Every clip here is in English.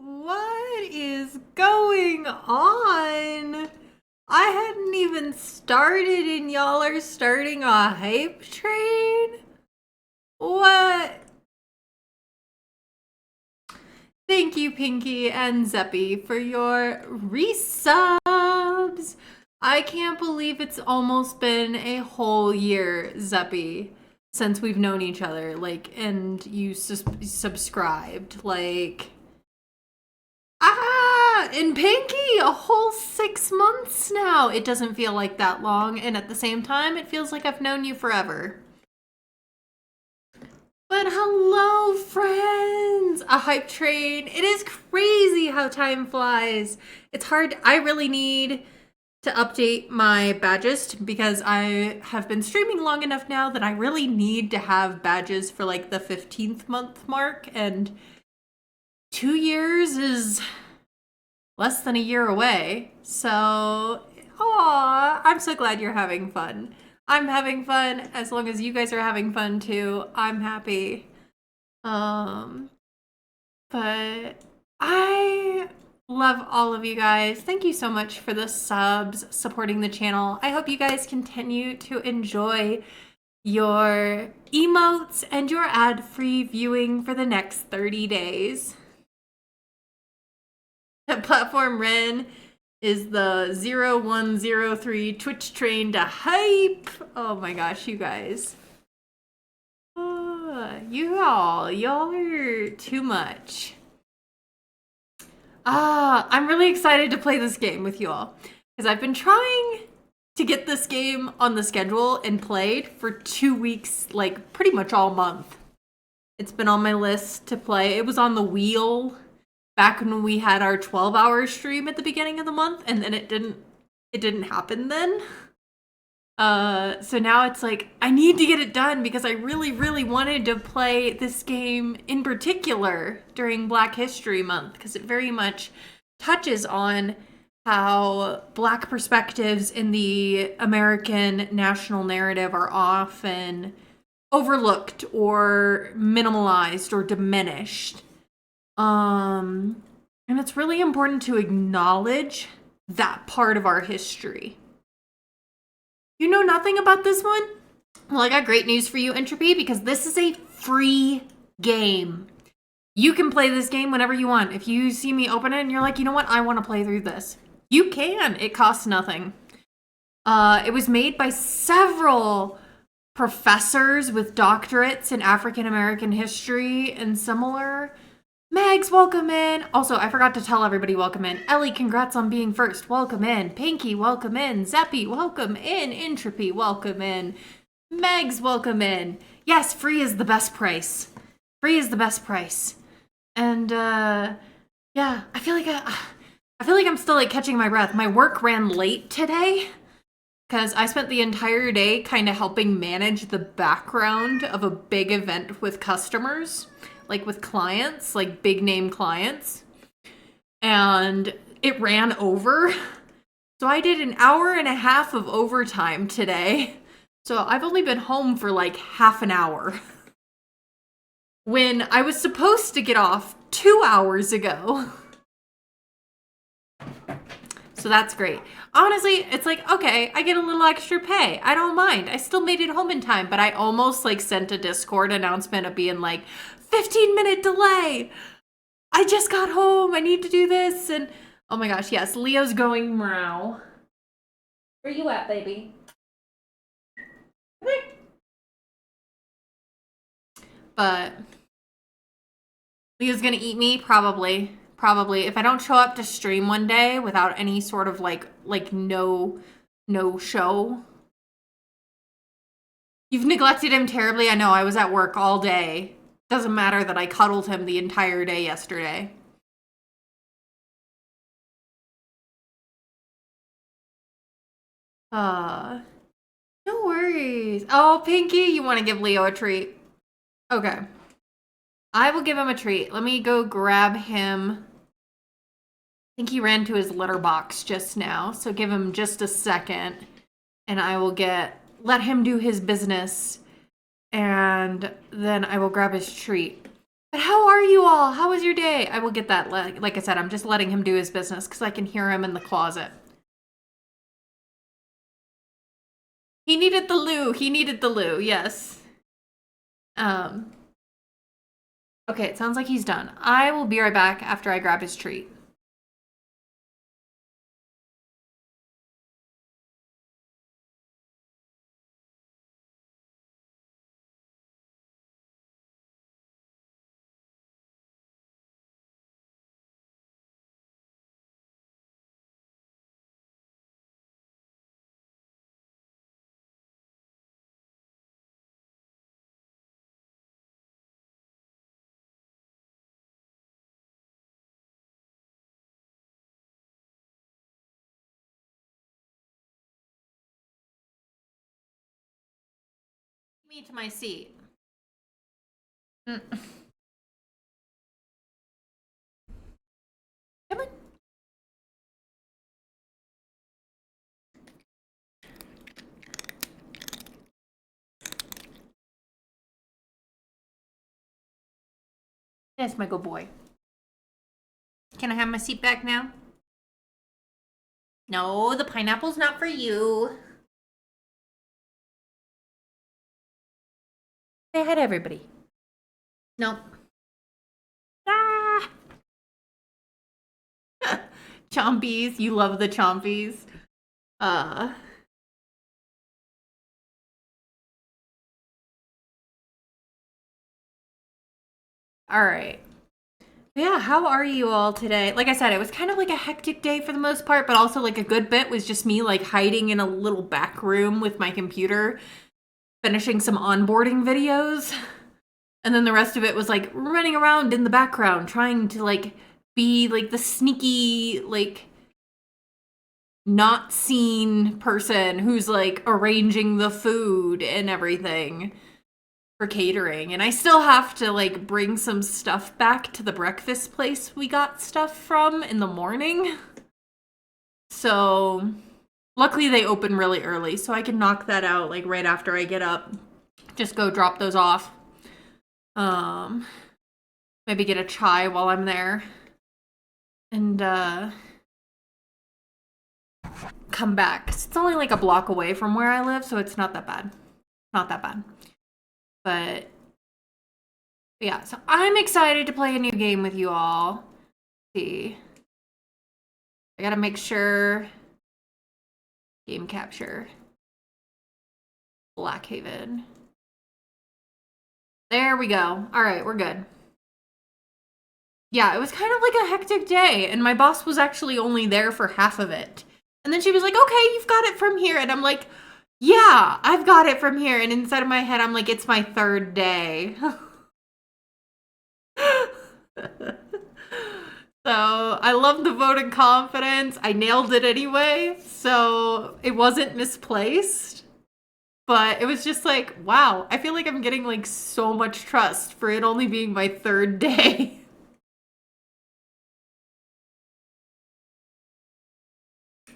What is going on? I hadn't even started and y'all are starting a hype train? What? Thank you, Pinky and Zeppy, for your resubs. I can't believe it's almost been a whole year, Zeppy, since we've known each other. And you subscribed. And Pinky, a whole 6 months now. It doesn't feel like that long, and at the same time, it feels like I've known you forever. But hello, friends! A hype train. It is crazy how time flies. It's hard. I really need to update my badges because I have been streaming long enough now that I really need to have badges for like the 15th month mark, and 2 years is less than a year away. So, aw, I'm so glad you're having fun. I'm having fun. As long as you guys are having fun too, I'm happy. But I love all of you guys. Thank you so much for the subs, supporting the channel. I hope you guys continue to enjoy your emotes and your ad-free viewing for the next 30 days. Platform Ren is the 0103 Twitch train to hype. Oh my gosh, you guys. Y'all are too much. I'm really excited to play this game with you all because I've been trying to get this game on the schedule and played for 2 weeks, like pretty much all month. It's been on my list to play. It was on the wheel back when we had our 12-hour stream at the beginning of the month, and then it didn't happen then. So now it's like, I need to get it done because I really, really wanted to play this game in particular during Black History Month because it very much touches on how Black perspectives in the American national narrative are often overlooked or minimalized or diminished. And it's really important to acknowledge that part of our history. You know nothing about this one? Well, I got great news for you, Entropy, because this is a free game. You can play this game whenever you want. If you see me open it and you're like, you know what, I want to play through this. You can. It costs nothing. It was made by several professors with doctorates in African American history and similar. Megs, welcome in. Also, I forgot to tell everybody welcome in. Ellie, congrats on being first. Welcome in. Pinky, welcome in. Zeppy, welcome in. Entropy, welcome in. Megs, welcome in. Yes, free is the best price. Free is the best price. And yeah, I feel like I'm still like catching my breath. My work ran late today because I spent the entire day kind of helping manage the background of a big event with customers. Like with clients, like big name clients, and it ran over. So I did an hour and a half of overtime today. So I've only been home for like half an hour when I was supposed to get off 2 hours ago. So that's great. Honestly, it's like, okay, I get a little extra pay. I don't mind. I still made it home in time, but I almost like sent a Discord announcement of being like, 15-minute delay. I just got home. I need to do this. And oh my gosh, yes, Leo's going meow. Where you at, baby? But Leo's gonna eat me, probably. Probably. If I don't show up to stream one day without any sort of like no show. You've neglected him terribly. I know, I was at work all day. Doesn't matter that I cuddled him the entire day yesterday. No worries. Oh, Pinky, you want to give Leo a treat? Okay. I will give him a treat. Let me go grab him. I think he ran to his litter box just now, so give him just a second, and I will let him do his business, and then I will grab his treat. But how are you all? How was your day? I will get that. Like I said, I'm just letting him do his business because I can hear him in the closet. He needed the loo. He needed the loo. Yes. Um. Okay, it sounds like he's done. I will be right back after I grab his treat. Me to my seat. Mm. Come on. Yes, my good boy. Can I have my seat back now? No, the pineapple's not for you. Say hi to everybody. Nope. Ah! Chompies. You love the chompies. Uh. Alright. Yeah, how are you all today? Like I said, it was kind of like a hectic day for the most part, but also like a good bit was just me like hiding in a little back room with my computer, finishing some onboarding videos. And then the rest of it was like running around in the background trying to like be like the sneaky, like not seen person who's like arranging the food and everything for catering. And I still have to like bring some stuff back to the breakfast place we got stuff from in the morning. So luckily they open really early, so I can knock that out like right after I get up. Just go drop those off. Maybe get a chai while I'm there. And come back. It's only like a block away from where I live, so it's not that bad. Not that bad. But yeah, so I'm excited to play a new game with you all. Let's see. I gotta make sure. Game capture. BLACKHAVEN. There we go. All right, we're good. Yeah, it was kind of like a hectic day, and my boss was actually only there for half of it. And then she was like, okay, you've got it from here. And I'm like, yeah, I've got it from here. And inside of my head, I'm like, it's my third day. So I love the vote of confidence. I nailed it anyway, so it wasn't misplaced. But it was just like, wow, I feel like I'm getting like so much trust for it only being my third day.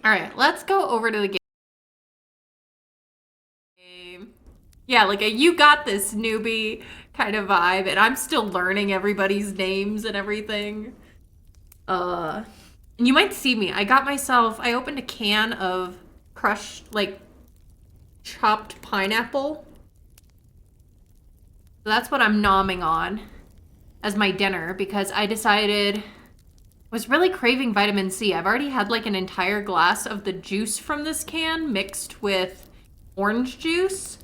All right, let's go over to the game. Yeah, like a you got this newbie kind of vibe, and I'm still learning everybody's names and everything. And you might see me. I opened a can of crushed, like, chopped pineapple. So that's what I'm nomming on as my dinner because I decided I was really craving vitamin C. I've already had like an entire glass of the juice from this can mixed with orange juice.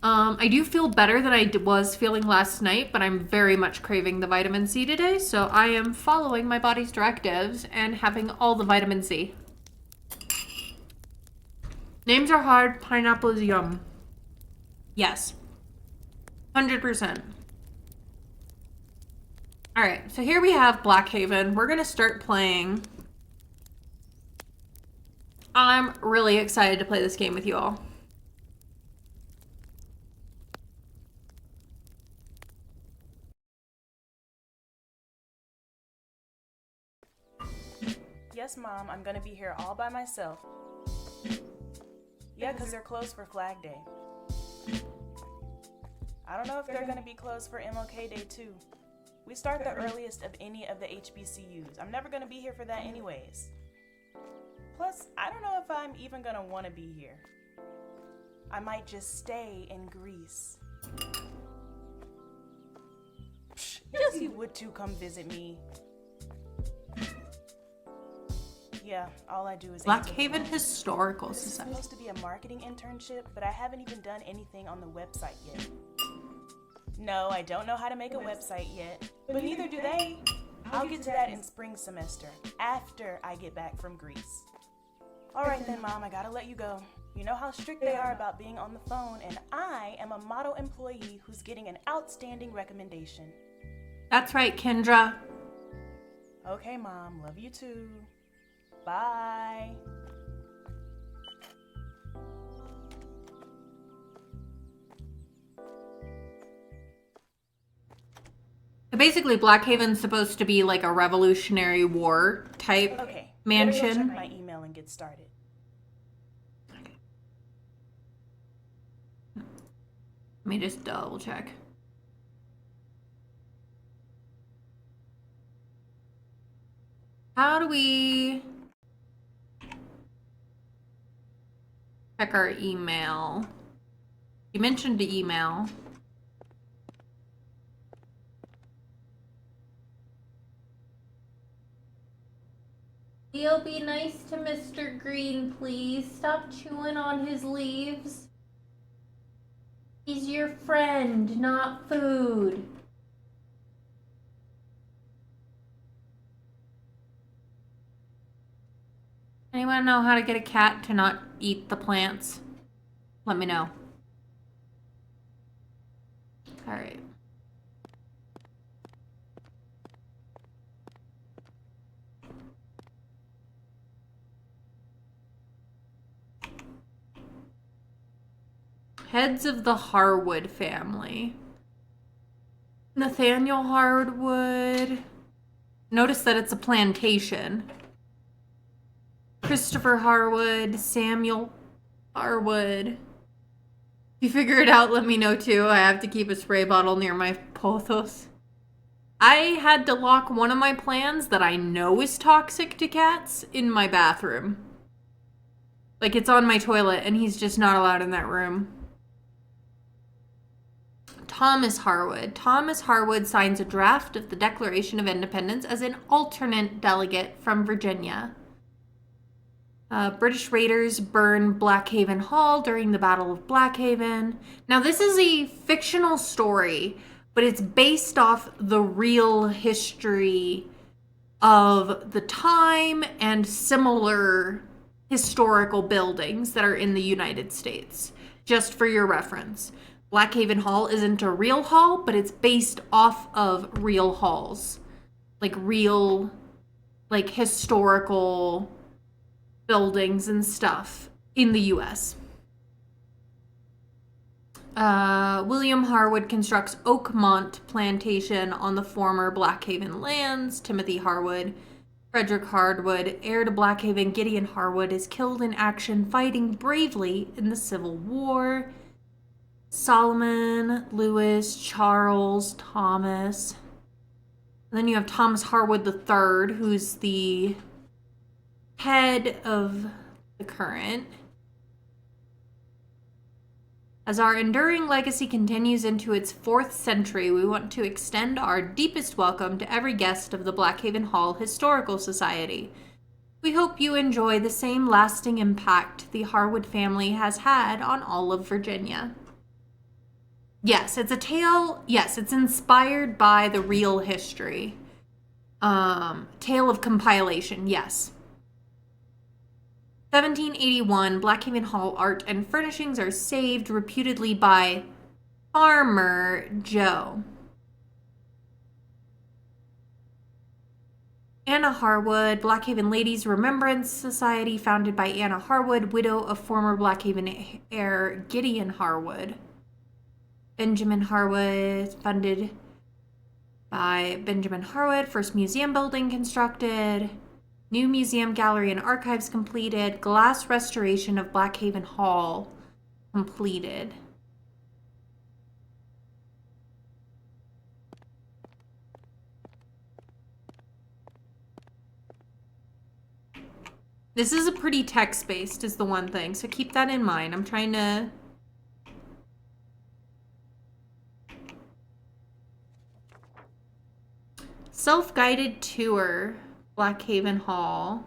I do feel better than I was feeling last night, but I'm very much craving the vitamin C today, so I am following my body's directives and having all the vitamin C. Names are hard, pineapple is yum. Yes. 100%. Alright, so here we have BLACKHAVEN. We're gonna start playing. I'm really excited to play this game with you all. Yes, Mom, I'm gonna be here all by myself. Yeah, because they're closed for Flag Day. I don't know if they're gonna be closed for MLK Day too. We start the earliest of any of the HBCUs. I'm never gonna be here for that anyways. Plus, I don't know if I'm even gonna wanna be here. I might just stay in Greece. Psh, Jesse would too come visit me. Yeah, all I do is BLACKHAVEN Historical This is Society. supposed to be a marketing internship, but I haven't even done anything on the website yet. No, I don't know how to make a website yet, but neither do they. I'll get to that in spring semester, after I get back from Greece. All right then, Mom, I gotta let you go. You know how strict they are about being on the phone, and I am a model employee who's getting an outstanding recommendation. That's right, Kendra. Okay, Mom, love you too. Bye. Basically, BLACKHAVEN's supposed to be like a Revolutionary War type Okay, mansion. better go check my email and get started. Let me just double check. How do we check our email? You mentioned the email. You'll be nice to Mr. Green, please. Stop chewing on his leaves. He's your friend, not food. Anyone know how to get a cat to not eat the plants? Let me know. All right. Heads of the Harwood family. Nathaniel Harwood. Notice that it's a plantation. Christopher Harwood, Samuel Harwood. If you figure it out, let me know too. I have to keep a spray bottle near my pothos. I had to lock one of my plants that I know is toxic to cats in my bathroom. Like, it's on my toilet and he's just not allowed in that room. Thomas Harwood. Thomas Harwood signs a draft of the Declaration of Independence as an alternate delegate from Virginia. British raiders burn BLACKHAVEN Hall during the Battle of BLACKHAVEN. Now, this is a fictional story, but it's based off the real history of the time and similar historical buildings that are in the United States, just for your reference. BLACKHAVEN Hall isn't a real hall, but it's based off of real halls. Like real, like historical buildings and stuff in the US. William Harwood constructs Oakmont Plantation on the former BLACKHAVEN lands. Timothy Harwood, Frederick Harwood, heir to BLACKHAVEN, Gideon Harwood, is killed in action fighting bravely in the Civil War. Solomon, Lewis, Charles, Thomas. And then you have Thomas Harwood III, who's the head of the current. As our enduring legacy continues into its 4th century, we want to extend our deepest welcome to every guest of the BLACKHAVEN Hall Historical Society. We hope you enjoy the same lasting impact the Harwood family has had on all of Virginia. Yes, it's a tale. Yes, it's inspired by the real history. Tale of compilation, yes. 1781, BLACKHAVEN Hall art and furnishings are saved reputedly by Farmer Joe. Anna Harwood, BLACKHAVEN Ladies Remembrance Society, founded by Anna Harwood, widow of former BLACKHAVEN heir Gideon Harwood. Benjamin Harwood, funded by Benjamin Harwood, first museum building constructed. New museum, gallery, and archives completed. Glass restoration of BLACKHAVEN Hall completed. This is a pretty text-based is the one thing, so keep that in mind. I'm trying to... Self-guided tour, BLACKHAVEN Hall.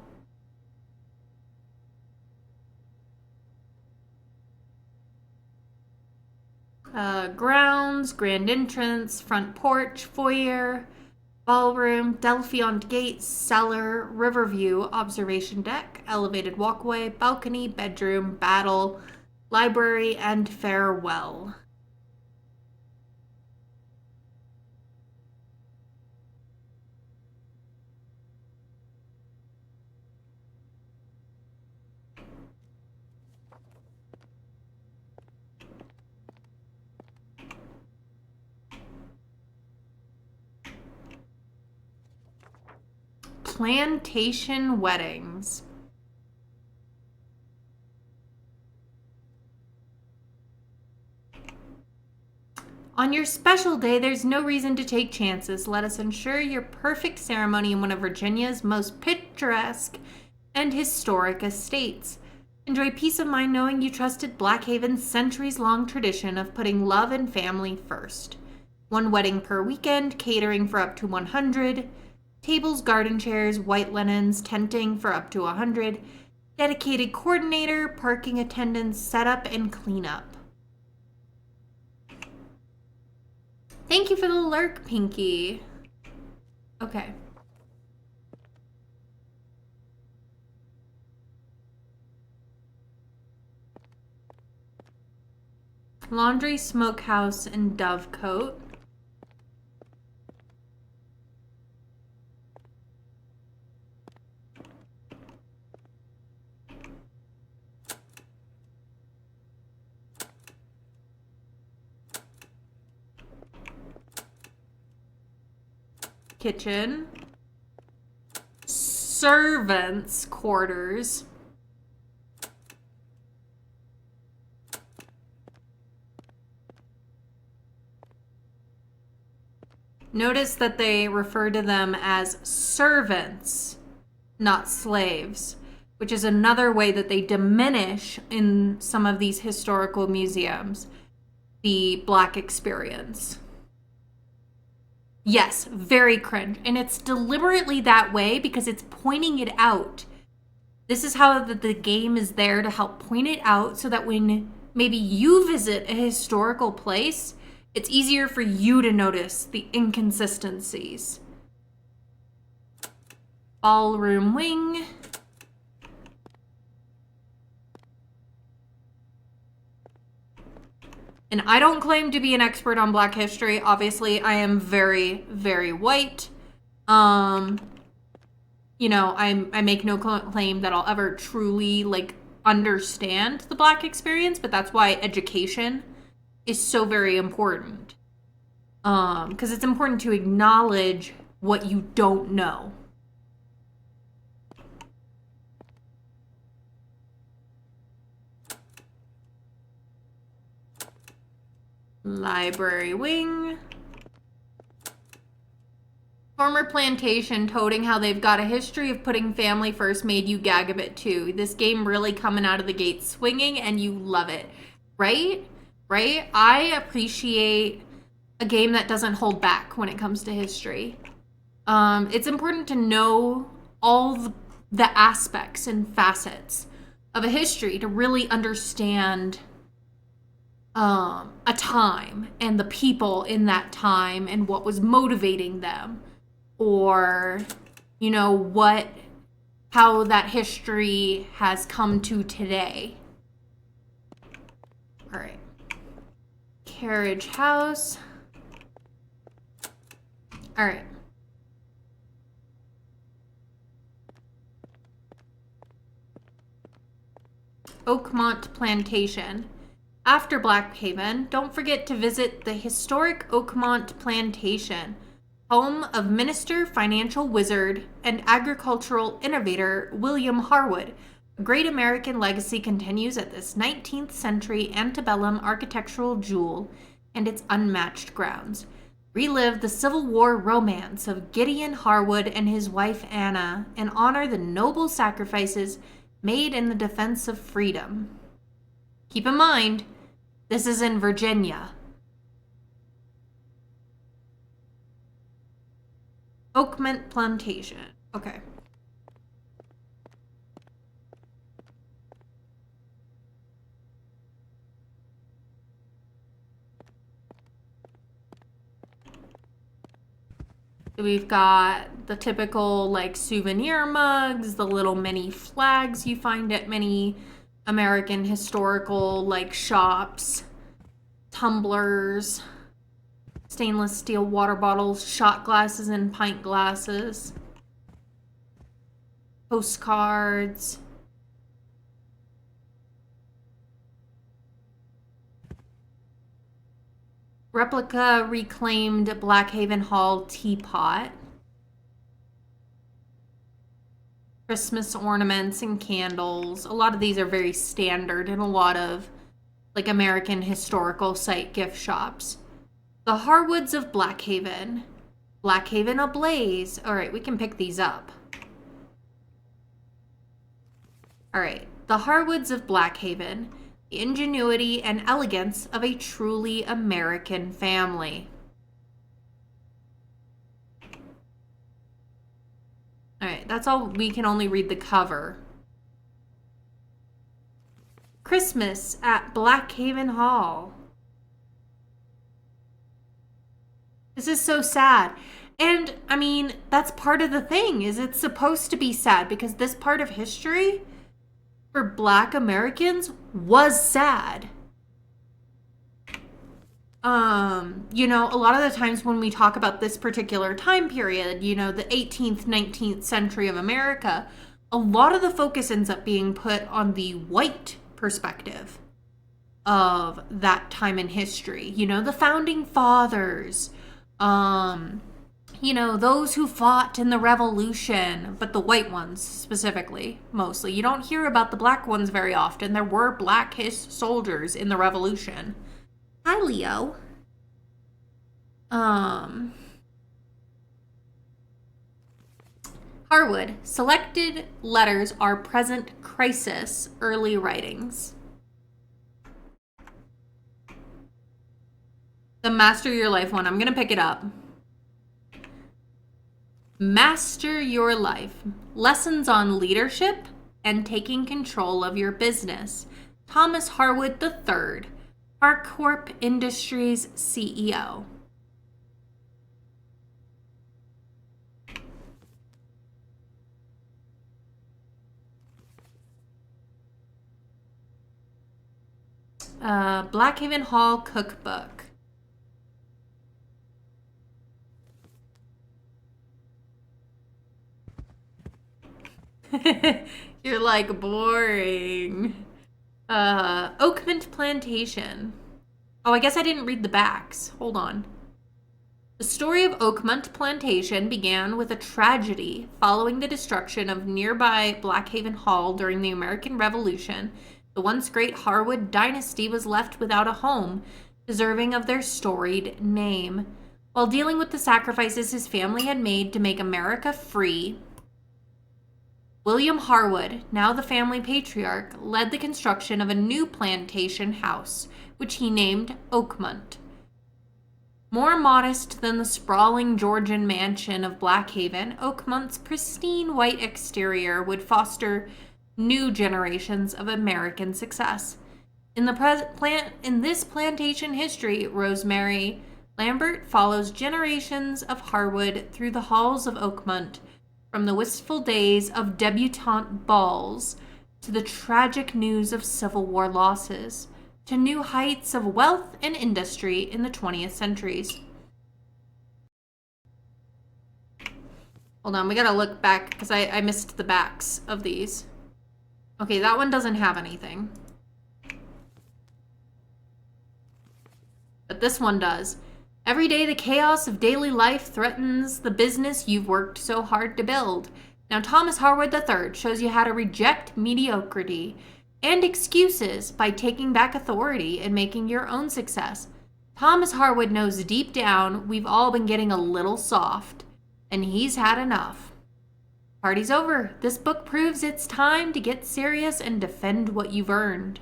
Grounds, grand entrance, front porch, foyer, ballroom, Delphion gate, cellar, riverview, observation deck, elevated walkway, balcony, bedroom, battle, library, and farewell. Plantation weddings. On your special day, there's no reason to take chances. Let us ensure your perfect ceremony in one of Virginia's most picturesque and historic estates. Enjoy peace of mind knowing you trusted BLACKHAVEN's centuries-long tradition of putting love and family first. One wedding per weekend, catering for up to 100. Tables, garden chairs, white linens, tenting for up to 100. Dedicated coordinator, parking attendants, setup, and cleanup. Thank you for the lurk, Pinky. Okay. Laundry, smokehouse, and dovecote. Kitchen, servants' quarters, notice that they refer to them as servants, not slaves, which is another way that they diminish in some of these historical museums the Black experience. Yes, very cringe. And it's deliberately that way because it's pointing it out. This is how the game is there to help point it out so that when maybe you visit a historical place, it's easier for you to notice the inconsistencies. Ballroom wing. And I don't claim to be an expert on Black history. Obviously, I am very, very white. You know, I make no claim that I'll ever truly, like, understand the Black experience, but that's why education is so very important. Because it's important to acknowledge what you don't know. Library wing. Former plantation toting how they've got a history of putting family first made you gag a bit too. This game really coming out of the gate swinging and you love it. Right? Right? I appreciate a game that doesn't hold back when it comes to history. It's important to know all the aspects and facets of a history to really understand a time and the people in that time and what was motivating them, or, you know, how that history has come to today. All right. Carriage house. All right. Oakmont Plantation. After BLACKHAVEN, don't forget to visit the historic Oakmont Plantation, home of minister, financial wizard, and agricultural innovator William Harwood. A great American legacy continues at this 19th century antebellum architectural jewel and its unmatched grounds. Relive the Civil War romance of Gideon Harwood and his wife Anna and honor the noble sacrifices made in the defense of freedom. Keep in mind, this is in Virginia. Oakmont Plantation. Okay. We've got the typical like souvenir mugs, the little mini flags you find at many American historical like shops, tumblers, stainless steel water bottles, shot glasses and pint glasses, postcards. Replica reclaimed Blackhaven Hall teapot. Christmas ornaments and candles. A lot of these are very standard in a lot of like American historical site gift shops. The Harwoods of Blackhaven. Blackhaven ablaze. All right, we can pick these up. All right, the Harwoods of Blackhaven. The ingenuity and elegance of a truly American family. All right, that's all. We can only read the cover. Christmas at Blackhaven Hall. This is so sad. And I mean, that's part of the thing, is it's supposed to be sad because this part of history for Black Americans was sad. You know, a lot of the times when we talk about this particular time period, you know, the 18th, 19th century of America, a lot of the focus ends up being put on the white perspective of that time in history. You know, the founding fathers, you know, those who fought in the revolution, but the white ones specifically, mostly. You don't hear about the black ones very often. There were black soldiers in the revolution. Hi, Leo. Harwood. Selected letters are present crisis early writings. The Master Your Life one. I'm going to pick it up. Master Your Life. Lessons on leadership and taking control of your business. Thomas Harwood III, Harcorp Industries CEO. Blackhaven Hall Cookbook. You're like, boring. Oakmont Plantation. Oh, I guess I didn't read the backs. Hold on. The story of Oakmont Plantation began with a tragedy following the destruction of nearby Blackhaven Hall during the American Revolution. The once great Harwood dynasty was left without a home, deserving of their storied name. While dealing with the sacrifices his family had made to make America free, William Harwood, now the family patriarch, led the construction of a new plantation house, which he named Oakmont. More modest than the sprawling Georgian mansion of Blackhaven, Oakmont's pristine white exterior would foster new generations of American success. In this plantation history, Rosemary Lambert follows generations of Harwood through the halls of Oakmont, from the wistful days of debutante balls to the tragic news of Civil War losses, to new heights of wealth and industry in the 20th centuries. Hold on, we gotta look back because I missed the backs of these. Okay, that one doesn't have anything. But this one does. Every day the chaos of daily life threatens the business you've worked so hard to build. Now Thomas Harwood III shows you how to reject mediocrity and excuses by taking back authority and making your own success. Thomas Harwood knows deep down we've all been getting a little soft, and he's had enough. Party's over. This book proves it's time to get serious and defend what you've earned.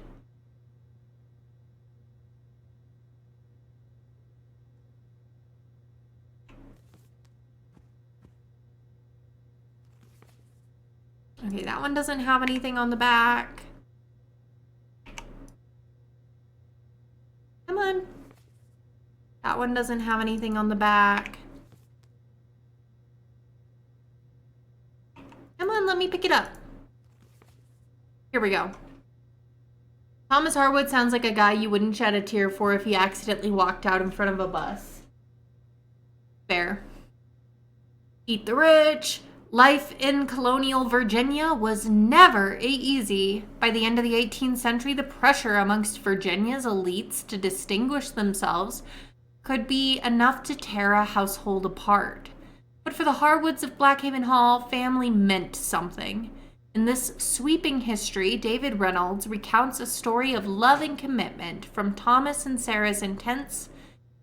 Okay, that one doesn't have anything on the back. Come on. That one doesn't have anything on the back. Come on, let me pick it up. Here we go. Thomas Harwood sounds like a guy you wouldn't shed a tear for if he accidentally walked out in front of a bus. Fair. Eat the rich. Life in colonial Virginia was never easy. By the end of the 18th century, the pressure amongst Virginia's elites to distinguish themselves could be enough to tear a household apart. But for the Harwoods of Blackhaven Hall, family meant something. In this sweeping history, David Reynolds recounts a story of love and commitment, from Thomas and Sarah's intense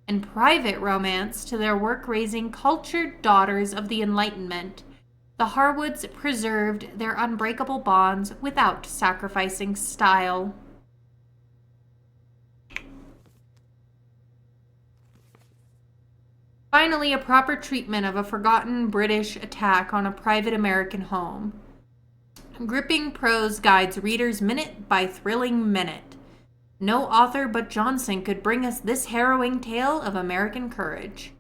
and private romance to their work-raising, cultured daughters of the Enlightenment. The Harwoods preserved their unbreakable bonds without sacrificing style. Finally, a proper treatment of a forgotten British attack on a private American home. Gripping prose guides readers minute by thrilling minute. No author but Johnson could bring us this harrowing tale of American courage.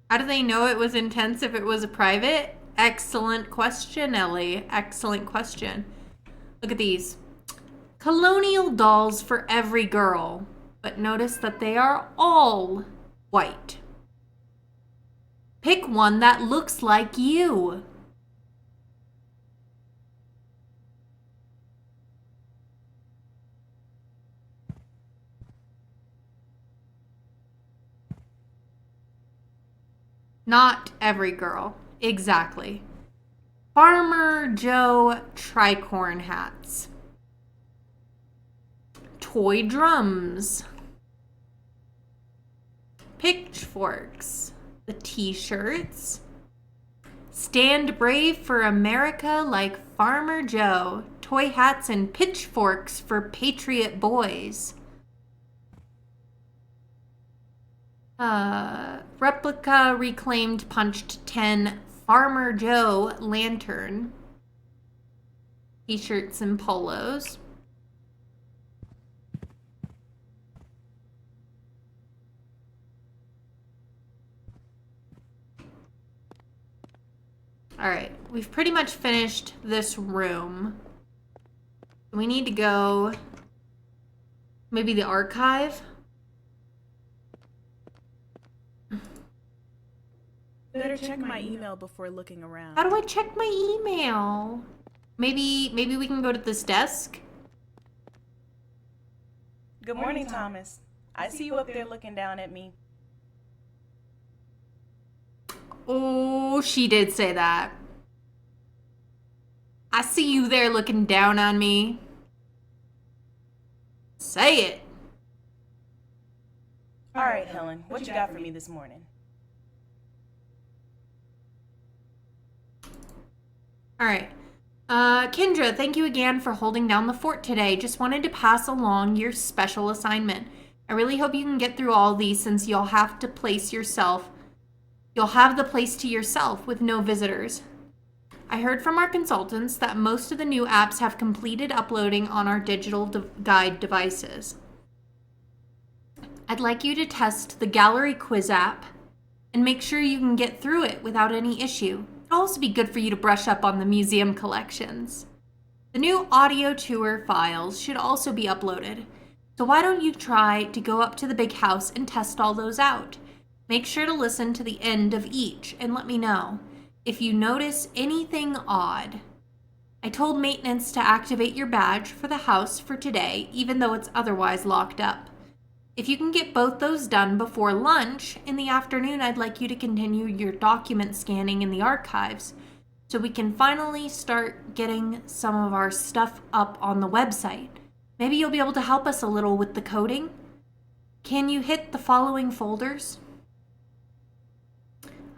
How do they know it was intense if it was a private? Excellent question, Ellie. Excellent question. Look at these. Colonial dolls for every girl. But notice that they are all white. Pick one that looks like you. Not every girl. Exactly. Farmer Joe tricorn hats. Toy drums. Pitchforks. The t-shirts. Stand brave for America like Farmer Joe. Toy hats and pitchforks for patriot boys. Replica reclaimed punched 10 Farmer Joe lantern. T-shirts and polos. All right, we've pretty much finished this room. We need to go maybe the archive. Better check my email before looking around. How do I check my email? Maybe we can go to this desk. Good morning, Thomas. I see you up there looking down at me. Oh, she did say that. I see you there looking down on me. Say it. All right, Helen, what you got for me this morning? All right. Kendra, thank you again for holding down the fort today. Just wanted to pass along your special assignment. I really hope you can get through all these, since you'll have the place to yourself with no visitors. I heard from our consultants that most of the new apps have completed uploading on our digital guide devices. I'd like you to test the gallery quiz app and make sure you can get through it without any issue. It'll also be good for you to brush up on the museum collections. The new audio tour files should also be uploaded. So why don't you try to go up to the big house and test all those out? Make sure to listen to the end of each and let me know if you notice anything odd. I told maintenance to activate your badge for the house for today, even though it's otherwise locked up. If you can get both those done before lunch, in the afternoon I'd like you to continue your document scanning in the archives so we can finally start getting some of our stuff up on the website. Maybe you'll be able to help us a little with the coding. Can you hit the following folders?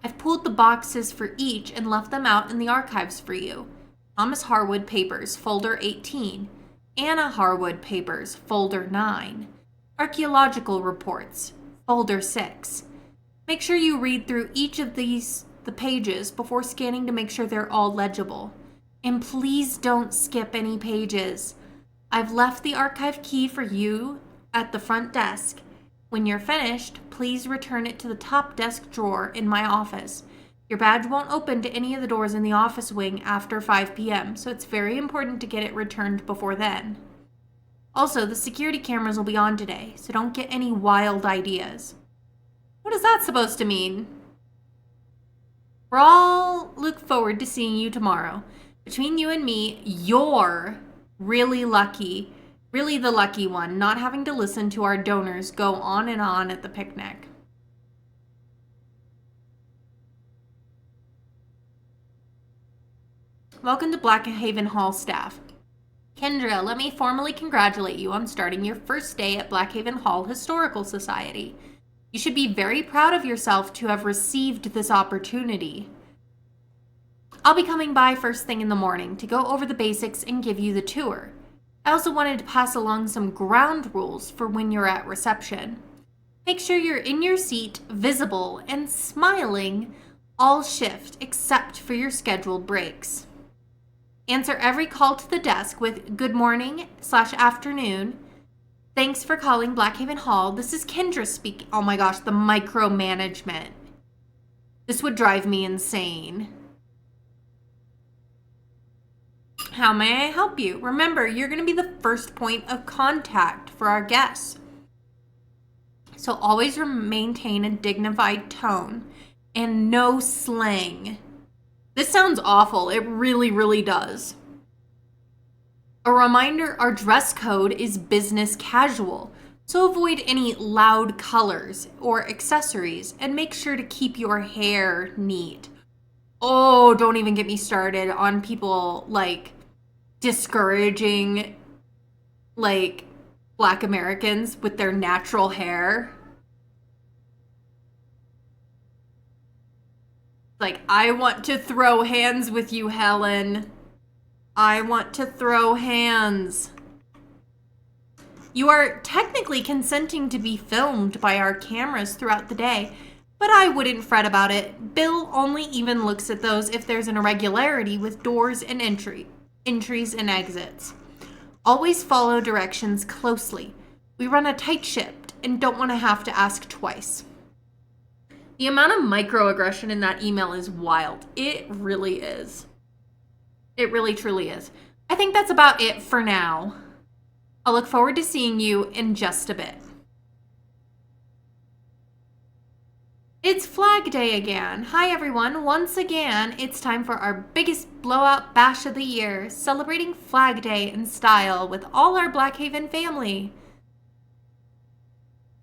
I've pulled the boxes for each and left them out in the archives for you. Thomas Harwood Papers, Folder 18. Anna Harwood Papers, Folder 9. Archaeological Reports, Folder 6. Make sure you read through each of the pages before scanning to make sure they're all legible. And please don't skip any pages. I've left the archive key for you at the front desk. When you're finished, please return it to the top desk drawer in my office. Your badge won't open to any of the doors in the office wing after 5 p.m., so it's very important to get it returned before then. Also, the security cameras will be on today, so don't get any wild ideas. What is that supposed to mean? We'll all look forward to seeing you tomorrow. Between you and me, you're really lucky, really the lucky one, not having to listen to our donors go on and on at the picnic. Welcome to BLACKHAVEN Hall staff. Kendra, let me formally congratulate you on starting your first day at BLACKHAVEN Hall Historical Society. You should be very proud of yourself to have received this opportunity. I'll be coming by first thing in the morning to go over the basics and give you the tour. I also wanted to pass along some ground rules for when you're at reception. Make sure you're in your seat, visible, and smiling all shift except for your scheduled breaks. Answer every call to the desk with good morning/afternoon. Thanks for calling BLACKHAVEN Hall. This is Kendra speaking. Oh my gosh, the micromanagement. This would drive me insane. How may I help you? Remember, you're going to be the first point of contact for our guests. So always maintain a dignified tone and no slang. This sounds awful. It really, really does. A reminder, our dress code is business casual, so avoid any loud colors or accessories and make sure to keep your hair neat. Oh, don't even get me started on people like discouraging like Black Americans with their natural hair. Like, I want to throw hands with you, Helen. I want to throw hands. You are technically consenting to be filmed by our cameras throughout the day, but I wouldn't fret about it. Bill only even looks at those if there's an irregularity with doors and entries and exits. Always follow directions closely. We run a tight ship and don't want to have to ask twice. The amount of microaggression in that email is wild. It really is. It really, truly is. I think that's about it for now. I'll look forward to seeing you in just a bit. It's Flag Day again. Hi everyone. Once again, it's time for our biggest blowout bash of the year, celebrating Flag Day in style with all our BLACKHAVEN family.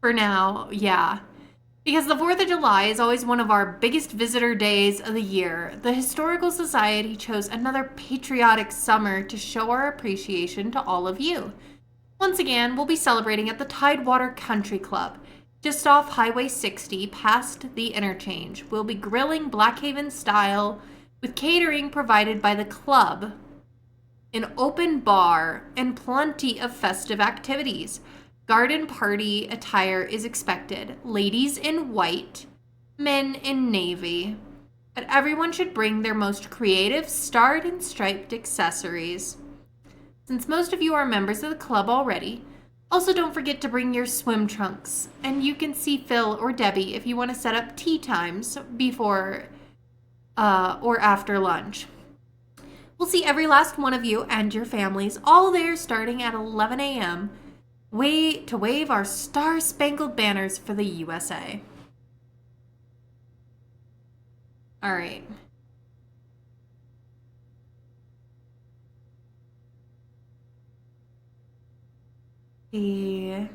For now, yeah. Because the 4th of July is always one of our biggest visitor days of the year, the Historical Society chose another patriotic summer to show our appreciation to all of you. Once again, we'll be celebrating at the Tidewater Country Club, just off Highway 60 past the interchange. We'll be grilling BLACKHAVEN style with catering provided by the club, an open bar, and plenty of festive activities. Garden party attire is expected. Ladies in white, men in navy. But everyone should bring their most creative starred and striped accessories. Since most of you are members of the club already, also don't forget to bring your swim trunks. And you can see Phil or Debbie if you want to set up tea times before or after lunch. We'll see every last one of you and your families all there starting at 11 a.m. to wave our star-spangled banners for the USA. All right. So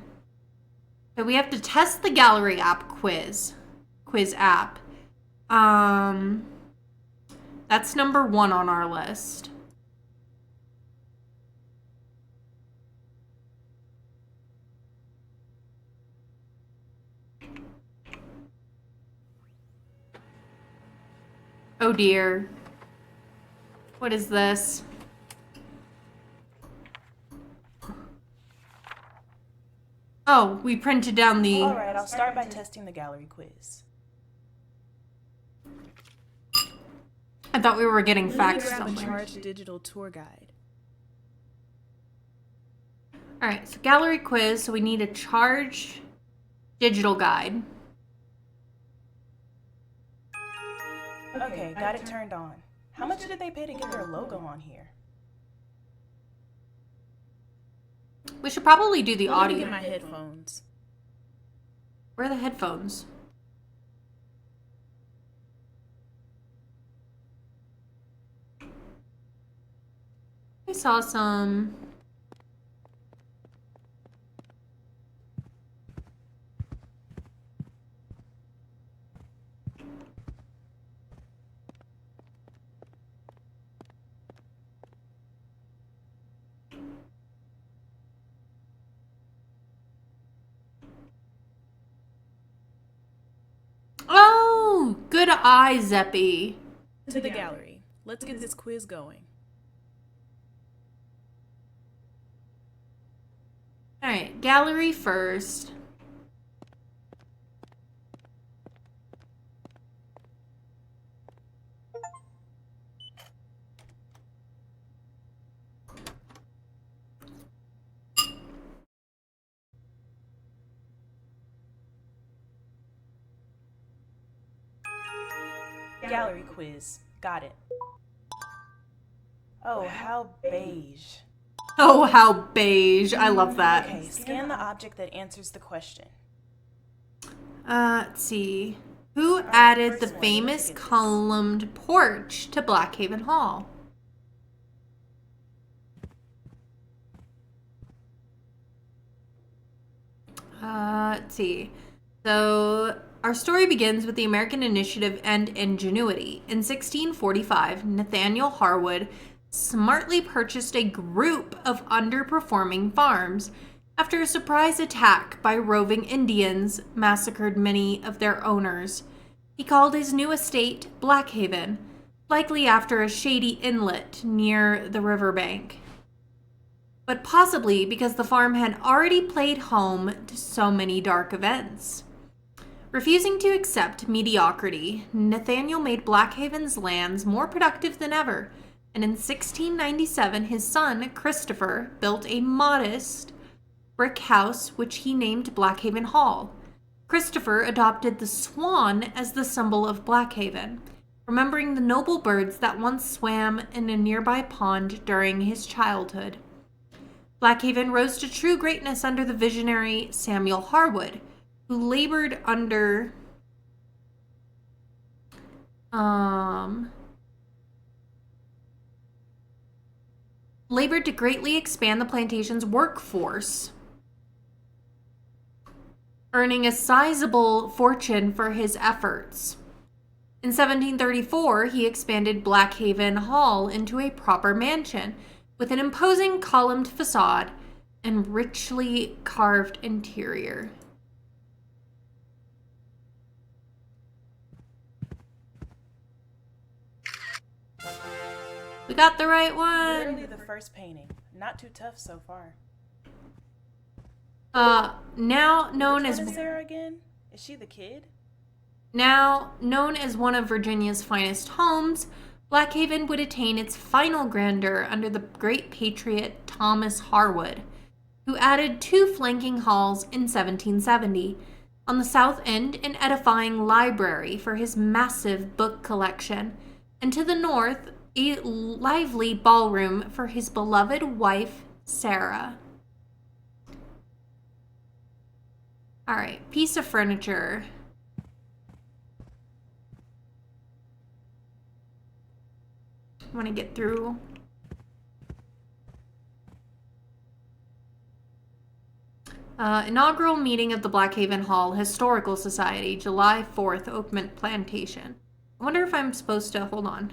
we have to test the gallery app quiz app. That's number 1 on our list. Oh dear. What is this? Oh, we printed down the... Alright, I'll start by testing the gallery quiz. I thought we were getting facts Grab a somewhere. charged digital tour guide. Alright, so gallery quiz, so we need a charged digital guide. Okay, got it turned on. How much did they pay to get their logo on here? We should probably do the Let me audio. get my headphones. Where are the headphones? I saw some. Oh, good eye, Zeppy. To the gallery. Let's get this quiz going. All right, gallery first. Gallery quiz. Got it. Oh, how beige. Oh, how beige. I love that. Okay, scan the object that answers the question. Let's see. Who added the first one, famous let's get this. columned porch to Blackhaven Hall? Let's see. So, our story begins with the American initiative and ingenuity. In 1645, Nathaniel Harwood smartly purchased a group of underperforming farms after a surprise attack by roving Indians massacred many of their owners. He called his new estate Blackhaven, likely after a shady inlet near the riverbank, but possibly because the farm had already played home to so many dark events. Refusing to accept mediocrity, Nathaniel made Blackhaven's lands more productive than ever, and in 1697 his son, Christopher, built a modest brick house which he named Blackhaven Hall. Christopher adopted the swan as the symbol of Blackhaven, remembering the noble birds that once swam in a nearby pond during his childhood. Blackhaven rose to true greatness under the visionary Samuel Harwood, who labored to greatly expand the plantation's workforce, earning a sizable fortune for his efforts. In 1734, he expanded Blackhaven Hall into a proper mansion with an imposing columned facade and richly carved interior. We got the right one. Literally the first painting. Not too tough so far. Now known Which as one is Sarah again? Is she the kid? Now known as one of Virginia's finest homes, Blackhaven would attain its final grandeur under the great patriot Thomas Harwood, who added 2 flanking halls in 1770. On the south end, an edifying library for his massive book collection, and to the north, a lively ballroom for his beloved wife, Sarah. All right, piece of furniture. I want to get through. Inaugural meeting of the Blackhaven Hall Historical Society, July 4th, Oakmont Plantation. I wonder if I'm supposed to, hold on.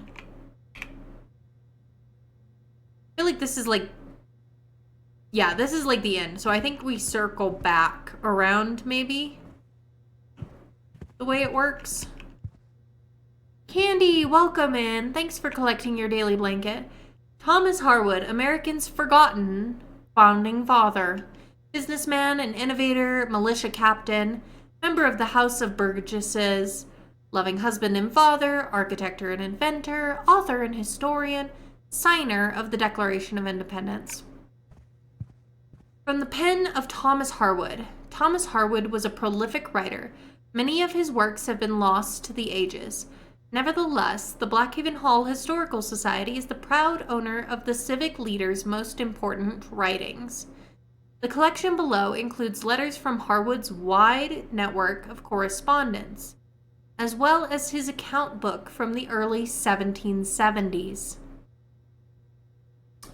I feel like this is like, yeah, this is like the end. So I think we circle back around maybe the way it works. Candy, welcome in. Thanks for collecting your daily blanket. Thomas Harwood, America's forgotten founding father. Businessman and innovator, militia captain, member of the House of Burgesses, loving husband and father, architect and inventor, author and historian, signer of the Declaration of Independence. From the pen of Thomas Harwood. Thomas Harwood was a prolific writer. Many of his works have been lost to the ages. Nevertheless, the Blackhaven Hall Historical Society is the proud owner of the civic leader's most important writings. The collection below includes letters from Harwood's wide network of correspondence, as well as his account book from the early 1770s.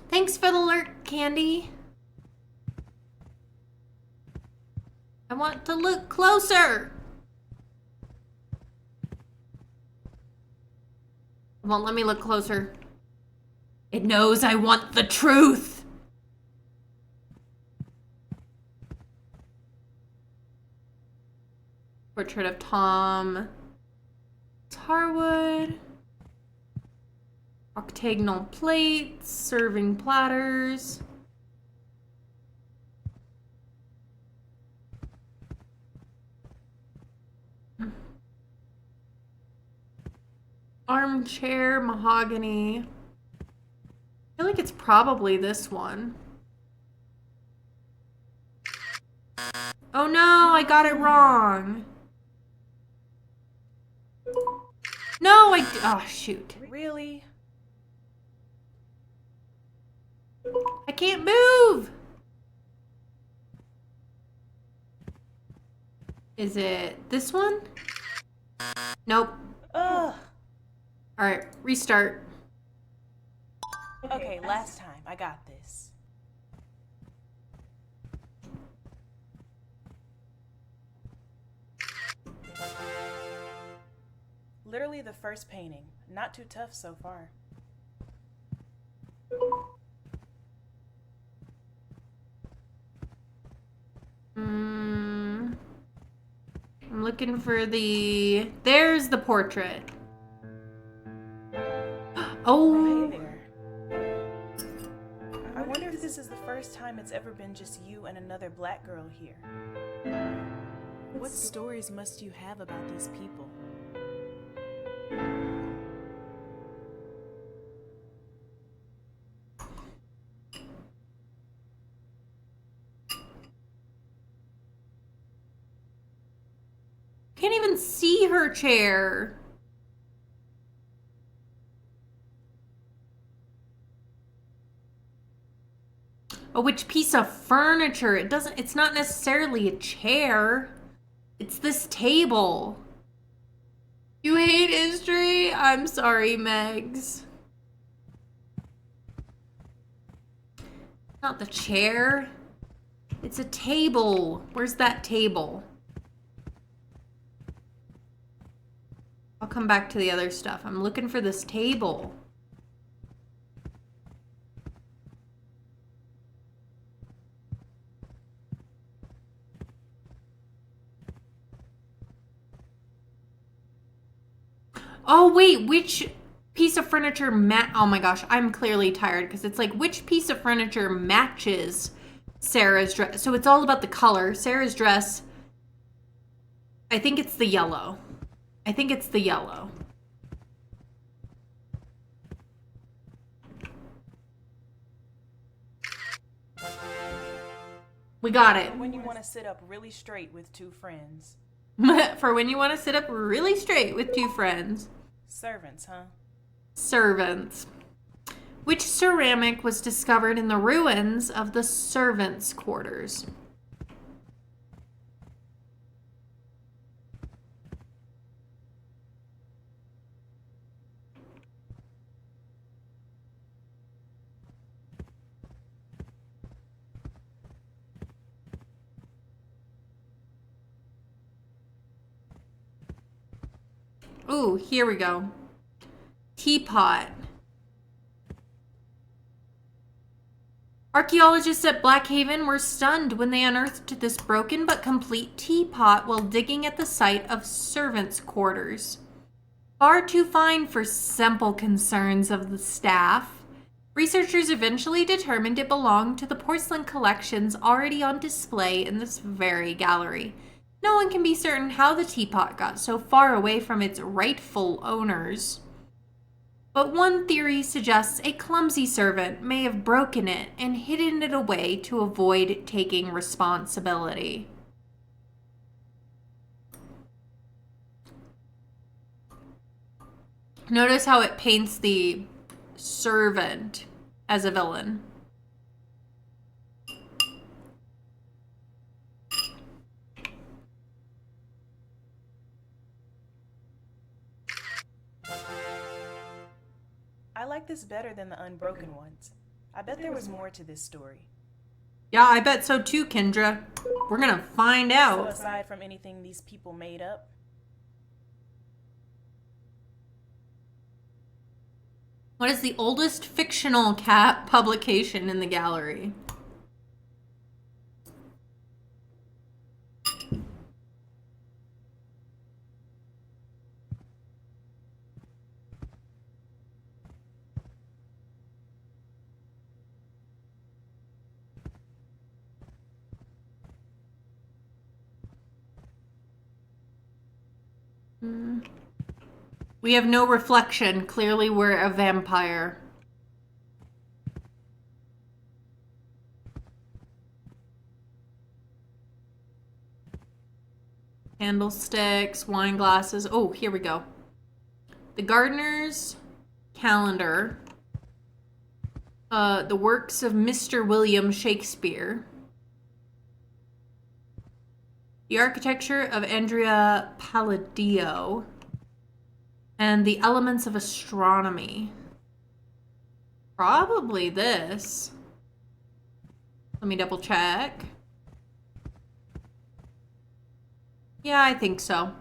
Thanks for the alert, Candy. I want to look closer. It won't let me look closer. It knows I want the truth. Portrait of Tom Harwood. Octagonal plates, serving platters. Armchair, mahogany. I feel like it's probably this one. Oh no, I got it wrong. No, oh shoot. Really? I can't move. Is it this one? Nope. Ugh. All right, restart. Okay, last time. I got this. Literally the first painting. Not too tough so far. I'm looking for the... There's the portrait. Oh. Hey there. I wonder if this is the first time it's ever been just you and another black girl here. What stories must you have about these people? Can't even see her chair. Oh, which piece of furniture? It's not necessarily a chair. It's this table. You hate history? I'm sorry, Megs. Not the chair. It's a table. Where's that table? I'll come back to the other stuff. I'm looking for this table. Oh, wait, which piece of furniture oh my gosh, I'm clearly tired because it's like, which piece of furniture matches Sarah's dress? So it's all about the color. Sarah's dress, I think it's the yellow. I think it's the yellow. We got it. When you want to sit up really straight with two friends. For when you want to sit up really straight with two friends. Servants, huh? Servants. Which ceramic was discovered in the ruins of the servants' quarters? Ooh, here we go. Teapot. Archaeologists at Blackhaven were stunned when they unearthed this broken but complete teapot while digging at the site of servants' quarters. Far too fine for simple concerns of the staff, researchers eventually determined it belonged to the porcelain collections already on display in this very gallery. No one can be certain how the teapot got so far away from its rightful owners. But one theory suggests a clumsy servant may have broken it and hidden it away to avoid taking responsibility. Notice how it paints the servant as a villain. I like this better than the unbroken ones. I bet there was more to this story. Yeah, I bet so too, Kendra. We're gonna find So out. aside from anything these people made up, What is the oldest fictional cat publication in the gallery? We have no reflection. Clearly, we're a vampire. Candlesticks, wine glasses. Oh, here we go. The Gardener's Calendar. The works of Mr. William Shakespeare. The architecture of Andrea Palladio. And the elements of astronomy. Probably this. Let me double check. Yeah, I think so.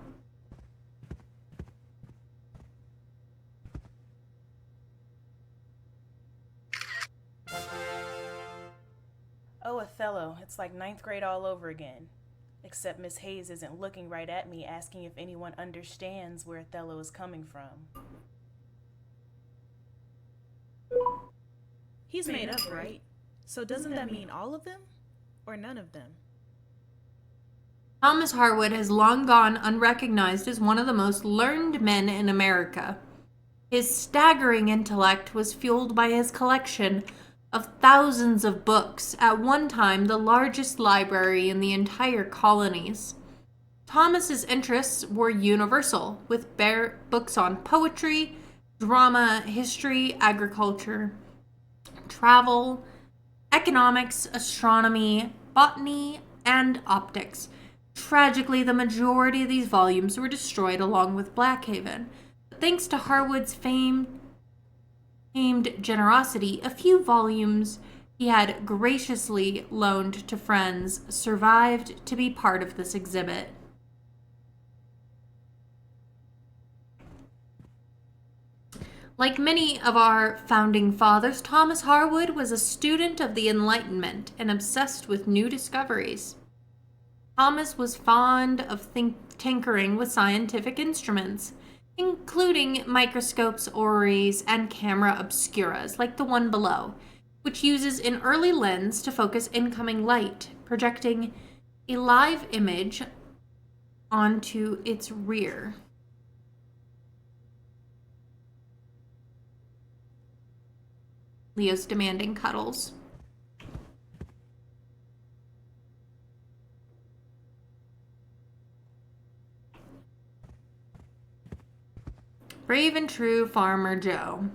oh, Othello, it's like ninth grade all over again. Except Miss Hayes isn't looking right at me asking if anyone understands where Othello is coming from. He's made up, right? So doesn't that mean all of them? Or none of them? Thomas Harwood has long gone unrecognized as one of the most learned men in America. His staggering intellect was fueled by his collection of thousands of books, at one time the largest library in the entire colonies. Thomas's interests were universal, with books on poetry, drama, history, agriculture, travel, economics, astronomy, botany, and optics. Tragically, the majority of these volumes were destroyed along with BLACKHAVEN. But thanks to Harwood's famed generosity, a few volumes he had graciously loaned to friends survived to be part of this exhibit. Like many of our founding fathers, Thomas Harwood was a student of the Enlightenment and obsessed with new discoveries. Thomas was fond of tinkering with scientific instruments, including microscopes, orreries, and camera obscuras, like the one below, which uses an early lens to focus incoming light, projecting a live image onto its rear. Leo's demanding cuddles. Brave and true Farmer Joe.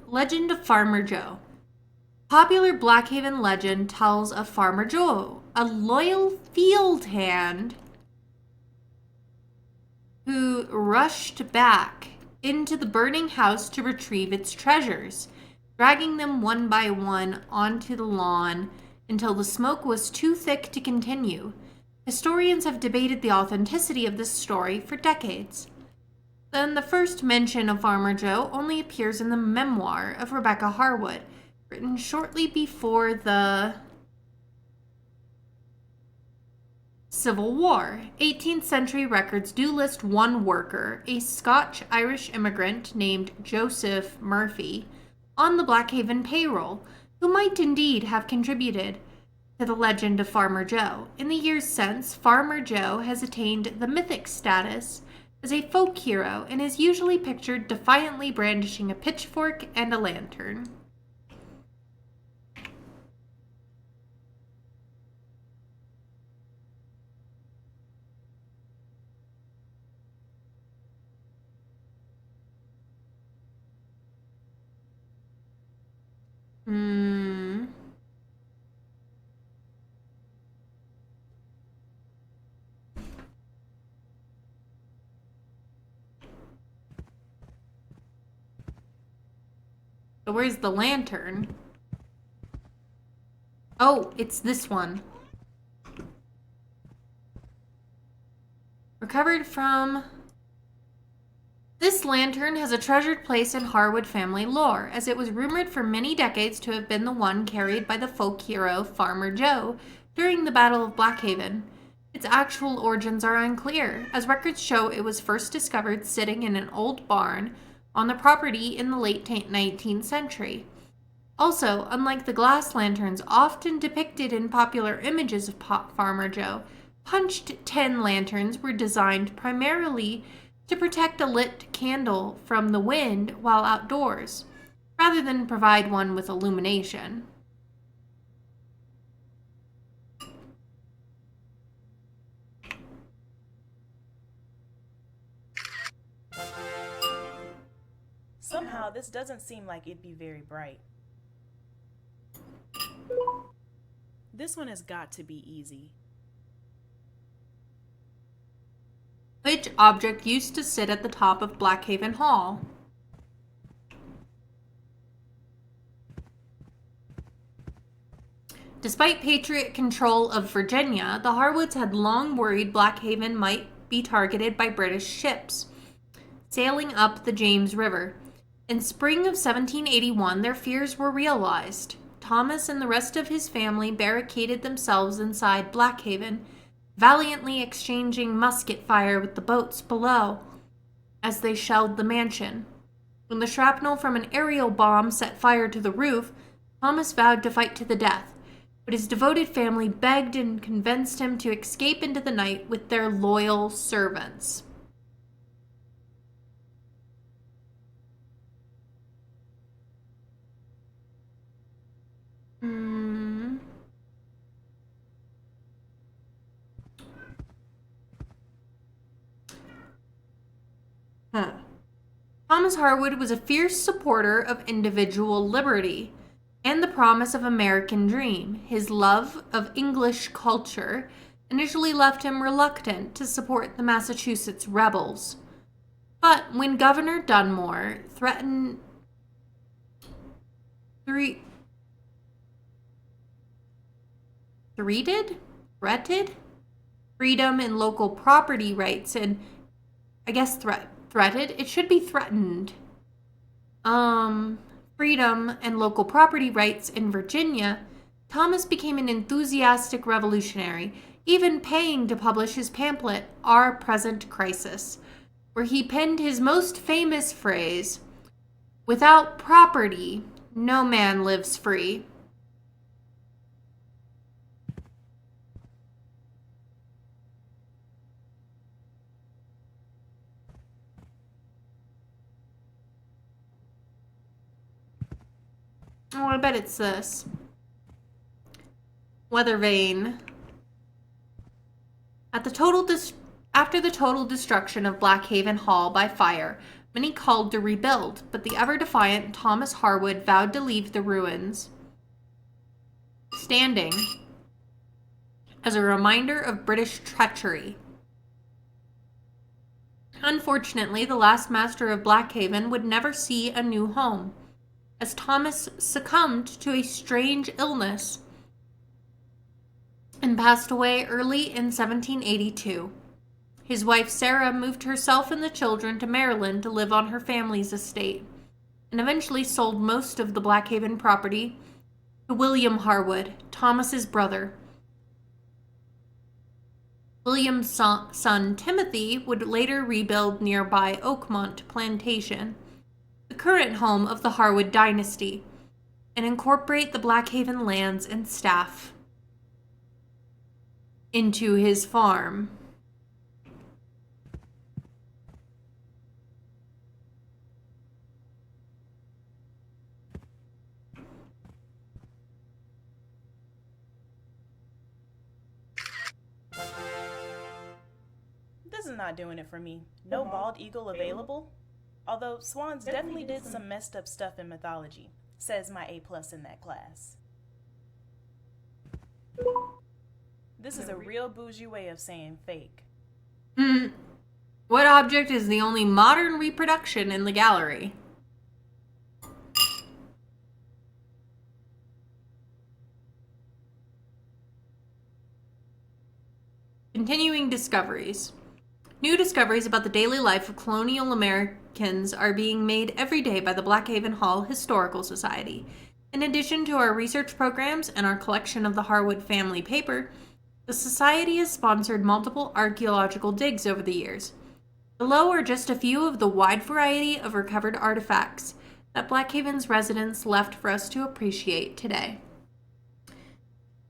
Legend of Farmer Joe. Popular BLACKHAVEN legend tells of Farmer Joe, a loyal field hand who rushed back into the burning house to retrieve its treasures, dragging them one by one onto the lawn until the smoke was too thick to continue. Historians have debated the authenticity of this story for decades. Then the first mention of Farmer Joe only appears in the memoir of Rebecca Harwood, Written shortly before the Civil War. 18th century records do list one worker, a Scotch-Irish immigrant named Joseph Murphy, on the Blackhaven payroll, who might indeed have contributed to the legend of Farmer Joe. In the years since, Farmer Joe has attained the mythic status as a folk hero and is usually pictured defiantly brandishing a pitchfork and a lantern. So where's the lantern? Oh, it's this one. Recovered from... This lantern has a treasured place in Harwood family lore, as it was rumored for many decades to have been the one carried by the folk hero Farmer Joe during the Battle of Blackhaven. Its actual origins are unclear, as records show it was first discovered sitting in an old barn on the property in the late 19th century. Also, unlike the glass lanterns often depicted in popular images of Farmer Joe, punched tin lanterns were designed primarily to protect a lit candle from the wind while outdoors, rather than provide one with illumination. Somehow, this doesn't seem like it'd be very bright. This one has got to be easy. Which object used to sit at the top of Blackhaven Hall? Despite Patriot control of Virginia, the Harwoods had long worried Blackhaven might be targeted by British ships sailing up the James River. In spring of 1781, their fears were realized. Thomas and the rest of his family barricaded themselves inside Blackhaven, valiantly exchanging musket fire with the boats below as they shelled the mansion. When the shrapnel from an aerial bomb set fire to the roof, Thomas vowed to fight to the death, but his devoted family begged and convinced him to escape into the night with their loyal servants. Thomas Harwood was a fierce supporter of individual liberty and the promise of American dream. His love of English culture initially left him reluctant to support the Massachusetts rebels. But when Governor Dunmore threatened freedom and local property rights, and I guess threatened, it should be threatened, freedom and local property rights in Virginia, Thomas became an enthusiastic revolutionary, even paying to publish his pamphlet, Our Present Crisis, where he penned his most famous phrase, "Without property, no man lives free." Oh, I bet it's this. Weather vane. After the total destruction of Blackhaven Hall by fire, many called to rebuild, but the ever-defiant Thomas Harwood vowed to leave the ruins standing as a reminder of British treachery. Unfortunately, the last master of Blackhaven would never see a new home, as Thomas succumbed to a strange illness and passed away early in 1782. His wife Sarah moved herself and the children to Maryland to live on her family's estate. and eventually sold most of the Blackhaven property to William Harwood, Thomas's brother. William's son Timothy would later rebuild nearby Oakmont Plantation, the current home of the Harwood dynasty, and incorporate the Blackhaven lands and staff into his farm. This is not doing it for me. No bald eagle available? Although swans definitely did some messed up stuff in mythology, says my A+ in that class. This is a real bougie way of saying fake. What object is the only modern reproduction in the gallery? Continuing discoveries. New discoveries about the daily life of colonial Americans are being made every day by the Blackhaven Hall Historical Society. In addition to our research programs and our collection of the Harwood family paper, the Society has sponsored multiple archaeological digs over the years. Below are just a few of the wide variety of recovered artifacts that Blackhaven's residents left for us to appreciate today.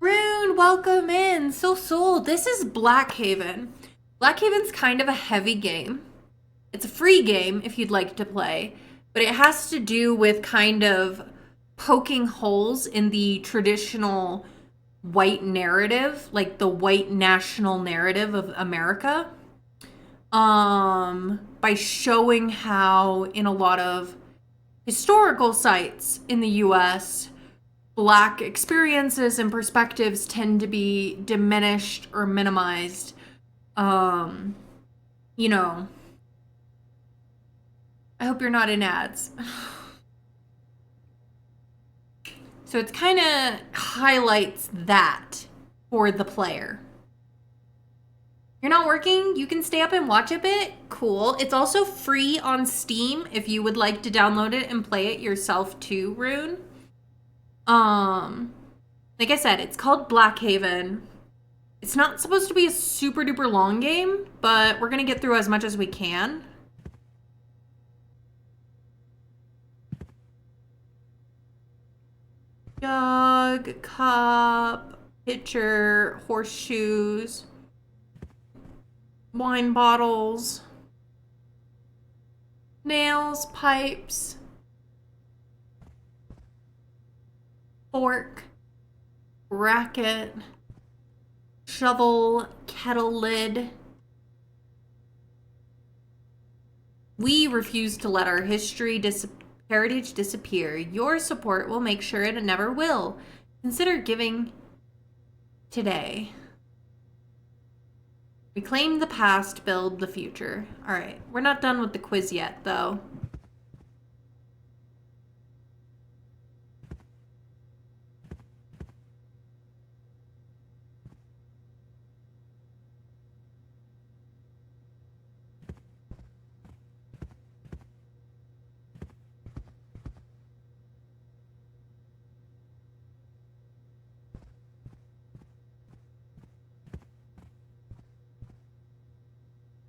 Rune, welcome in. So, this is Blackhaven. Blackhaven's kind of a heavy game. It's a free game if you'd like to play, but it has to do with kind of poking holes in the traditional white narrative, like the white national narrative of America, by showing how in a lot of historical sites in the US, Black experiences and perspectives tend to be diminished or minimized. You know, I hope you're not in ads. So it kind of highlights that for the player. You're not working? You can stay up and watch a bit? Cool. It's also free on Steam if you would like to download it and play it yourself too, Rune. Like I said, it's called Blackhaven. It's not supposed to be a super duper long game, but we're gonna get through as much as we can. Jug, cup, pitcher, horseshoes, wine bottles, nails, pipes, fork, racket, shovel, kettle lid. We refuse to let our heritage disappear. Your support will make sure it never will. Consider giving today. Reclaim the past, build the future. All right, we're not done with the quiz yet, though.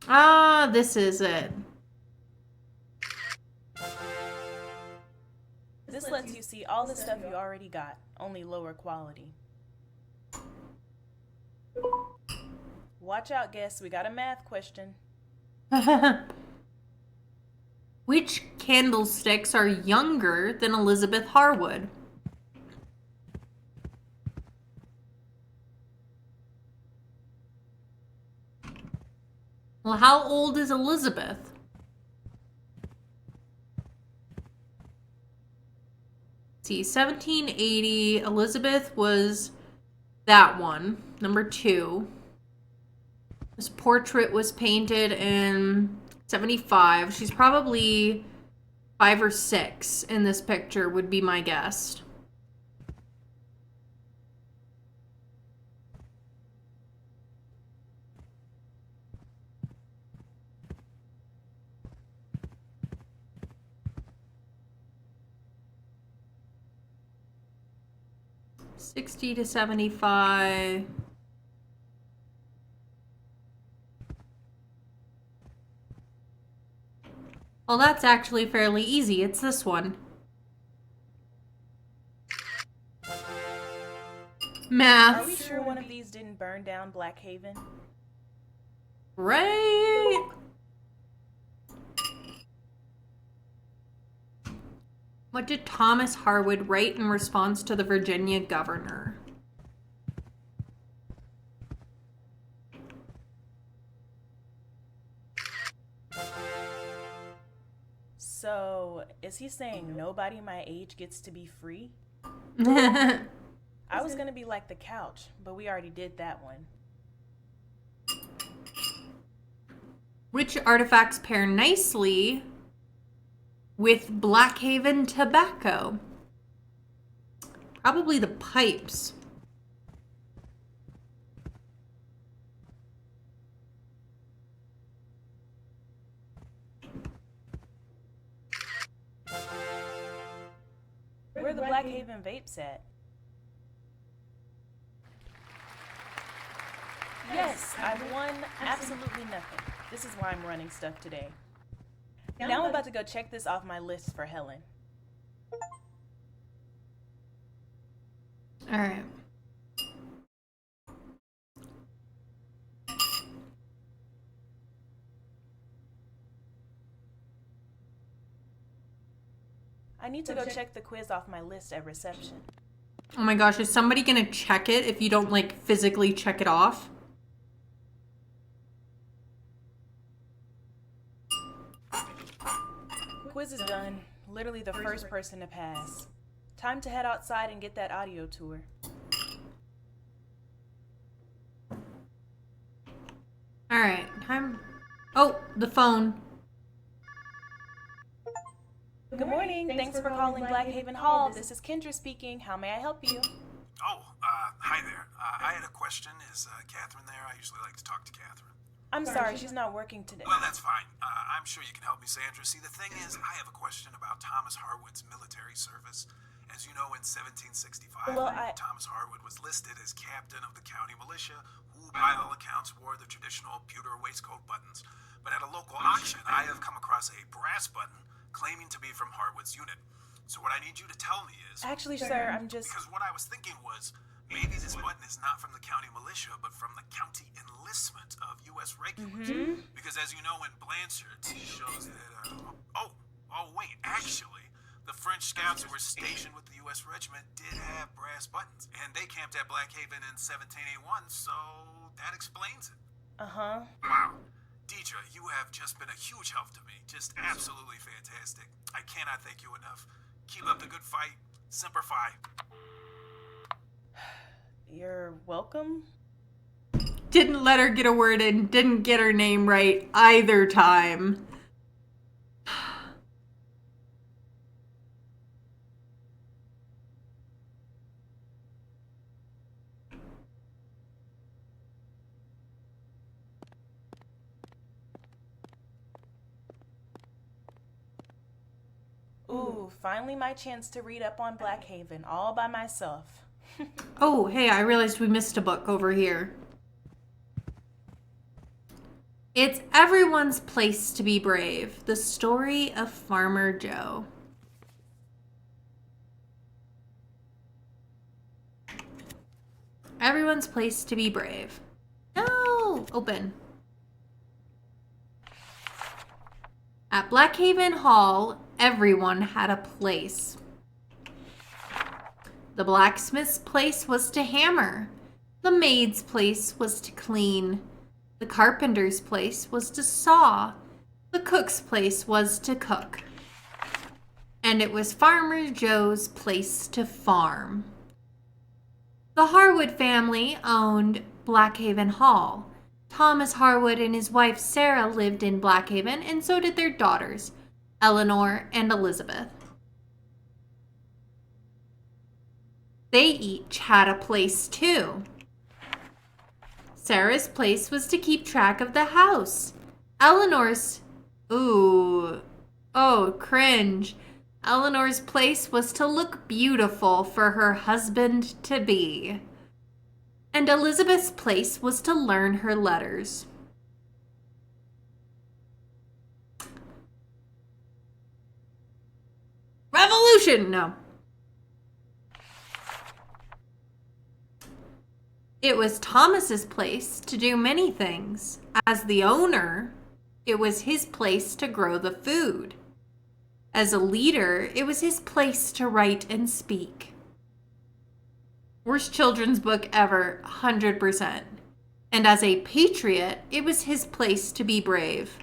Ah, this is it. This lets you see all the stuff you already got, only lower quality. Watch out, guests, we got a math question. Which candlesticks are younger than Elizabeth Harwood? Well, how old is Elizabeth? Let's see, 1780. Elizabeth was that one, number 2. This portrait was painted in 75. She's probably 5 or 6 in this picture, would be my guess. 60 to 75. Well, that's actually fairly easy. It's this one. Math. Are we sure one of these didn't burn down Blackhaven? Right. What did Thomas Harwood write in response to the Virginia governor? So, is he saying nobody my age gets to be free? I was gonna be like the couch, but we already did that one. Which artifacts pair nicely with Blackhaven tobacco? Probably the pipes. Where are the Blackhaven vapes at? Yes, I've won absolutely nothing. This is why I'm running stuff today. Now I'm about to go check this off my list for Helen. All right. I need to go check the quiz off my list at reception. Oh my gosh, is somebody gonna check it if you don't like physically check it off? Quiz is done. Literally the first person to pass. Time to head outside and get that audio tour. All right, time. Oh, the phone. Good morning. Thanks for calling Blackhaven Hall. This is Kendra speaking. How may I help you? Oh, hi there. I had a question. Is Catherine there? I usually like to talk to Catherine. I'm sorry, she's not working today. Well, that's fine. I'm sure you can help me, Sandra. See, the thing is, I have a question about Thomas Harwood's military service. As you know, in 1765, Thomas Harwood was listed as captain of the county militia, who, by all accounts, wore the traditional pewter waistcoat buttons. But at a local auction, I have come across a brass button claiming to be from Harwood's unit. So what I need you to tell me is... Actually, sir, I'm just... Because what I was thinking was, maybe this button is not from the county militia, but from the county enlistment of U.S. regulars. Because as you know, in Blanchard's, it shows that... wait, actually, the French scouts who were stationed with the U.S. regiment did have brass buttons. And they camped at Blackhaven in 1781, so that explains it. Uh-huh. Wow. Deidre, you have just been a huge help to me. Just absolutely fantastic. I cannot thank you enough. Keep up the good fight. Semper Fi. You're welcome. Didn't let her get a word in. Didn't get her name right either time. Ooh, finally my chance to read up on Blackhaven all by myself. Oh, hey, I realized we missed a book over here. It's Everyone's Place to Be Brave, the story of Farmer Joe. Everyone's Place to Be Brave. No! Open. At Blackhaven Hall, everyone had a place. The blacksmith's place was to hammer. The maid's place was to clean. The carpenter's place was to saw. The cook's place was to cook. And it was Farmer Joe's place to farm. The Harwood family owned Blackhaven Hall. Thomas Harwood and his wife Sarah lived in Blackhaven, and so did their daughters, Eleanor and Elizabeth. They each had a place too. Sarah's place was to keep track of the house. Eleanor's... cringe. Eleanor's place was to look beautiful for her husband-to-be. And Elizabeth's place was to learn her letters. Revolution! No. It was Thomas's place to do many things. As the owner, it was his place to grow the food. As a leader, it was his place to write and speak. Worst children's book ever, 100%. And as a patriot, it was his place to be brave.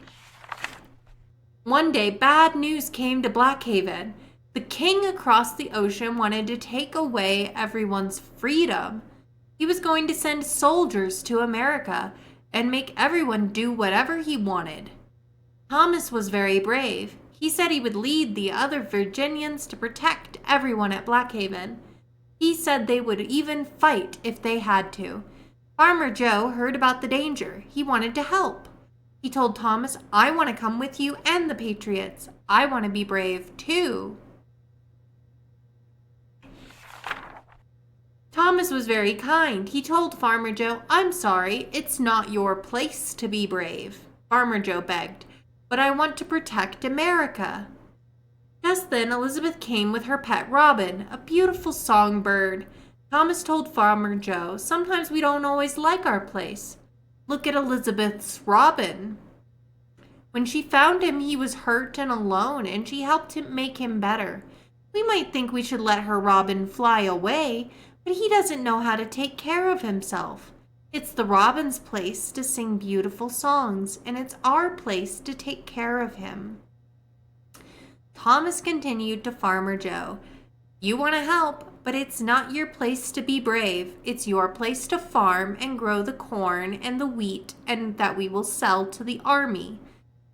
One day, bad news came to BLACKHAVEN. The king across the ocean wanted to take away everyone's freedom. He was going to send soldiers to America and make everyone do whatever he wanted. Thomas was very brave. He said he would lead the other Virginians to protect everyone at BLACKHAVEN. He said they would even fight if they had to. Farmer Joe heard about the danger. He wanted to help. He told Thomas, "I want to come with you and the Patriots. I want to be brave too." Thomas was very kind. He told Farmer Joe, "I'm sorry, it's not your place to be brave." Farmer Joe begged, "But I want to protect America." Just then, Elizabeth came with her pet robin, a beautiful songbird. Thomas told Farmer Joe, "Sometimes we don't always like our place. Look at Elizabeth's robin." When she found him, he was hurt and alone, and she helped him make him better. We might think we should let her robin fly away, but he doesn't know how to take care of himself. It's the robin's place to sing beautiful songs, and it's our place to take care of him. Thomas continued to Farmer Joe, "You want to help, but it's not your place to be brave. It's your place to farm and grow the corn and the wheat and that we will sell to the army.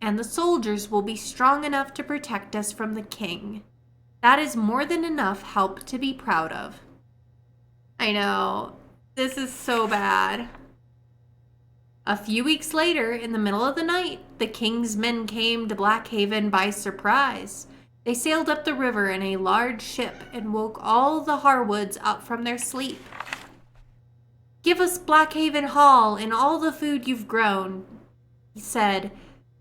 And the soldiers will be strong enough to protect us from the king. That is more than enough help to be proud of." I know, this is so bad. A few weeks later, in the middle of the night, the king's men came to BLACKHAVEN by surprise. They sailed up the river in a large ship and woke all the Harwoods up from their sleep. "Give us BLACKHAVEN Hall and all the food you've grown," said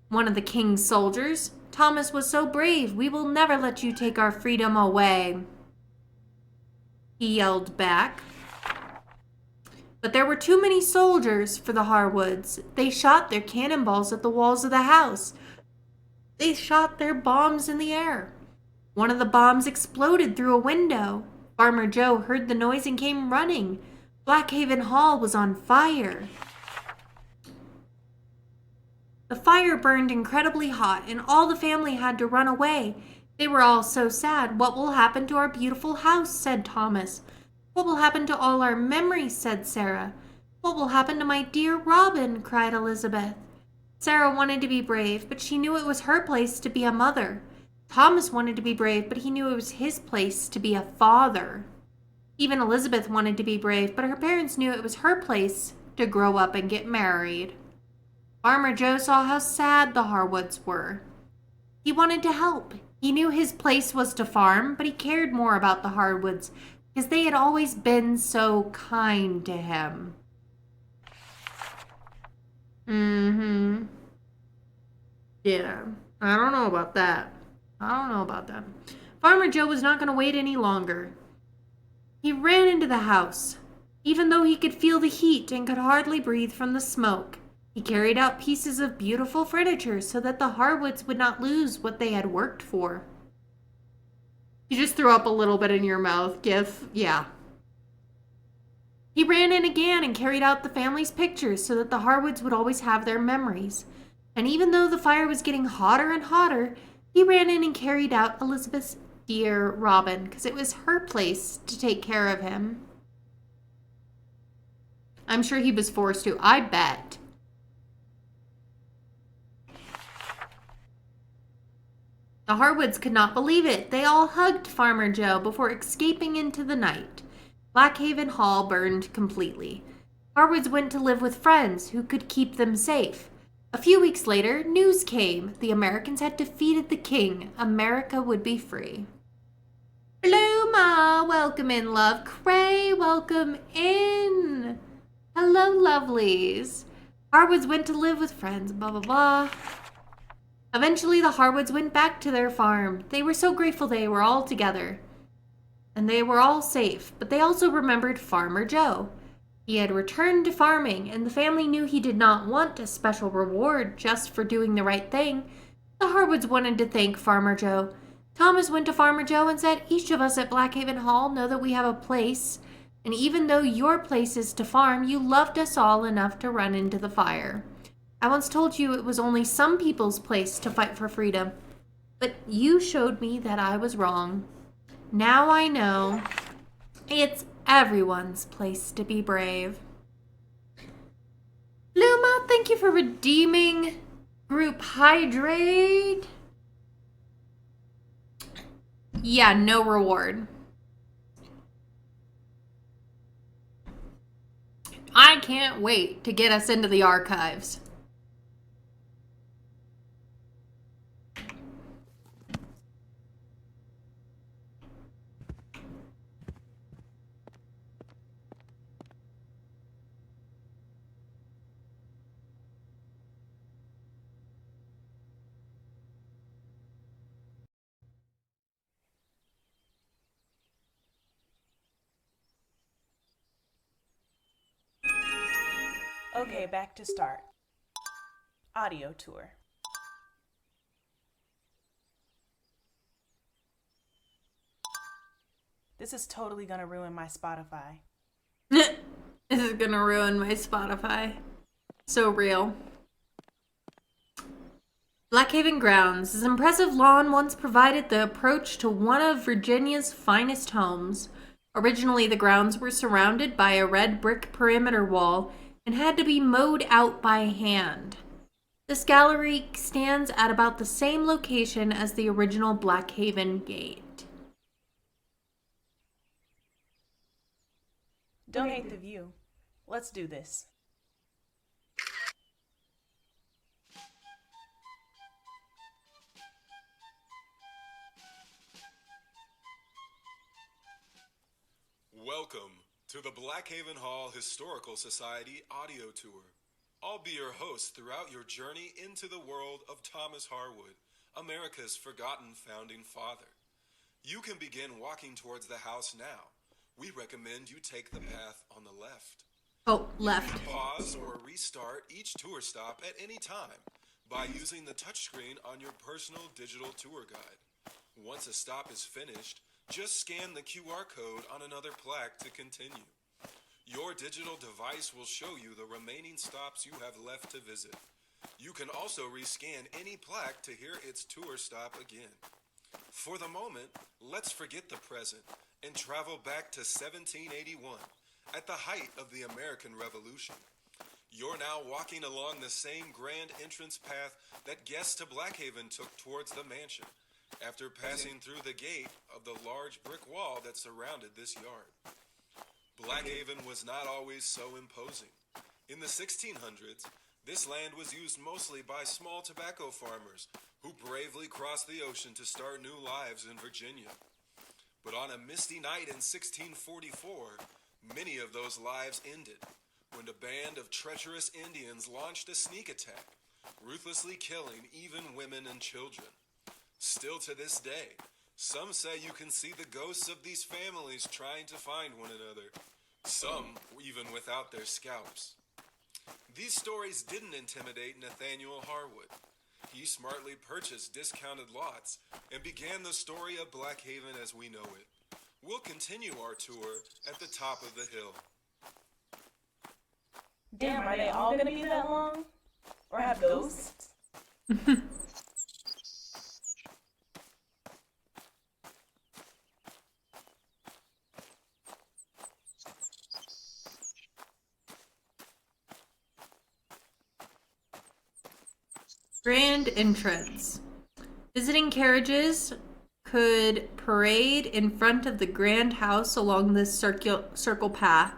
one of the king's soldiers. "Thomas was so brave, we will never let you take our freedom away," he yelled back. But there were too many soldiers for the Harwoods. They shot their cannonballs at the walls of the house. They shot their bombs in the air. One of the bombs exploded through a window. Farmer Joe heard the noise and came running. BLACKHAVEN Hall was on fire. The fire burned incredibly hot, and all the family had to run away. They were all so sad. "What will happen to our beautiful house?" said Thomas. "What will happen to all our memories?" said Sarah. "What will happen to my dear Robin?" cried Elizabeth. Sarah wanted to be brave, but she knew it was her place to be a mother. Thomas wanted to be brave, but he knew it was his place to be a father. Even Elizabeth wanted to be brave, but her parents knew it was her place to grow up and get married. Farmer Joe saw how sad the Harwoods were. He wanted to help. He knew his place was to farm, but he cared more about the Harwoods because they had always been so kind to him. Yeah, I don't know about that. Farmer Joe was not going to wait any longer. He ran into the house. Even though he could feel the heat and could hardly breathe from the smoke, he carried out pieces of beautiful furniture so that the Harwoods would not lose what they had worked for. You just threw up a little bit in your mouth, GIF. Yeah. He ran in again and carried out the family's pictures so that the Harwoods would always have their memories. And even though the fire was getting hotter and hotter, he ran in and carried out Elizabeth's dear Robin because it was her place to take care of him. I'm sure he was forced to. I bet. The Harwoods could not believe it. They all hugged Farmer Joe before escaping into the night. BLACKHAVEN Hall burned completely. Harwoods went to live with friends who could keep them safe. A few weeks later, news came. The Americans had defeated the king. America would be free. Bluma, welcome in, love. Cray, welcome in. Hello, lovelies. Harwoods went to live with friends, blah, blah, blah. Eventually, the Harwoods went back to their farm. They were so grateful they were all together. And they were all safe, but they also remembered Farmer Joe. He had returned to farming, and the family knew he did not want a special reward just for doing the right thing. The Harwoods wanted to thank Farmer Joe. Thomas went to Farmer Joe and said, "Each of us at Blackhaven Hall know that we have a place, and even though your place is to farm, you loved us all enough to run into the fire. I once told you it was only some people's place to fight for freedom, but you showed me that I was wrong. Now I know it's everyone's place to be brave." Luma, thank you for redeeming Group Hydrate. Yeah, no reward. I can't wait to get us into the archives. Okay, back to start. Audio tour. This is totally gonna ruin my Spotify. This is gonna ruin my Spotify. So real. Blackhaven Grounds. This impressive lawn once provided the approach to one of Virginia's finest homes. Originally, the grounds were surrounded by a red brick perimeter wall and had to be mowed out by hand. This gallery stands at about the same location as the original Blackhaven Gate. Don't hate the view. Let's do this. Welcome to the Blackhaven Hall Historical Society audio tour. I'll be your host throughout your journey into the world of Thomas Harwood, America's forgotten founding father. You can begin walking towards the house now. We recommend you take the path on the left. Oh, left. Pause or restart each tour stop at any time by using the touchscreen on your personal digital tour guide. Once a stop is finished, just scan the QR code on another plaque to continue. Your digital device will show you the remaining stops you have left to visit. You can also rescan any plaque to hear its tour stop again. For the moment, let's forget the present and travel back to 1781, at the height of the American Revolution. You're now walking along the same grand entrance path that guests to Blackhaven took towards the mansion, after passing through the gate of the large brick wall that surrounded this yard. Blackhaven was not always so imposing. In the 1600s, this land was used mostly by small tobacco farmers who bravely crossed the ocean to start new lives in Virginia. But on a misty night in 1644, many of those lives ended when a band of treacherous Indians launched a sneak attack, ruthlessly killing even women and children. Still to this day, some say you can see the ghosts of these families trying to find one another, some even without their scalps. These stories didn't intimidate Nathaniel Harwood. He smartly purchased discounted lots and began the story of Blackhaven as we know it. We'll continue our tour at the top of the hill. Damn, are they all gonna be that long? Or have ghosts? Grand entrance. Visiting carriages could parade in front of the grand house along this circle path.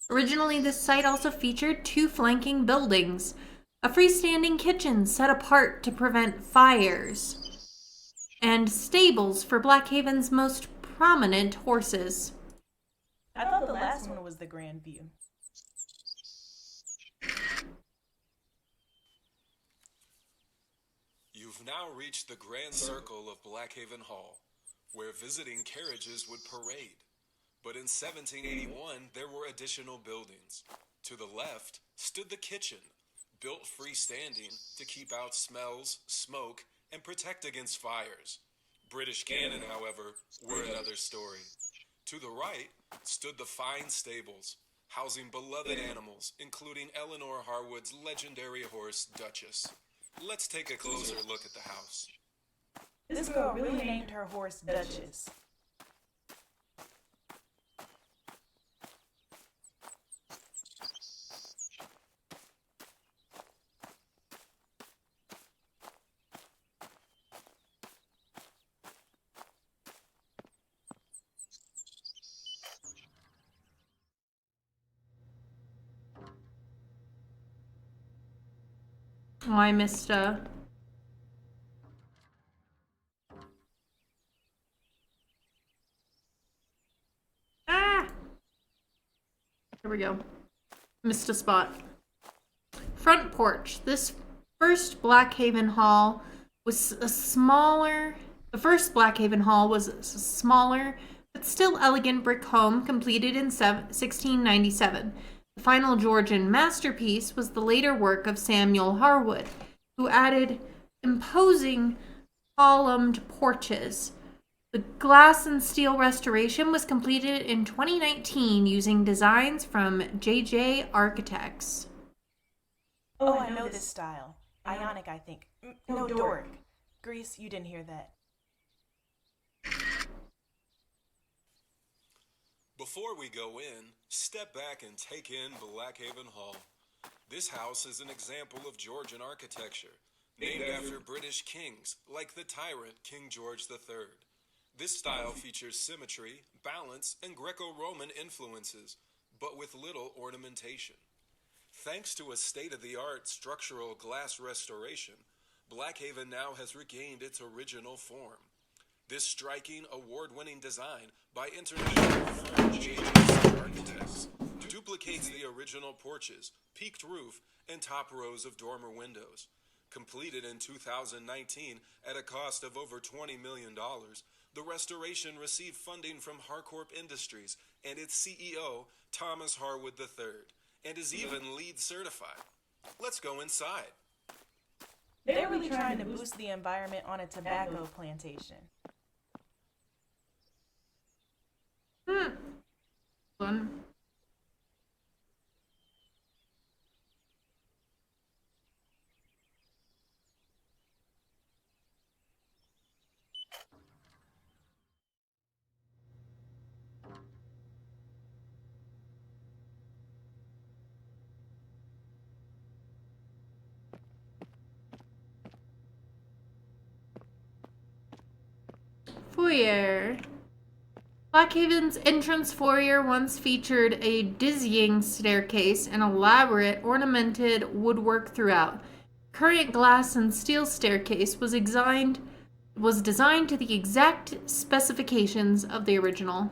Originally, this site also featured two flanking buildings, a freestanding kitchen set apart to prevent fires, and stables for Blackhaven's most prominent horses. I thought the last one was the Grand View. You've now reached the grand circle of Blackhaven Hall, where visiting carriages would parade. But in 1781, there were additional buildings. To the left stood the kitchen, built freestanding to keep out smells, smoke, and protect against fires. British cannon, however, were another story. To the right stood the fine stables, housing beloved animals, including Eleanor Harwood's legendary horse, Duchess. Let's take a closer look at the house. This girl really named her horse Duchess. Oh, I missed Here we go. Missed a spot. Front porch. This first Blackhaven Hall was a smaller... The first Blackhaven Hall was a smaller, but still elegant brick home completed in 1697. The final Georgian masterpiece was the later work of Samuel Harwood, who added imposing columned porches. The glass and steel restoration was completed in 2019 using designs from JJ Architects. Oh, I know this style. Ionic, I think. No, Doric. Greece, you didn't hear that. Before we go in, step back and take in Blackhaven Hall. This house is an example of Georgian architecture, named after British kings, like the tyrant King George III. This style features symmetry, balance, and Greco-Roman influences, but with little ornamentation. Thanks to a state-of-the-art structural glass restoration, Blackhaven now has regained its original form. This striking, award-winning design by international firm JJ Architects duplicates the original porches, peaked roof, and top rows of dormer windows. Completed in 2019 at a cost of over $20 million, the restoration received funding from Harcorp Industries and its CEO, Thomas Harwood III, and is even LEED certified. Let's go inside. They're really trying to boost the environment on a tobacco plantation. Fun. Foyer. Blackhaven's entrance foyer once featured a dizzying staircase and elaborate ornamented woodwork throughout. Current glass and steel staircase was designed to the exact specifications of the original.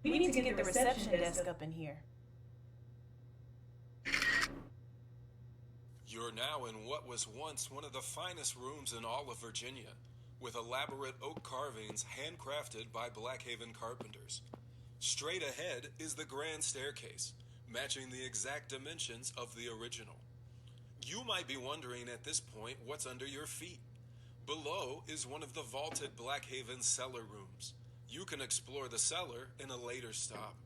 We need to get the reception desk up in here. You're now in what was once one of the finest rooms in all of Virginia, with elaborate oak carvings handcrafted by Blackhaven carpenters. Straight ahead is the grand staircase, matching the exact dimensions of the original. You might be wondering at this point what's under your feet. Below is one of the vaulted Blackhaven cellar rooms. You can explore the cellar in a later stop.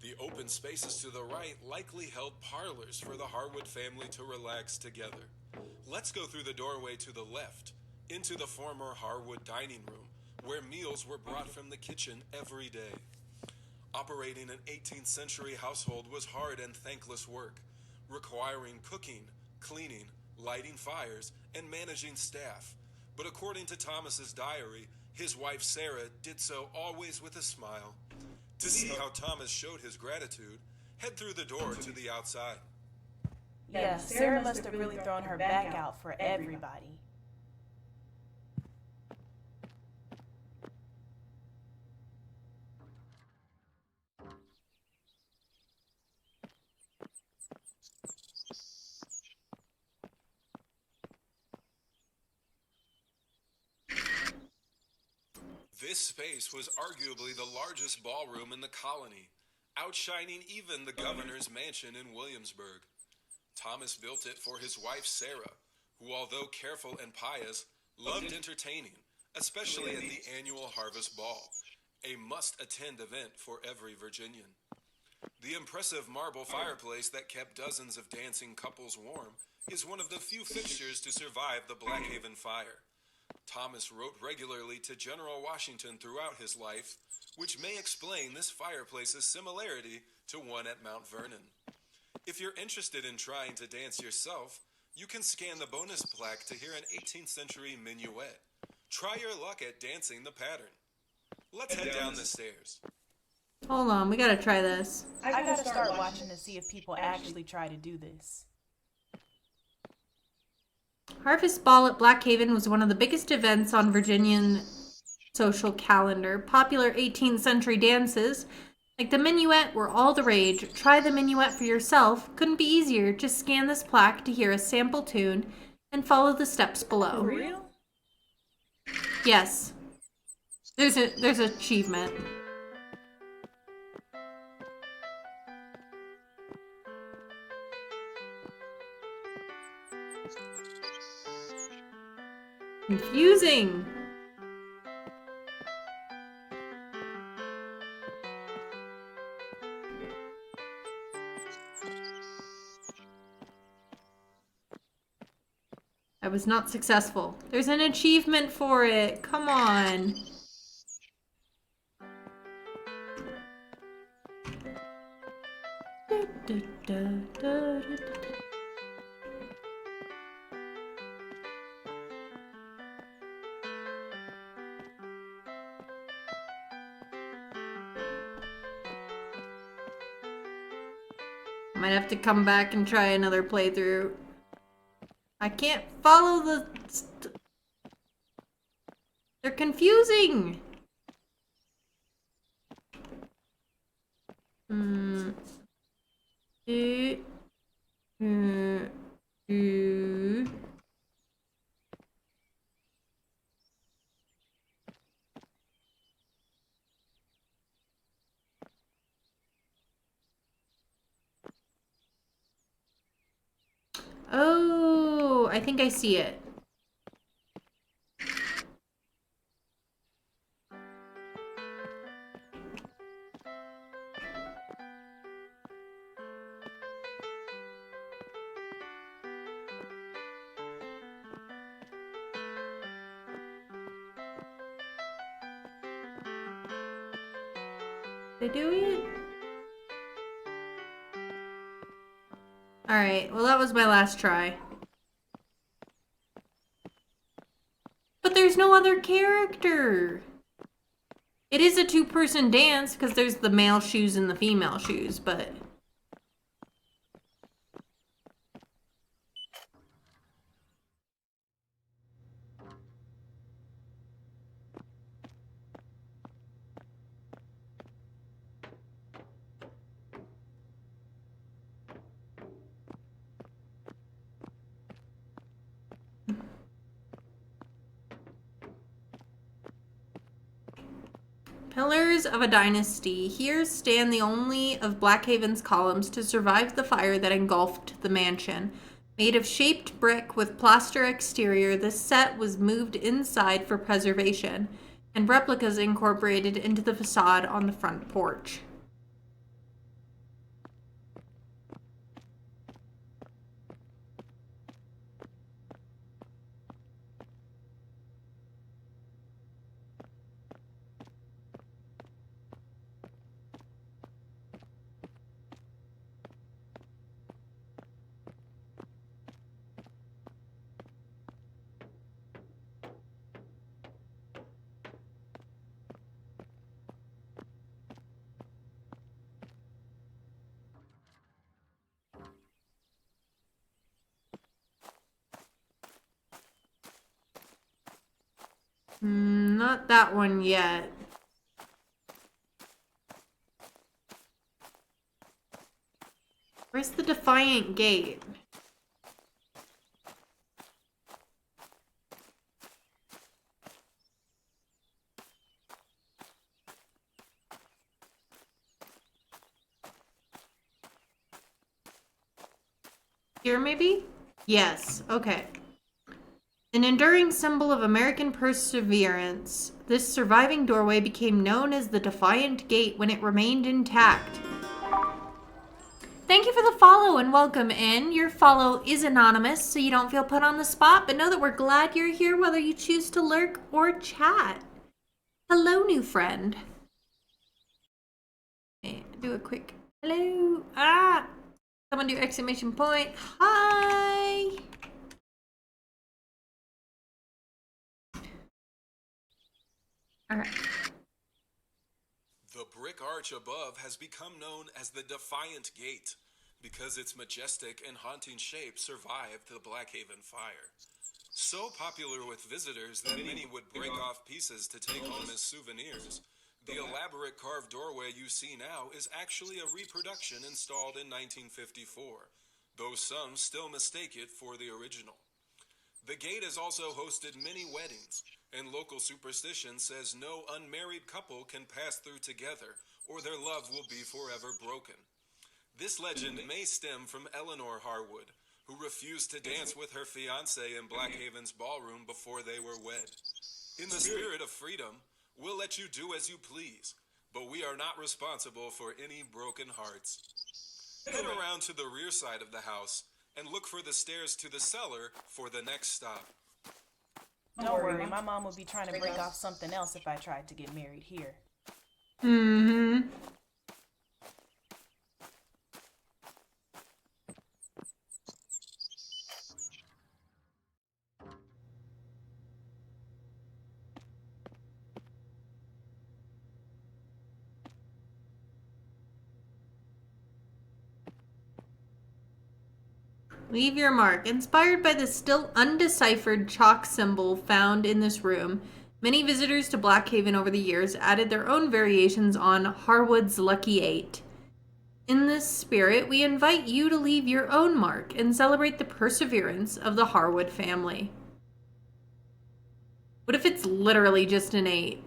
The open spaces to the right likely held parlors for the Harwood family to relax together. Let's go through the doorway to the left, into the former Harwood dining room, where meals were brought from the kitchen every day. Operating an 18th century household was hard and thankless work, requiring cooking, cleaning, lighting fires, and managing staff. But according to Thomas's diary, his wife Sarah did so always with a smile. To see how Thomas showed his gratitude, head through the door to the outside. Yeah, Sarah must have really thrown her back out for everybody. This space was arguably the largest ballroom in the colony, outshining even the governor's mansion in Williamsburg. Thomas built it for his wife Sarah, who, although careful and pious, loved entertaining, especially at the annual Harvest Ball, a must-attend event for every Virginian. The impressive marble fireplace that kept dozens of dancing couples warm is one of the few fixtures to survive the Blackhaven fire. Thomas wrote regularly to General Washington throughout his life, which may explain this fireplace's similarity to one at Mount Vernon. If you're interested in trying to dance yourself, you can scan the bonus plaque to hear an 18th century minuet. Try your luck at dancing the pattern. Let's head down the stairs. Hold on, we gotta try this. I gotta start watching to see if people actually try to do this. Harvest Ball at Blackhaven was one of the biggest events on Virginian social calendar. Popular 18th century dances, like the minuet, were all the rage. Try the minuet for yourself. Couldn't be easier. Just scan this plaque to hear a sample tune and follow the steps below. For real? Yes. There's an achievement. Confusing. I was not successful. There's an achievement for it. Come on. Da, da, da, da, da. Might have to come back and try another playthrough. I can't follow the... They're confusing! Oh, I think I see it. Did I do it? Alright, well that was my last try. But there's no other character! It is a two-person dance because there's the male shoes and the female shoes, but... Pillars of a Dynasty. Here stand the only of Blackhaven's columns to survive the fire that engulfed the mansion. Made of shaped brick with plaster exterior, this set was moved inside for preservation, and replicas incorporated into the facade on the front porch. Not that one yet. Where's the Defiant Gate? Here, maybe? Yes, okay. An enduring symbol of American perseverance, this surviving doorway became known as the Defiant Gate when it remained intact. Thank you for the follow and welcome in. Your follow is anonymous, so you don't feel put on the spot, but know that we're glad you're here whether you choose to lurk or chat. Hello, new friend. Okay, do a quick hello. Someone do exclamation point. Hi. All right. The brick arch above has become known as the Defiant Gate because its majestic and haunting shape survived the Blackhaven fire. So popular with visitors that many would break off pieces to take home as souvenirs, the elaborate carved doorway you see now is actually a reproduction installed in 1954, though some still mistake it for the original. The gate has also hosted many weddings, and local superstition says no unmarried couple can pass through together, or their love will be forever broken. This legend may stem from Eleanor Harwood, who refused to dance with her fiancé in Blackhaven's ballroom before they were wed. In the spirit of freedom, we'll let you do as you please, but we are not responsible for any broken hearts. Head around to the rear side of the house and look for the stairs to the cellar for the next stop. Don't worry, my mom would be trying to break off something else if I tried to get married here. Mm-hmm. Leave your mark. Inspired by the still undeciphered chalk symbol found in this room, many visitors to Blackhaven over the years added their own variations on Harwood's Lucky 8. In this spirit, we invite you to leave your own mark and celebrate the perseverance of the Harwood family. What if it's literally just an 8?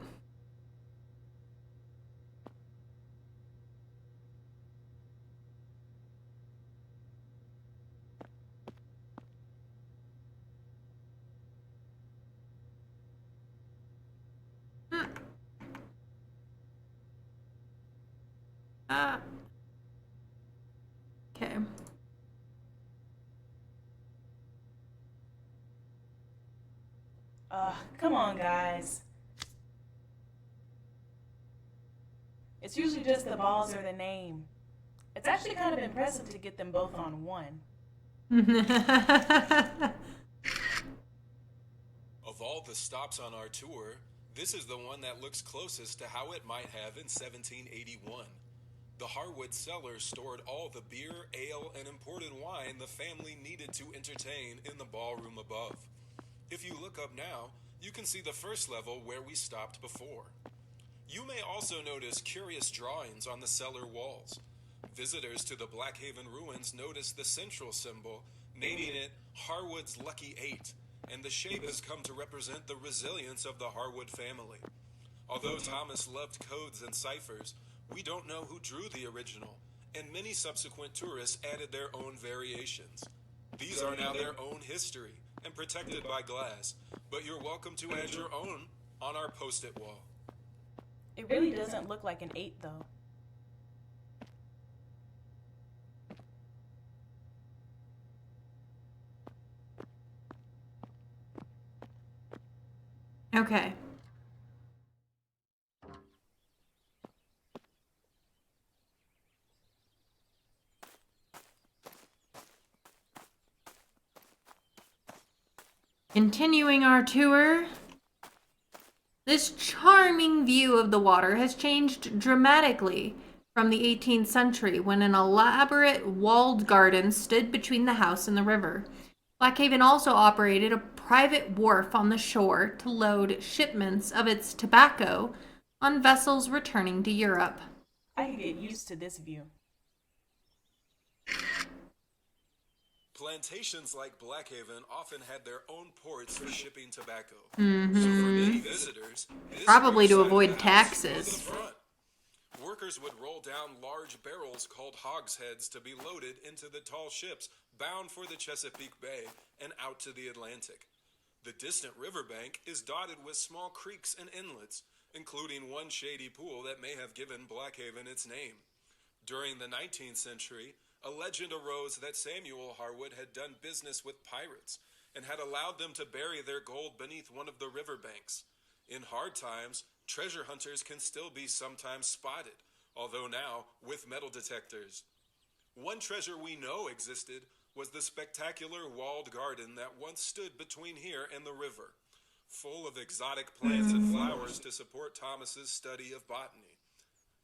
Okay. Come on, guys. It's usually just the balls or the name. It's actually kind of impressive to get them both on one. Of all the stops on our tour, this is the one that looks closest to how it might have in 1781. The Harwood cellar stored all the beer, ale, and imported wine the family needed to entertain in the ballroom above. If you look up now, you can see the first level where we stopped before. You may also notice curious drawings on the cellar walls. Visitors to the Blackhaven ruins notice the central symbol, naming it Harwood's Lucky 8, and the shape has come to represent the resilience of the Harwood family. Although Thomas loved codes and ciphers, we don't know who drew the original, and many subsequent tourists added their own variations. These are now their own history and protected by glass, but you're welcome to add your own on our post-it wall. It really doesn't look like an 8, though. Okay. Continuing our tour, this charming view of the water has changed dramatically from the 18th century when an elaborate walled garden stood between the house and the river. Blackhaven also operated a private wharf on the shore to load shipments of its tobacco on vessels returning to Europe. I can get used to this view. Plantations like Blackhaven often had their own ports for shipping tobacco. So for many visitors, this Probably to side of avoid the house taxes. was the front. Workers would roll down large barrels called hogsheads to be loaded into the tall ships bound for the Chesapeake Bay and out to the Atlantic. The distant riverbank is dotted with small creeks and inlets, including one shady pool that may have given Blackhaven its name. During the 19th century, a legend arose that Samuel Harwood had done business with pirates and had allowed them to bury their gold beneath one of the riverbanks. In hard times, treasure hunters can still be sometimes spotted, although now with metal detectors. One treasure we know existed was the spectacular walled garden that once stood between here and the river, full of exotic plants and flowers to support Thomas's study of botany.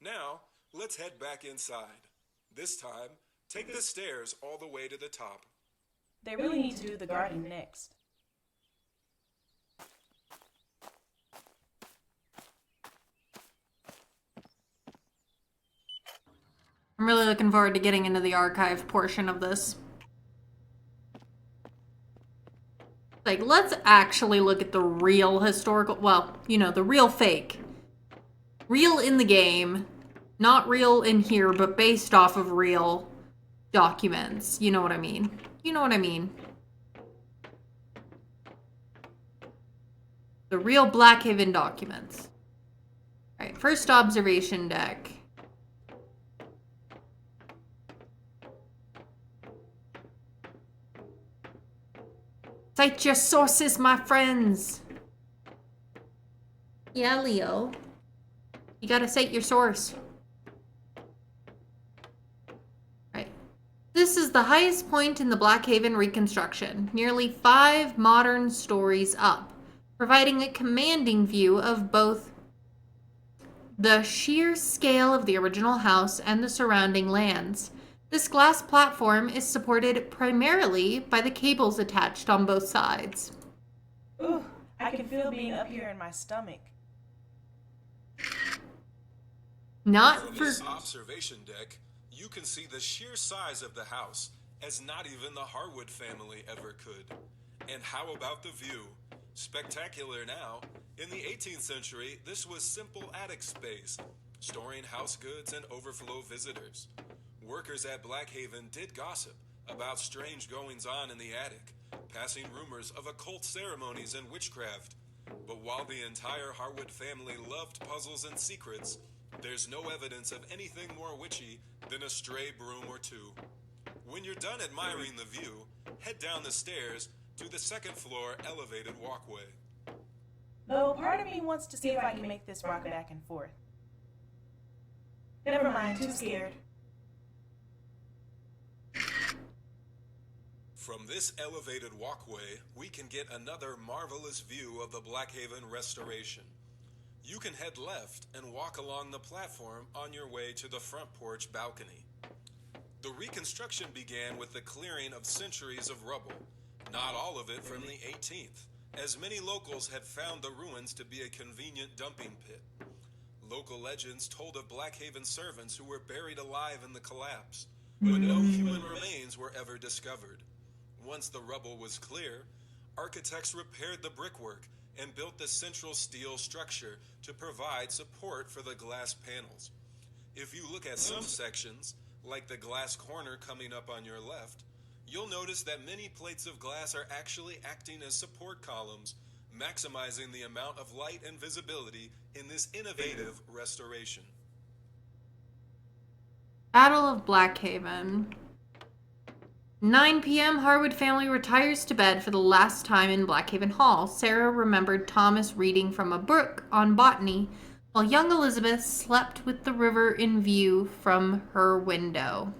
Now, let's head back inside. This time, take the stairs all the way to the top. They really need to do the garden next. I'm really looking forward to getting into the archive portion of this. Like, let's actually look at the real historical, well, you know, the real fake. Real in the game, not real in here, but based off of real documents. You know what I mean? You know what I mean. The real Blackhaven documents. Alright, first observation deck. Cite your sources, my friends. Yeah, Leo. You gotta cite your source. Right. This is the highest point in the Blackhaven reconstruction, nearly 5 modern stories up, providing a commanding view of both the sheer scale of the original house and the surrounding lands. This glass platform is supported primarily by the cables attached on both sides. Ooh, I can feel being up here in my stomach. Not From for... this observation deck, you can see the sheer size of the house, as not even the Harwood family ever could. And how about the view? Spectacular now. In the 18th century, this was simple attic space, storing house goods and overflow visitors. Workers at Blackhaven did gossip about strange goings-on in the attic, passing rumors of occult ceremonies and witchcraft. But while the entire Harwood family loved puzzles and secrets, there's no evidence of anything more witchy than a stray broom or two. When you're done admiring the view, head down the stairs to the second floor elevated walkway. Though part of me wants to see if I can make this rock back and forth. Never mind, too scared. From this elevated walkway, we can get another marvelous view of the Blackhaven restoration. You can head left and walk along the platform on your way to the front porch balcony. The reconstruction began with the clearing of centuries of rubble, not all of it from the 18th, as many locals had found the ruins to be a convenient dumping pit. Local legends told of Blackhaven servants who were buried alive in the collapse, but no human remains were ever discovered. Once the rubble was clear, architects repaired the brickwork and built the central steel structure to provide support for the glass panels. If you look at some sections, like the glass corner coming up on your left, you'll notice that many plates of glass are actually acting as support columns, maximizing the amount of light and visibility in this innovative restoration. Battle of Blackhaven. 9 p.m. Harwood family retires to bed for the last time in Blackhaven Hall. Sarah remembered Thomas reading from a book on botany, while young Elizabeth slept with the river in view from her window.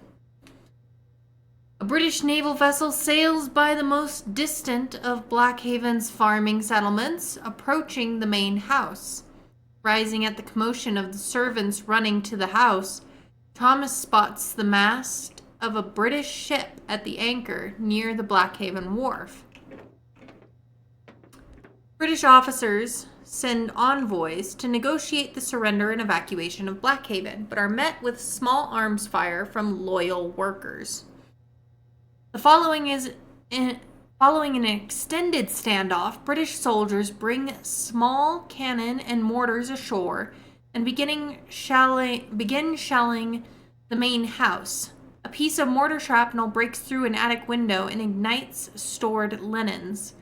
A British naval vessel sails by the most distant of Blackhaven's farming settlements, approaching the main house. Rising at the commotion of the servants running to the house, Thomas spots the mast of a British ship at the anchor near the Blackhaven wharf. British officers send envoys to negotiate the surrender and evacuation of Blackhaven, but are met with small arms fire from loyal workers. Following an extended standoff, British soldiers bring small cannon and mortars ashore and begin shelling the main house. A piece of mortar shrapnel breaks through an attic window and ignites stored linens.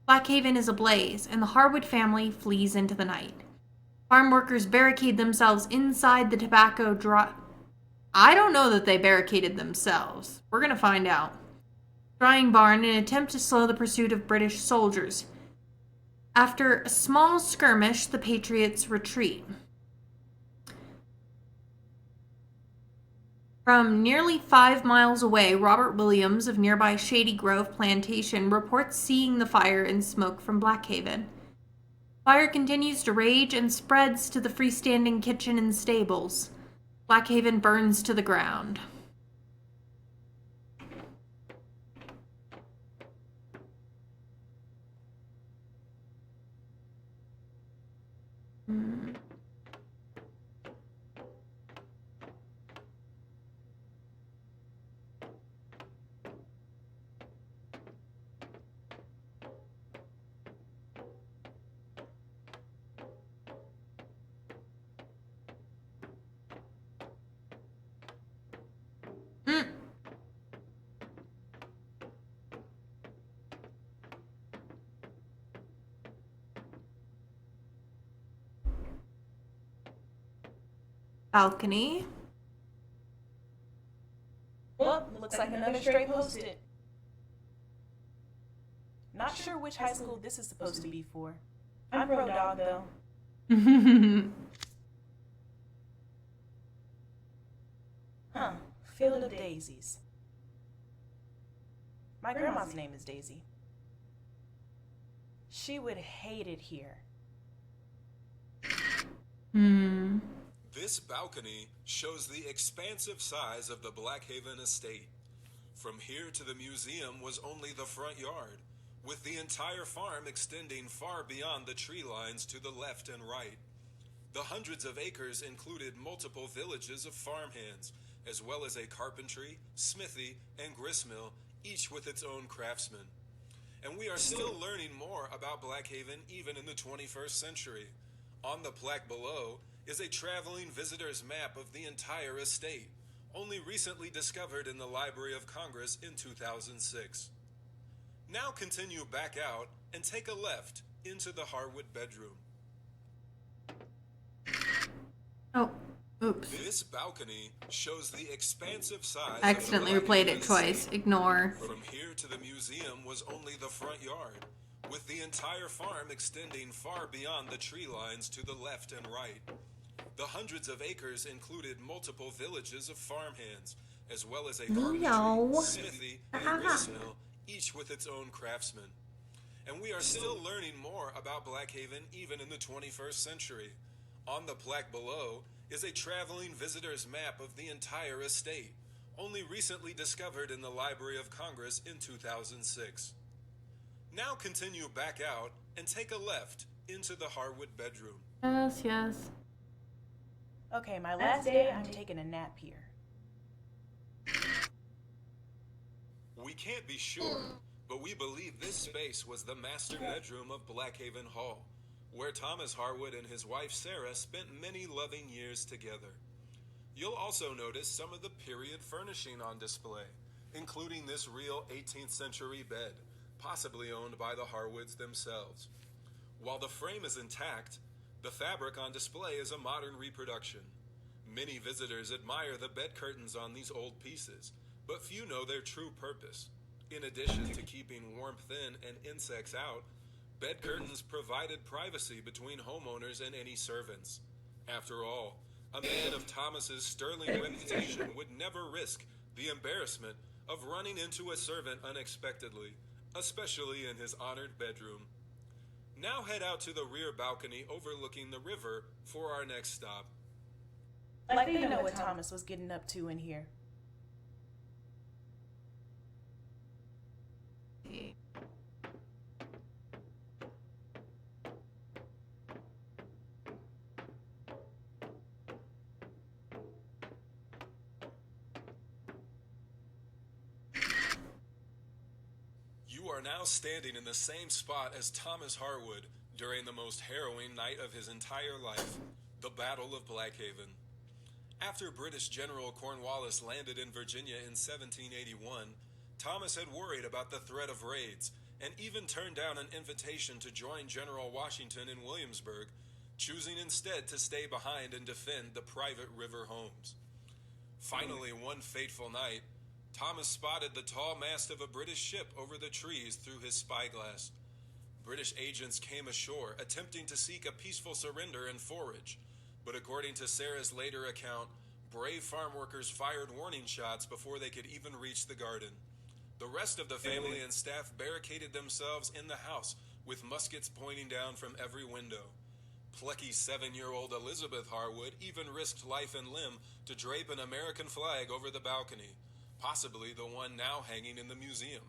Blackhaven is ablaze, and the Harwood family flees into the night. Farm workers barricade themselves inside the tobacco I don't know that they barricaded themselves. We're gonna find out. Drying barn in an attempt to slow the pursuit of British soldiers. After a small skirmish, the Patriots retreat. From nearly 5 miles away, Robert Williams of nearby Shady Grove Plantation reports seeing the fire and smoke from Blackhaven. Fire continues to rage and spreads to the freestanding kitchen and stables. Blackhaven burns to the ground. Balcony. Well, looks like another stray posted. Not sure which high school this is supposed to be for. I'm pro dog though. Huh. Field of daisies. My grandma's name is Daisy. She would hate it here. This balcony shows the expansive size of the Blackhaven estate. From here to the museum was only the front yard, with the entire farm extending far beyond the tree lines to the left and right. The hundreds of acres included multiple villages of farmhands, as well as a carpentry, smithy, and gristmill, each with its own craftsman. And we are still learning more about Blackhaven even in the 21st century. On the plaque below is a traveling visitor's map of the entire estate, only recently discovered in the Library of Congress in 2006. Now continue back out and take a left into the Harwood bedroom. Oh, oops. This balcony shows the expansive size. I accidentally replayed it twice. Ignore. From here to the museum was only the front yard, with the entire farm extending far beyond the tree lines to the left and right. The hundreds of acres included multiple villages of farmhands, as well as a carpentry, smithy, and gristmill, each with its own craftsman. And we are still learning more about Blackhaven even in the 21st century. On the plaque below is a traveling visitor's map of the entire estate, only recently discovered in the Library of Congress in 2006. Now continue back out and take a left into the Harwood bedroom. Yes, yes. Okay, my last day, I'm taking a nap here. We can't be sure, but we believe this space was the master bedroom of Blackhaven Hall, where Thomas Harwood and his wife Sarah spent many loving years together. You'll also notice some of the period furnishing on display, including this real 18th century bed, possibly owned by the Harwoods themselves. While the frame is intact, the fabric on display is a modern reproduction. Many visitors admire the bed curtains on these old pieces, but few know their true purpose. In addition to keeping warmth in and insects out, bed curtains provided privacy between homeowners and any servants. After all, a man of Thomas's sterling reputation would never risk the embarrassment of running into a servant unexpectedly, especially in his honored bedroom. Now head out to the rear balcony overlooking the river for our next stop. Like they know what Thomas was getting up to in here. You are now standing in the same spot as Thomas Harwood during the most harrowing night of his entire life. The Battle of Blackhaven. After British General Cornwallis landed in Virginia in 1781, Thomas had worried about the threat of raids and even turned down an invitation to join General Washington in Williamsburg, choosing instead to stay behind and defend the private river homes. Finally, one fateful night, Thomas spotted the tall mast of a British ship over the trees through his spyglass. British agents came ashore, attempting to seek a peaceful surrender and forage, but according to Sarah's later account, brave farm workers fired warning shots before they could even reach the garden. The rest of the family and staff barricaded themselves in the house, with muskets pointing down from every window. Plucky 7-year-old Elizabeth Harwood even risked life and limb to drape an American flag over the balcony, possibly the one now hanging in the museum.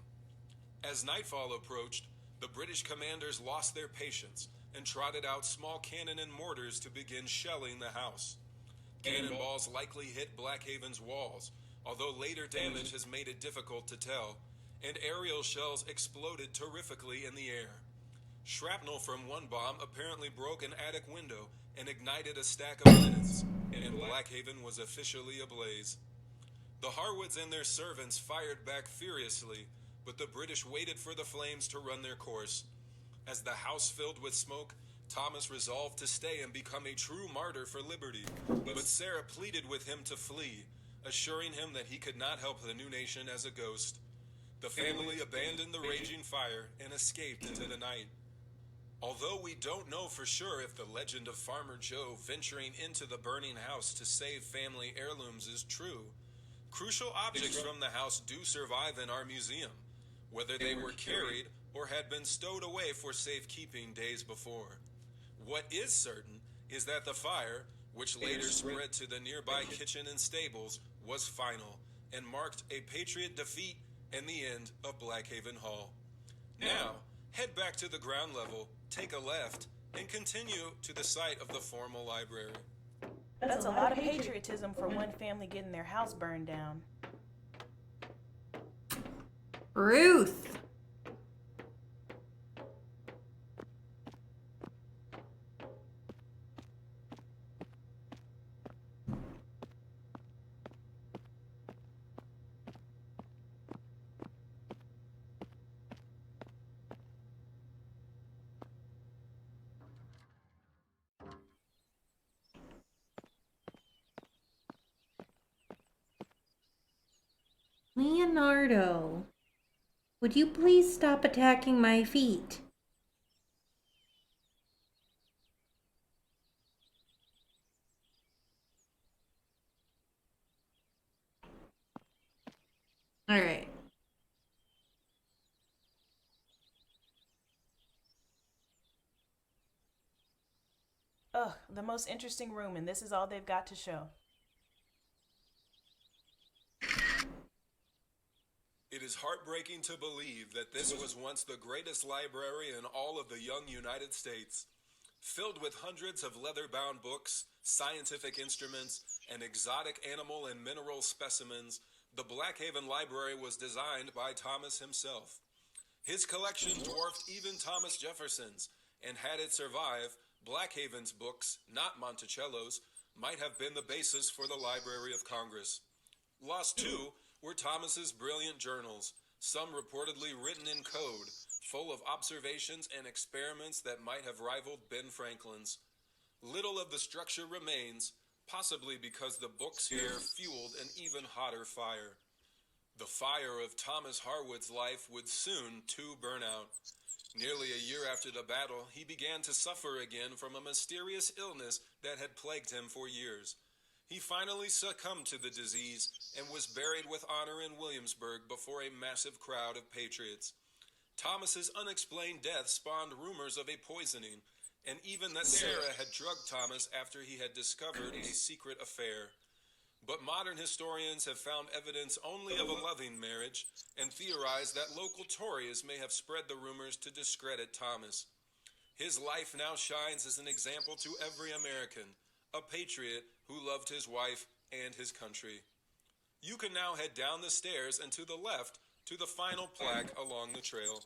As nightfall approached, the British commanders lost their patience and trotted out small cannon and mortars to begin shelling the house. Cannonballs likely hit Blackhaven's walls, although later damage has made it difficult to tell, and aerial shells exploded terrifically in the air. Shrapnel from one bomb apparently broke an attic window and ignited a stack of linens, and Blackhaven was officially ablaze. The Harwoods and their servants fired back furiously, but the British waited for the flames to run their course. As the house filled with smoke, Thomas resolved to stay and become a true martyr for liberty, but Sarah pleaded with him to flee, assuring him that he could not help the new nation as a ghost. The family abandoned the raging fire and escaped into the night. Although we don't know for sure if the legend of Farmer Joe venturing into the burning house to save family heirlooms is true, crucial objects from the house do survive in our museum, whether they were carried or had been stowed away for safekeeping days before. What is certain is that the fire, which later spread to the nearby kitchen and stables, was final and marked a Patriot defeat and the end of Blackhaven Hall. Now, head back to the ground level, take a left, and continue to the site of the formal library. That's a lot of patriotism for one family getting their house burned down. Ruth! Leonardo, would you please stop attacking my feet? All right. Ugh, the most interesting room, and this is all they've got to show. It is heartbreaking to believe that this was once the greatest library in all of the young United States. Filled with hundreds of leather-bound books, scientific instruments, and exotic animal and mineral specimens, the Blackhaven Library was designed by Thomas himself. His collection dwarfed even Thomas Jefferson's, and had it survived, Blackhaven's books, not Monticello's, might have been the basis for the Library of Congress. Lost, too, were Thomas's brilliant journals, some reportedly written in code, full of observations and experiments that might have rivaled Ben Franklin's. Little of the structure remains, possibly because the books here fueled an even hotter fire. The fire of Thomas Harwood's life would soon, too, burn out. Nearly a year after the battle, he began to suffer again from a mysterious illness that had plagued him for years. He finally succumbed to the disease and was buried with honor in Williamsburg before a massive crowd of patriots. Thomas's unexplained death spawned rumors of a poisoning, and even that Sarah had drugged Thomas after he had discovered a secret affair. But modern historians have found evidence only of a loving marriage and theorize that local Tories may have spread the rumors to discredit Thomas. His life now shines as an example to every American, a patriot who loved his wife and his country. You can now head down the stairs and to the left to the final plaque along the trail.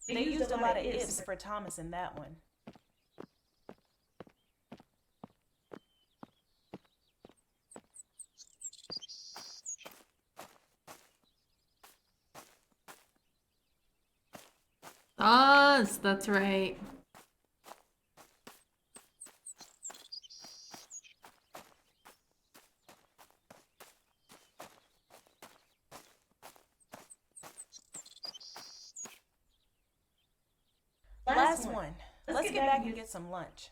They used a lot of ifs for Thomas in that one. Us, that's right. Last one. Let's get back and get some lunch.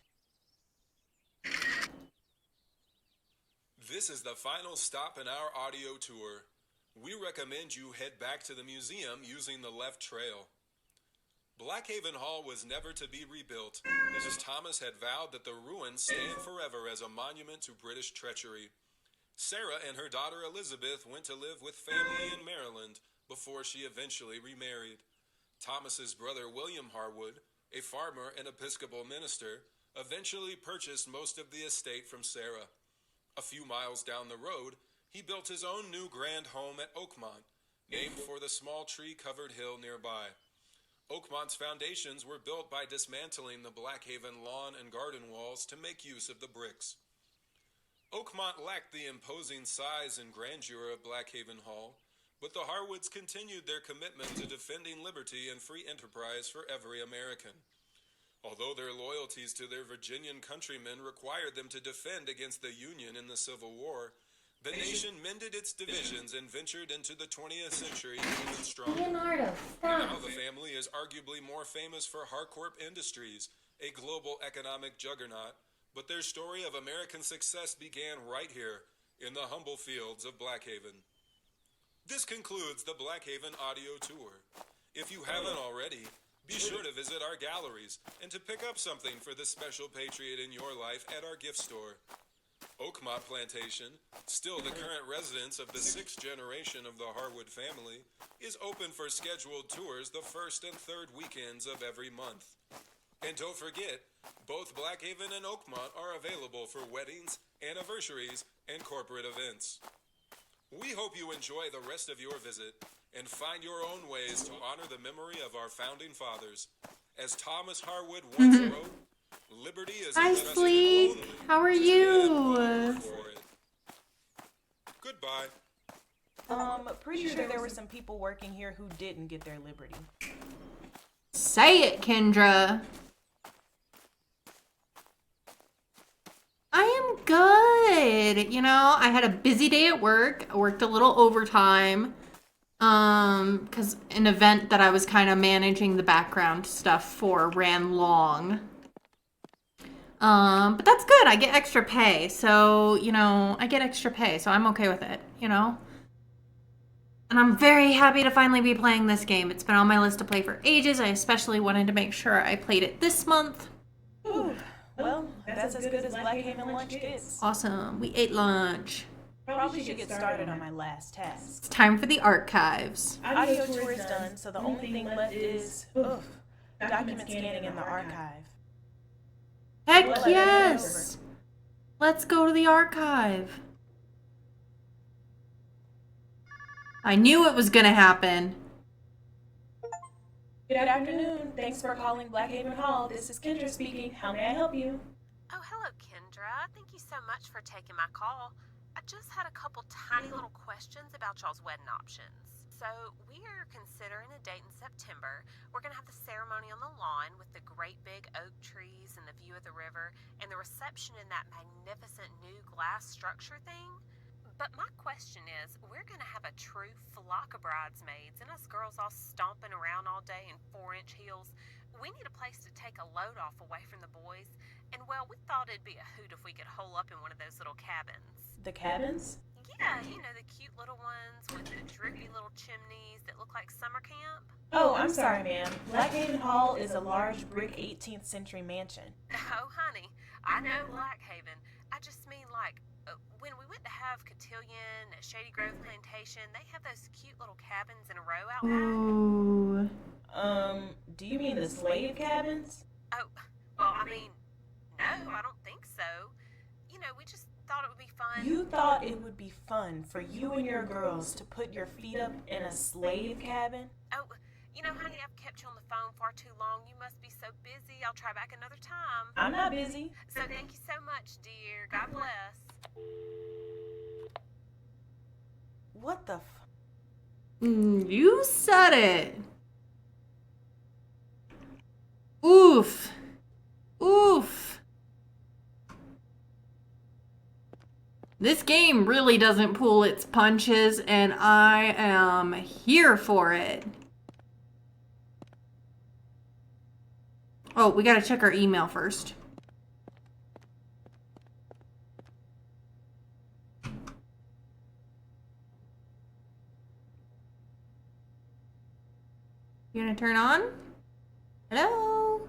This is the final stop in our audio tour. We recommend you head back to the museum using the left trail. Blackhaven Hall was never to be rebuilt, as Thomas had vowed that the ruins stand forever as a monument to British treachery. Sarah and her daughter Elizabeth went to live with family in Maryland before she eventually remarried. Thomas's brother William Harwood, a farmer and Episcopal minister, eventually purchased most of the estate from Sarah. A few miles down the road, he built his own new grand home at Oakmont, named for the small tree-covered hill nearby. Oakmont's foundations were built by dismantling the Blackhaven lawn and garden walls to make use of the bricks. Oakmont lacked the imposing size and grandeur of Blackhaven Hall, but the Harwoods continued their commitment to defending liberty and free enterprise for every American. Although their loyalties to their Virginian countrymen required them to defend against the Union in the Civil War, the nation mended its divisions and ventured into the 20th century even stronger. Leonardo, Now the family is arguably more famous for Harcorp Industries, a global economic juggernaut, but their story of American success began right here in the humble fields of Blackhaven. This concludes the Blackhaven audio tour. If you haven't already, be sure to visit our galleries and to pick up something for the special patriot in your life at our gift store. Oakmont Plantation, still the current residence of the 6th generation of the Harwood family, is open for scheduled tours the 1st and 3rd weekends of every month. And don't forget, both Blackhaven and Oakmont are available for weddings, anniversaries, and corporate events. We hope you enjoy the rest of your visit and find your own ways to honor the memory of our founding fathers. As Thomas Harwood once wrote, liberty is Hi, a message Sleek. only. How are Just get up and you? work for it. Goodbye. Pretty sure there were some people working here who didn't get their liberty. Say it, Kendra. I am good. You know, I had a busy day at work. I worked a little overtime. Because an event that I was kind of managing the background stuff for ran long. But that's good. I get extra pay. So, you know, I get extra pay. So I'm okay with it, you know? And I'm very happy to finally be playing this game. It's been on my list to play for ages. I especially wanted to make sure I played it this month. Ooh, well, that's as good as Blackhaven lunch gets. Awesome. We ate lunch. Probably should get started on my last task. It's time for the archives. Audio tour is done, so the only thing left is, document scanning in the archive. Heck yes! Let's go to the archive. I knew it was gonna happen. Good afternoon. Thanks for calling Blackhaven Hall. This is Kendra speaking. How may I help you? Oh, hello, Kendra. Thank you so much for taking my call. I just had a couple tiny little questions about y'all's wedding options. So, we are considering a date in September. We're going to have the ceremony on the lawn with the great big oak trees and the view of the river, and the reception in that magnificent new glass structure thing. But my question is, we're going to have a true flock of bridesmaids, and us girls all stomping around all day in 4-inch heels. We need a place to take a load off away from the boys. And, well, we thought it'd be a hoot if we could hole up in one of those little cabins. The cabins? Yeah, you know, the cute little ones with the droopy little chimneys that look like summer camp. Oh, I'm sorry, ma'am. Blackhaven Hall is a large brick 18th century mansion. Oh, honey, I know Blackhaven. I just mean, like, when we went to have cotillion at Shady Grove Plantation, they have those cute little cabins in a row out back. Ooh. Do you mean the slave cabins? Oh, well, I mean, no, I don't think so. You know, we just thought it would be fun. You thought it would be fun for you and your girls to put your feet up in a slave cabin? Oh, you know, honey, I've kept you on the phone far too long. You must be so busy. I'll try back another time. I'm not busy. So thank you so much, dear. God bless. What the You said it. Oof. Oof. This game really doesn't pull its punches, and I am here for it. Oh, we gotta check our email first. You gonna turn on? Hello?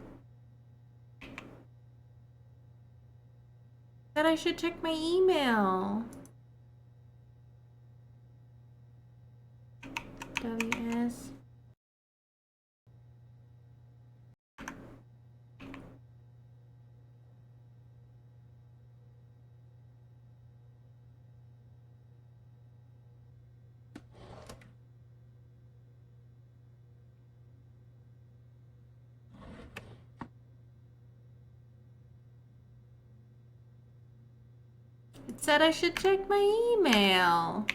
Said I should check my email. WS. It said I should check my email.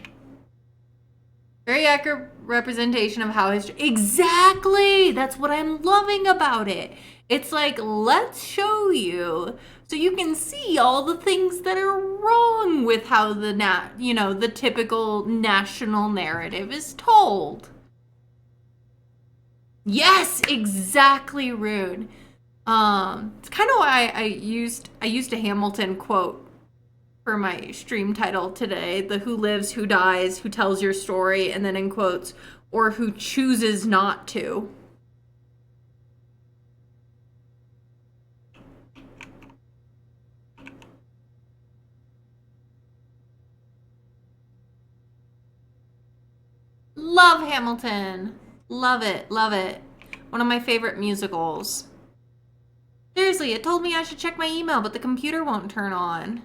Very accurate representation of how history... Exactly! That's what I'm loving about it. It's like, let's show you so you can see all the things that are wrong with how the the typical national narrative is told. Yes, exactly, Rune. It's kind of why I used a Hamilton quote for my stream title today, the who lives, who dies, who tells your story, and then in quotes, or who chooses not to. Love Hamilton. Love it, love it. One of my favorite musicals. Seriously, it told me I should check my email, but the computer won't turn on.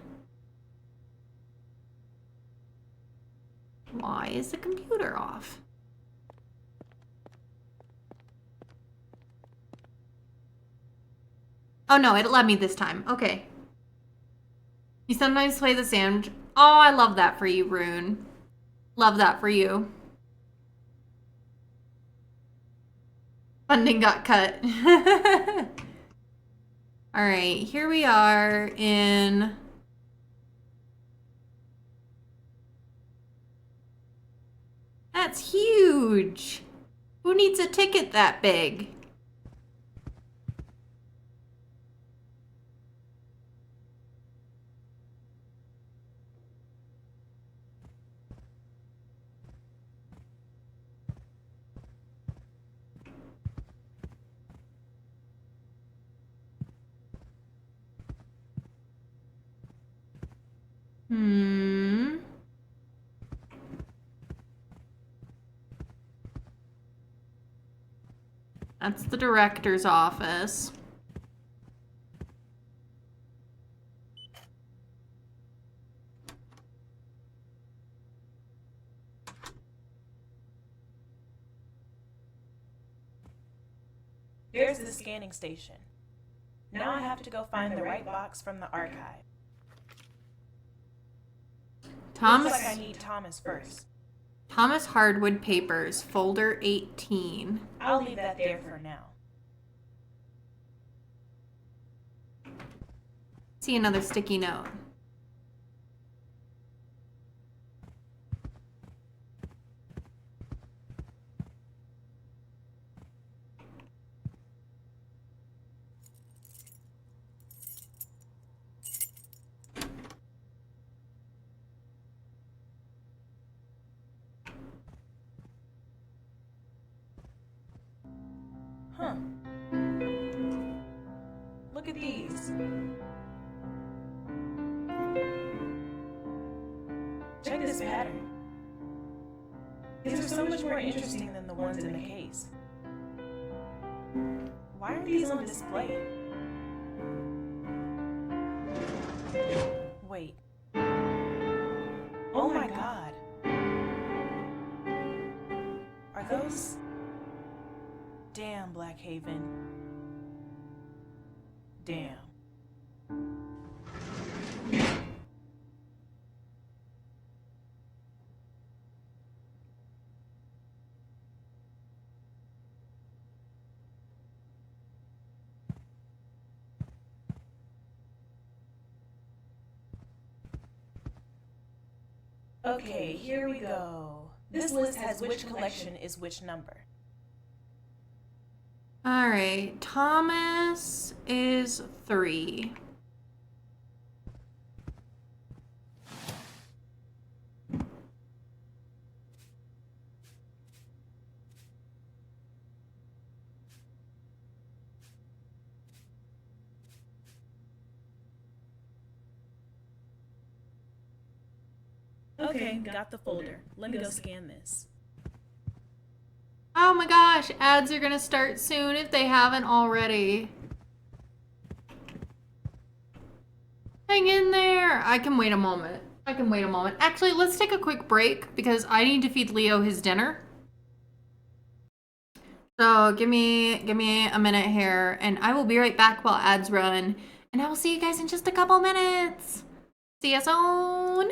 Why is the computer off? Oh no, it let me this time. Okay. You sometimes play the sand. Oh, I love that for you, Rune. Love that for you. Funding got cut. All right, here we are in... That's huge. Who needs a ticket that big? That's the director's office. There's the scanning station. Now I have to go find the right box from the archive. Thomas. Looks like I need Thomas first. Thomas Hardwood Papers, folder 18. I'll leave that there for now. See another sticky note. Huh. Look at these. Check this pattern. These are so much more interesting than the ones in the case. Why aren't these on display? Wait. Oh my god. Are those... Damn, BLACKHAVEN. Damn. Okay, here we go. This list has which collection is which number. All right, Thomas is 3. Okay, got the folder. Let me go scan this. Oh my gosh, ads are gonna start soon if they haven't already. Hang in there. I can wait a moment. Actually, let's take a quick break because I need to feed Leo his dinner. So give me a minute here and I will be right back while ads run. And I will see you guys in just a couple minutes. See you soon.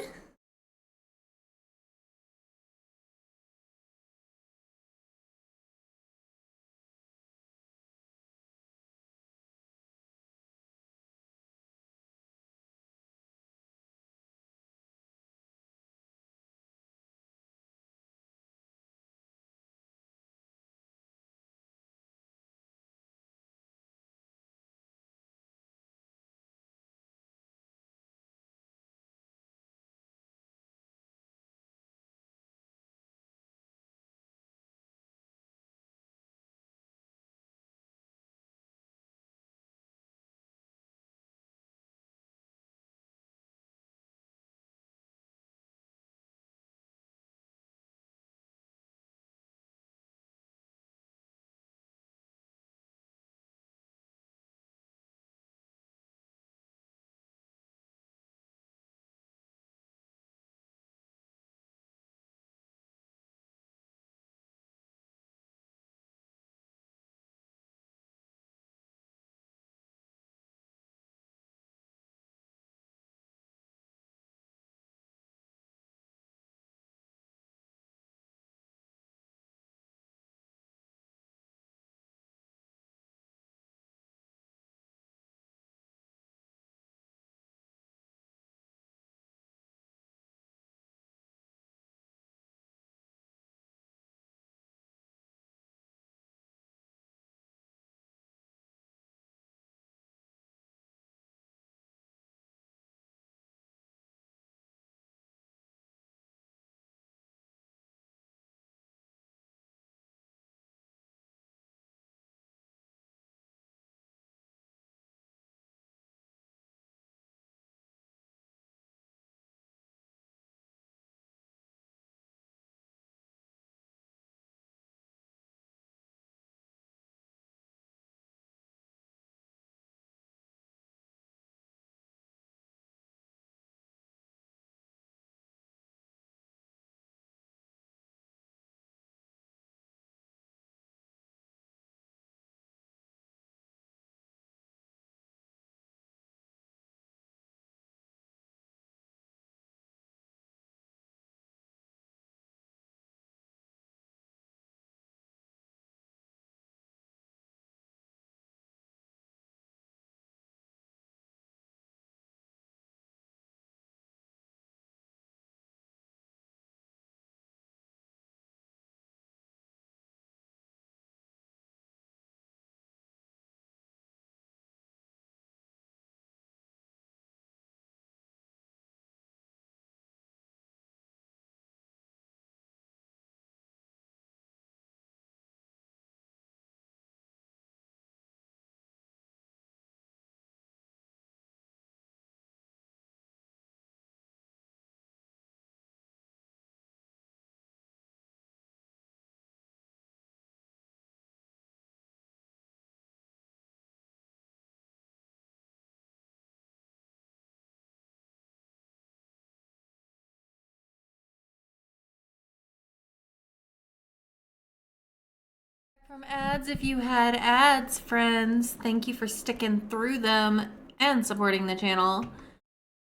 From ads, if you had ads, friends, thank you for sticking through them and supporting the channel.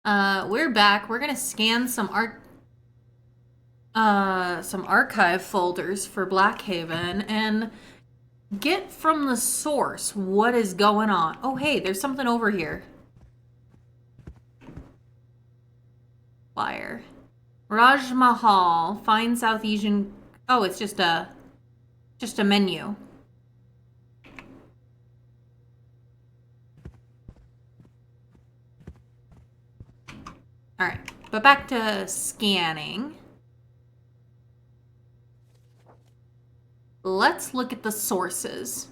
We're back. We're gonna scan some archive folders for BLACKHAVEN and get from the source what is going on. Oh, hey, there's something over here. Flyer. Raj Mahal, fine South Asian. Oh, it's just a menu. All right, but back to scanning. Let's look at the sources.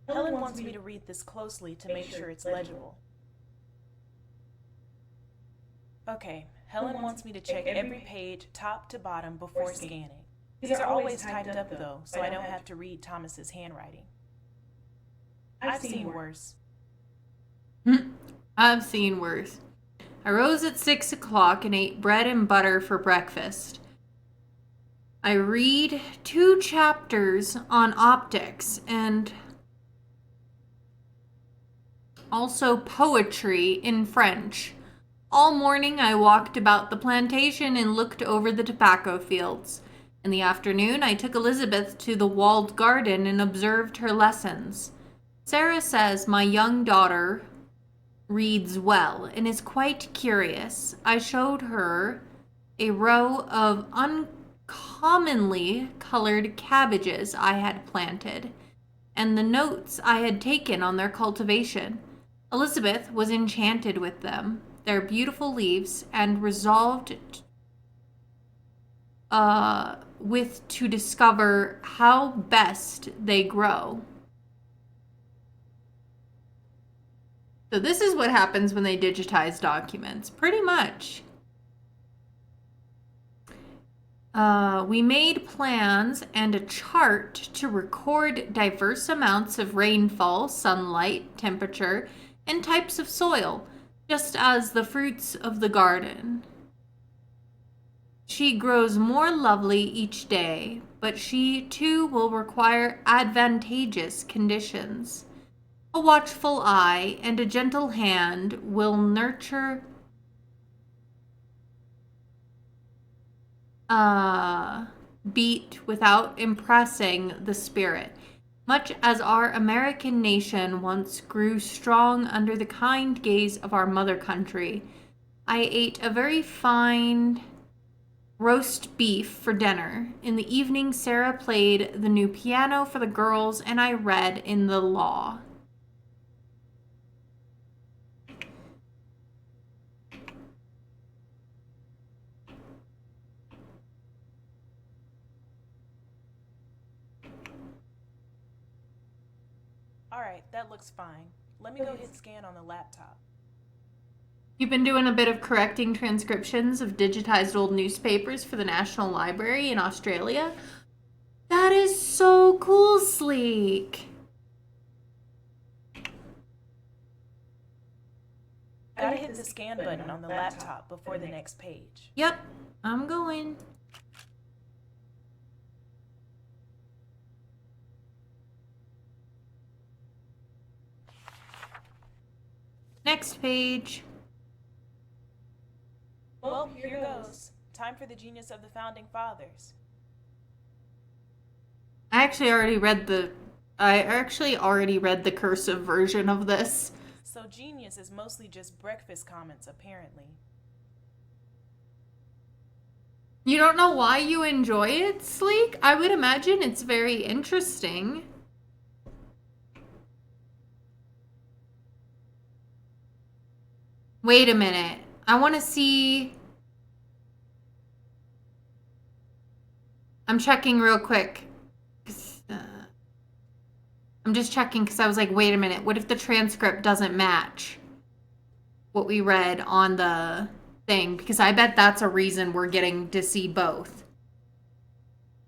Helen wants me to read this closely to make sure it's legible. Okay, Helen wants me to check every page top to bottom before scanning. These are always typed up though, so I don't have to read Thomas's handwriting. I've seen worse. I've seen worse. I rose at 6 o'clock and ate bread and butter for breakfast. I read 2 chapters on optics and also poetry in French. All morning I walked about the plantation and looked over the tobacco fields. In the afternoon I took Elizabeth to the walled garden and observed her lessons. Sarah says my young daughter reads well and is quite curious. I showed her a row of uncommonly colored cabbages I had planted and the notes I had taken on their cultivation. Elizabeth was enchanted with them, their beautiful leaves, and resolved to discover how best they grow. So this is what happens when they digitize documents, pretty much. We made plans and a chart to record diverse amounts of rainfall, sunlight, temperature, and types of soil, just as the fruits of the garden. She grows more lovely each day, but she too will require advantageous conditions. A watchful eye and a gentle hand will nurture beat without impressing the spirit, much as our American nation once grew strong under the kind gaze of our mother country. I ate a very fine roast beef for dinner. In the evening, Sarah played the new piano for the girls, and I read in the law. Alright, that looks fine. Let me go hit scan on the laptop. You've been doing a bit of correcting transcriptions of digitized old newspapers for the National Library in Australia. That is so cool, Sleek. Gotta hit the scan button on the laptop before the next page. Yep, I'm going. Next page. Well, here goes. Time for the genius of the founding fathers. I actually already read the cursive version of this. So genius is mostly just breakfast comments, apparently. You don't know why you enjoy it, Sleek? I would imagine it's very interesting. Wait a minute. I want to see. I'm checking real quick. I'm just checking because I was like, wait a minute. What if the transcript doesn't match what we read on the thing? Because I bet that's a reason we're getting to see both.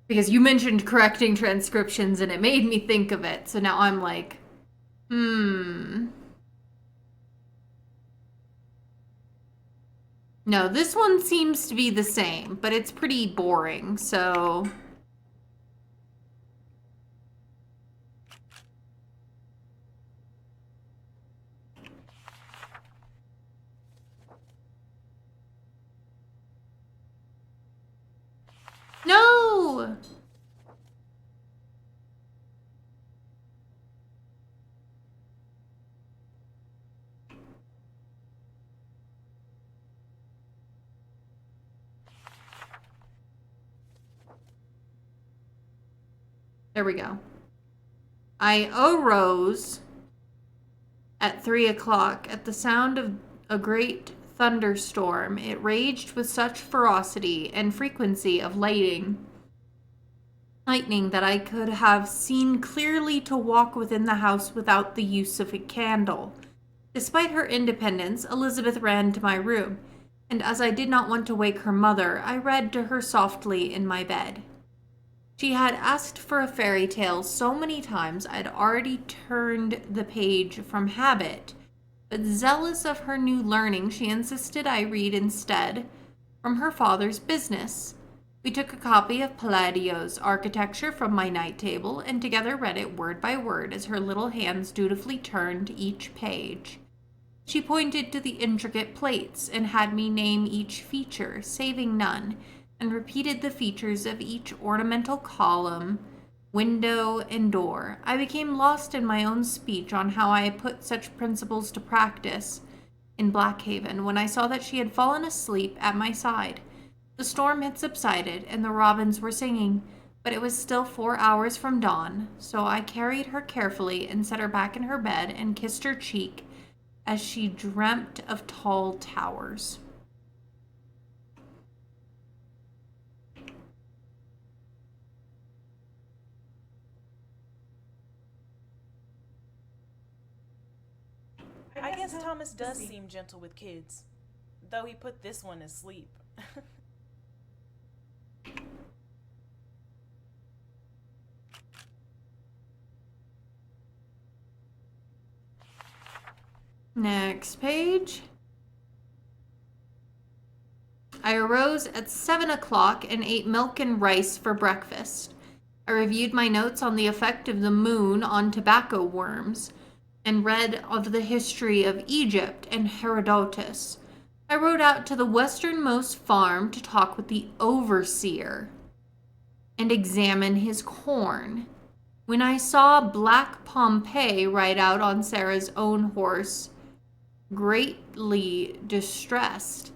Because you mentioned correcting transcriptions and it made me think of it. So now I'm like, No, this one seems to be the same, but it's pretty boring, so. No! There we go. I arose at 3 o'clock at the sound of a great thunderstorm. It raged with such ferocity and frequency of lightning that I could have seen clearly to walk within the house without the use of a candle. Despite her independence, Elizabeth ran to my room, and as I did not want to wake her mother, I read to her softly in my bed. She had asked for a fairy tale so many times I'd already turned the page from habit, but zealous of her new learning, she insisted I read instead from her father's business. We took a copy of Palladio's Architecture from my night table and together read it word by word as her little hands dutifully turned each page. She pointed to the intricate plates and had me name each feature, saving none, and repeated the features of each ornamental column, window, and door. I became lost in my own speech on how I put such principles to practice in Blackhaven when I saw that she had fallen asleep at my side. The storm had subsided and the robins were singing, but it was still 4 hours from dawn, so I carried her carefully and set her back in her bed and kissed her cheek as she dreamt of tall towers. I guess Thomas does seem gentle with kids, though he put this one to sleep. Next page. I arose at 7 o'clock and ate milk and rice for breakfast. I reviewed my notes on the effect of the moon on tobacco worms and read of the history of Egypt and Herodotus. I rode out to the westernmost farm to talk with the overseer and examine his corn. When I saw Black Pompey ride out on Sarah's own horse, greatly distressed,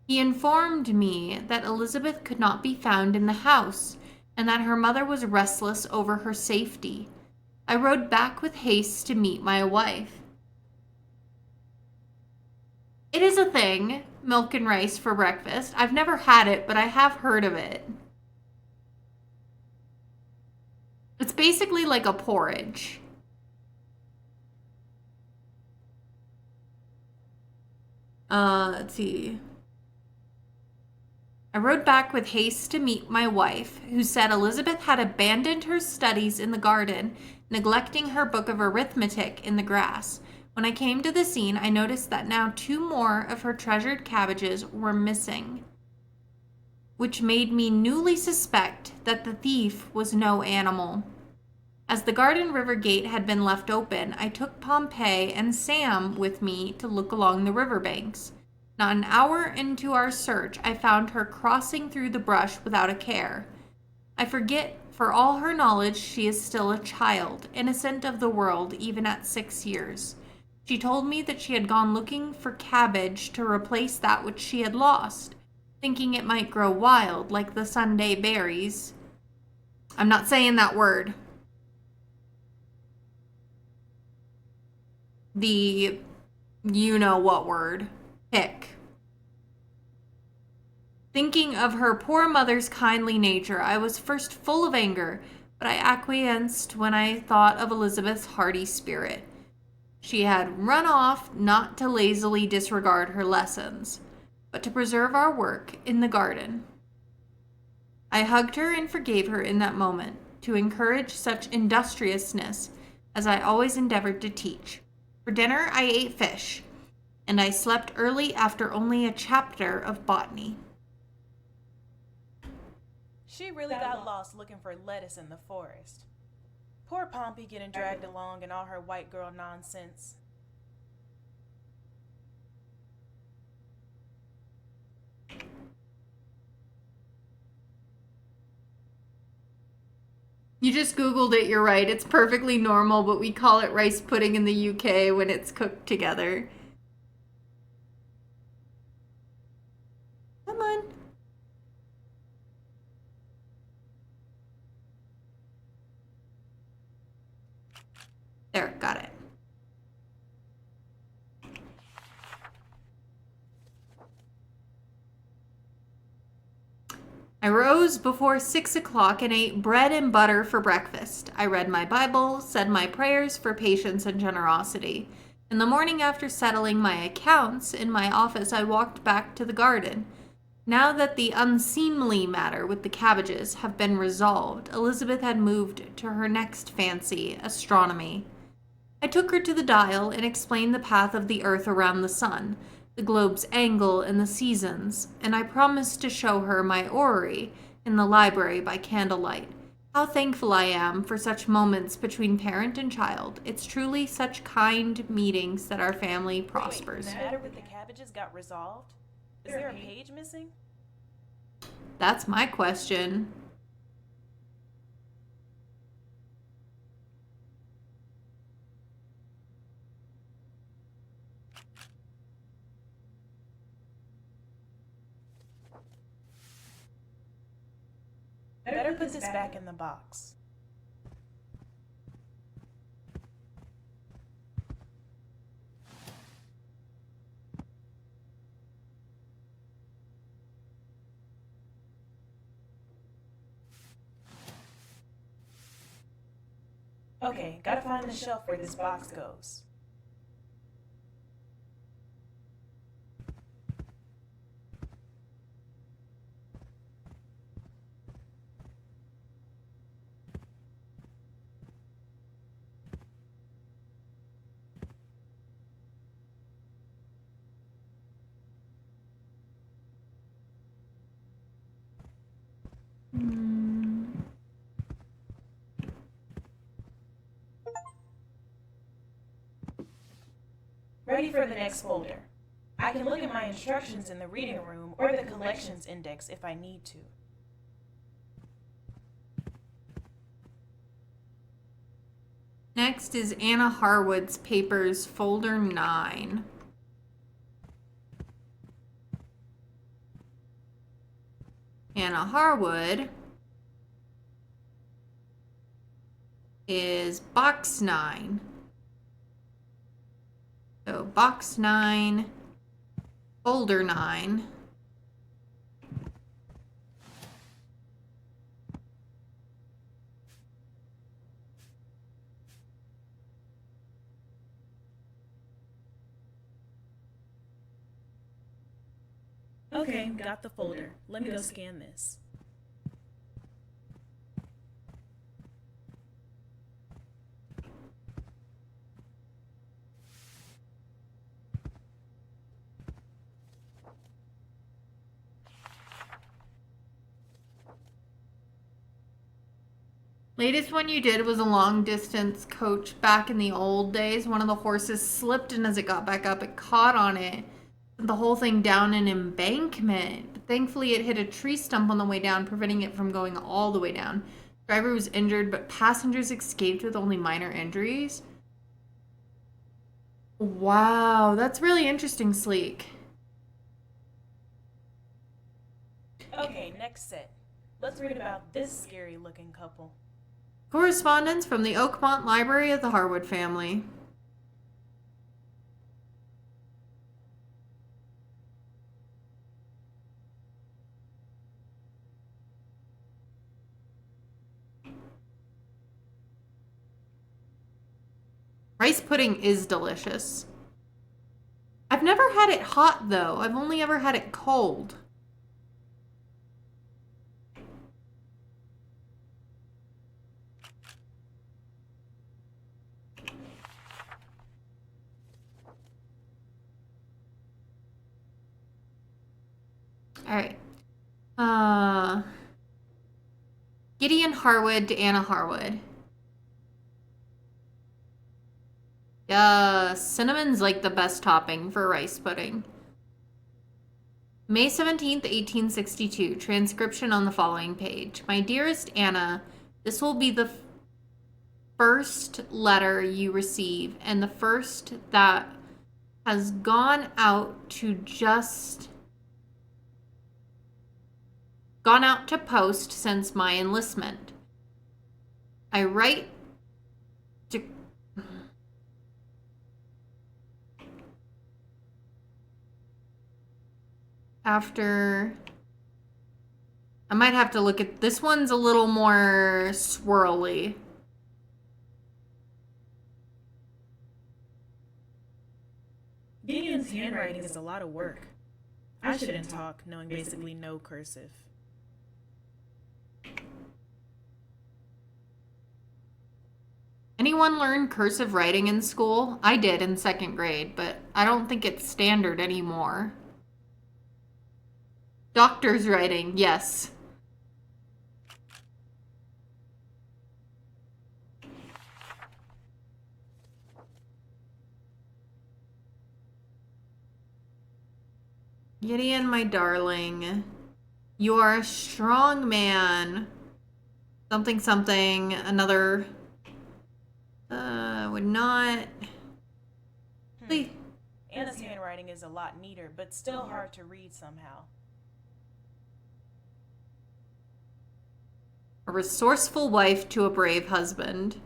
he informed me that Elizabeth could not be found in the house and that her mother was restless over her safety. I rode back with haste to meet my wife. It is a thing, milk and rice for breakfast. I've never had it, but I have heard of it. It's basically like a porridge. Let's see. I rode back with haste to meet my wife, who said Elizabeth had abandoned her studies in the garden, neglecting her book of arithmetic in the grass. When I came to the scene, I noticed that now 2 more of her treasured cabbages were missing, which made me newly suspect that the thief was no animal. As the garden river gate had been left open, I took Pompey and Sam with me to look along the riverbanks. Not an hour into our search, I found her crossing through the brush without a care. I forget, for all her knowledge, she is still a child, innocent of the world even at 6 years. She told me that she had gone looking for cabbage to replace that which she had lost, thinking it might grow wild like the Sunday berries. I'm not saying that word. The you-know-what word. Hick. Thinking of her poor mother's kindly nature, I was first full of anger, but I acquiesced when I thought of Elizabeth's hearty spirit. She had run off not to lazily disregard her lessons, but to preserve our work in the garden. I hugged her and forgave her in that moment, to encourage such industriousness as I always endeavored to teach. For dinner, I ate fish, and I slept early after only a chapter of botany. She really got lost looking for lettuce in the forest. Poor Pompey getting dragged along in all her white girl nonsense. You just Googled it, you're right. It's perfectly normal, but we call it rice pudding in the UK when it's cooked together. Come on. There, got it. I rose before 6 o'clock and ate bread and butter for breakfast. I read my Bible, said my prayers for patience and generosity. In the morning, after settling my accounts in my office, I walked back to the garden. Now that the unseemly matter with the cabbages have been resolved, Elizabeth had moved to her next fancy, astronomy. I took her to the dial and explained the path of the earth around the sun, the globe's angle and the seasons, and I promised to show her my orrery in the library by candlelight. How thankful I am for such moments between parent and child. It's truly such kind meetings that our family prospers. Wait, the matter with the cabbages got resolved? Is there a page missing? That's my question. Better put this back in the box. Okay, gotta find the shelf where this box goes. Ready for the next folder. I can look at my instructions in the reading room or the collections index if I need to. Next is Anna Harwood's papers, folder 9. Anna Harwood is box 9. So box 9, folder 9. Okay, got the folder. Let me go scan this. Latest one you did was a long distance coach back in the old days. One of the horses slipped, and as it got back up, it caught on it. The whole thing down an embankment. But thankfully, it hit a tree stump on the way down, preventing it from going all the way down. Driver was injured, but passengers escaped with only minor injuries. Wow, that's really interesting, Sleek. Okay, next set. Let's read about this scary looking couple. Correspondence from the Oakmont Library of the Harwood family. Rice pudding is delicious. I've never had it hot, though. I've only ever had it cold. All right. Gideon Harwood to Anna Harwood. Cinnamon's like the best topping for rice pudding. May 17th, 1862. Transcription on the following page. My dearest Anna, this will be the first letter you receive and the first that has gone out to post since my enlistment. I write to after... I might have to look at... This one's a little more swirly. Gideon's handwriting is a lot of work. I shouldn't talk knowing basically no cursive. Anyone learn cursive writing in school? I did in 2nd grade, but I don't think it's standard anymore. Doctor's writing, yes. Gideon, my darling, you are a strong man. Something, something, another... would not... Please. Anna's handwriting is a lot neater, but still hard to read somehow. A resourceful wife to a brave husband.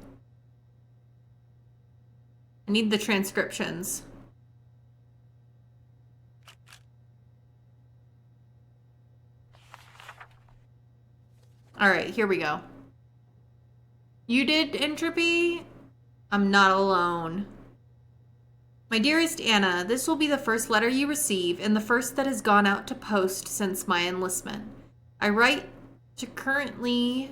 I need the transcriptions. All right, here we go. You did entropy? I'm not alone. My dearest Anna, this will be the first letter you receive and the first that has gone out to post since my enlistment. I write to currently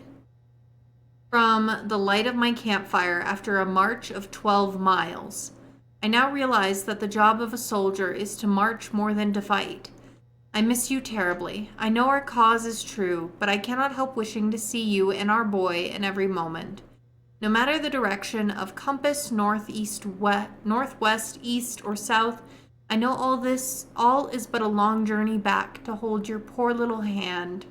from the light of my campfire after a march of 12 miles. I now realize that the job of a soldier is to march more than to fight. I miss you terribly. I know our cause is true, but I cannot help wishing to see you and our boy in every moment. No matter the direction of compass, northeast, northwest, east, or south, I know all is but a long journey back to hold your poor little hand.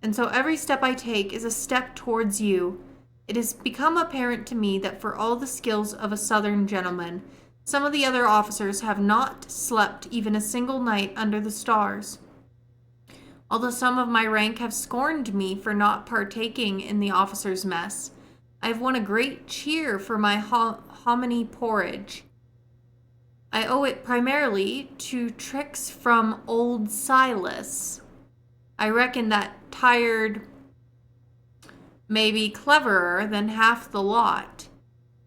And so every step I take is a step towards you. It has become apparent to me that for all the skills of a Southern gentleman, some of the other officers have not slept even a single night under the stars. Although some of my rank have scorned me for not partaking in the officers' mess, I have won a great cheer for my hominy porridge. I owe it primarily to tricks from old Silas. I reckon that tired may be cleverer than half the lot,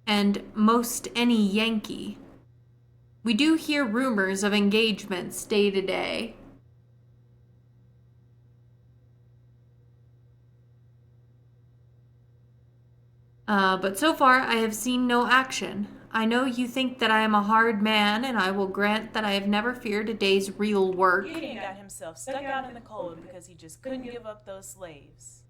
and most any Yankee. We do hear rumors of engagements day to day. But so far I have seen no action. I know you think that I am a hard man, and I will grant that I have never feared a day's real work. Gideon got himself stuck out in the cold because he just couldn't give up those slaves.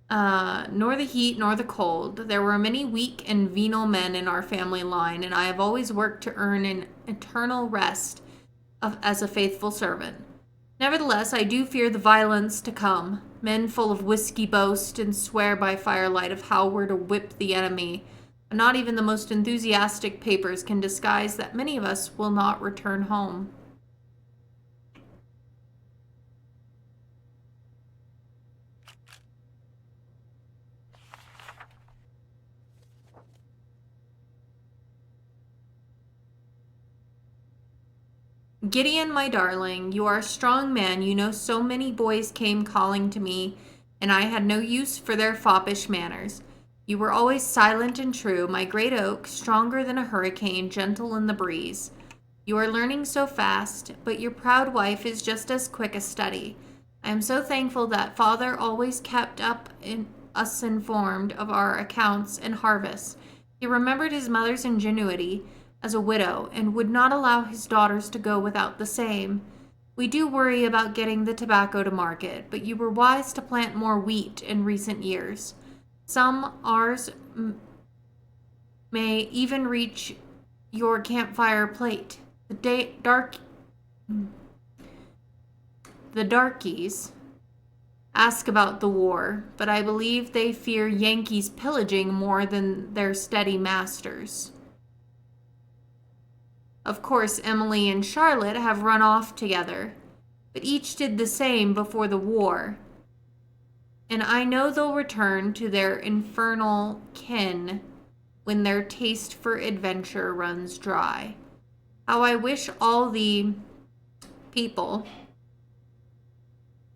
Nor the heat nor the cold. There were many weak and venal men in our family line, and I have always worked to earn an eternal rest as a faithful servant. Nevertheless, I do fear the violence to come. Men full of whiskey boast and swear by firelight of how we're to whip the enemy. But not even the most enthusiastic papers can disguise that many of us will not return home. Gideon, my darling, you are a strong man. You know so many boys came calling to me, and I had no use for their foppish manners. You were always silent and true, my great oak, stronger than a hurricane, gentle in the breeze. You are learning so fast, but your proud wife is just as quick a study. I am so thankful that father always kept us informed of our accounts and harvests. He remembered his mother's ingenuity as a widow, and would not allow his daughters to go without the same. We do worry about getting the tobacco to market, but you were wise to plant more wheat in recent years. Some ours may even reach your campfire plate. The darkies ask about the war, but I believe they fear Yankees pillaging more than their steady masters. Of course, Emily and Charlotte have run off together, but each did the same before the war. And I know they'll return to their infernal kin when their taste for adventure runs dry. How I wish all the people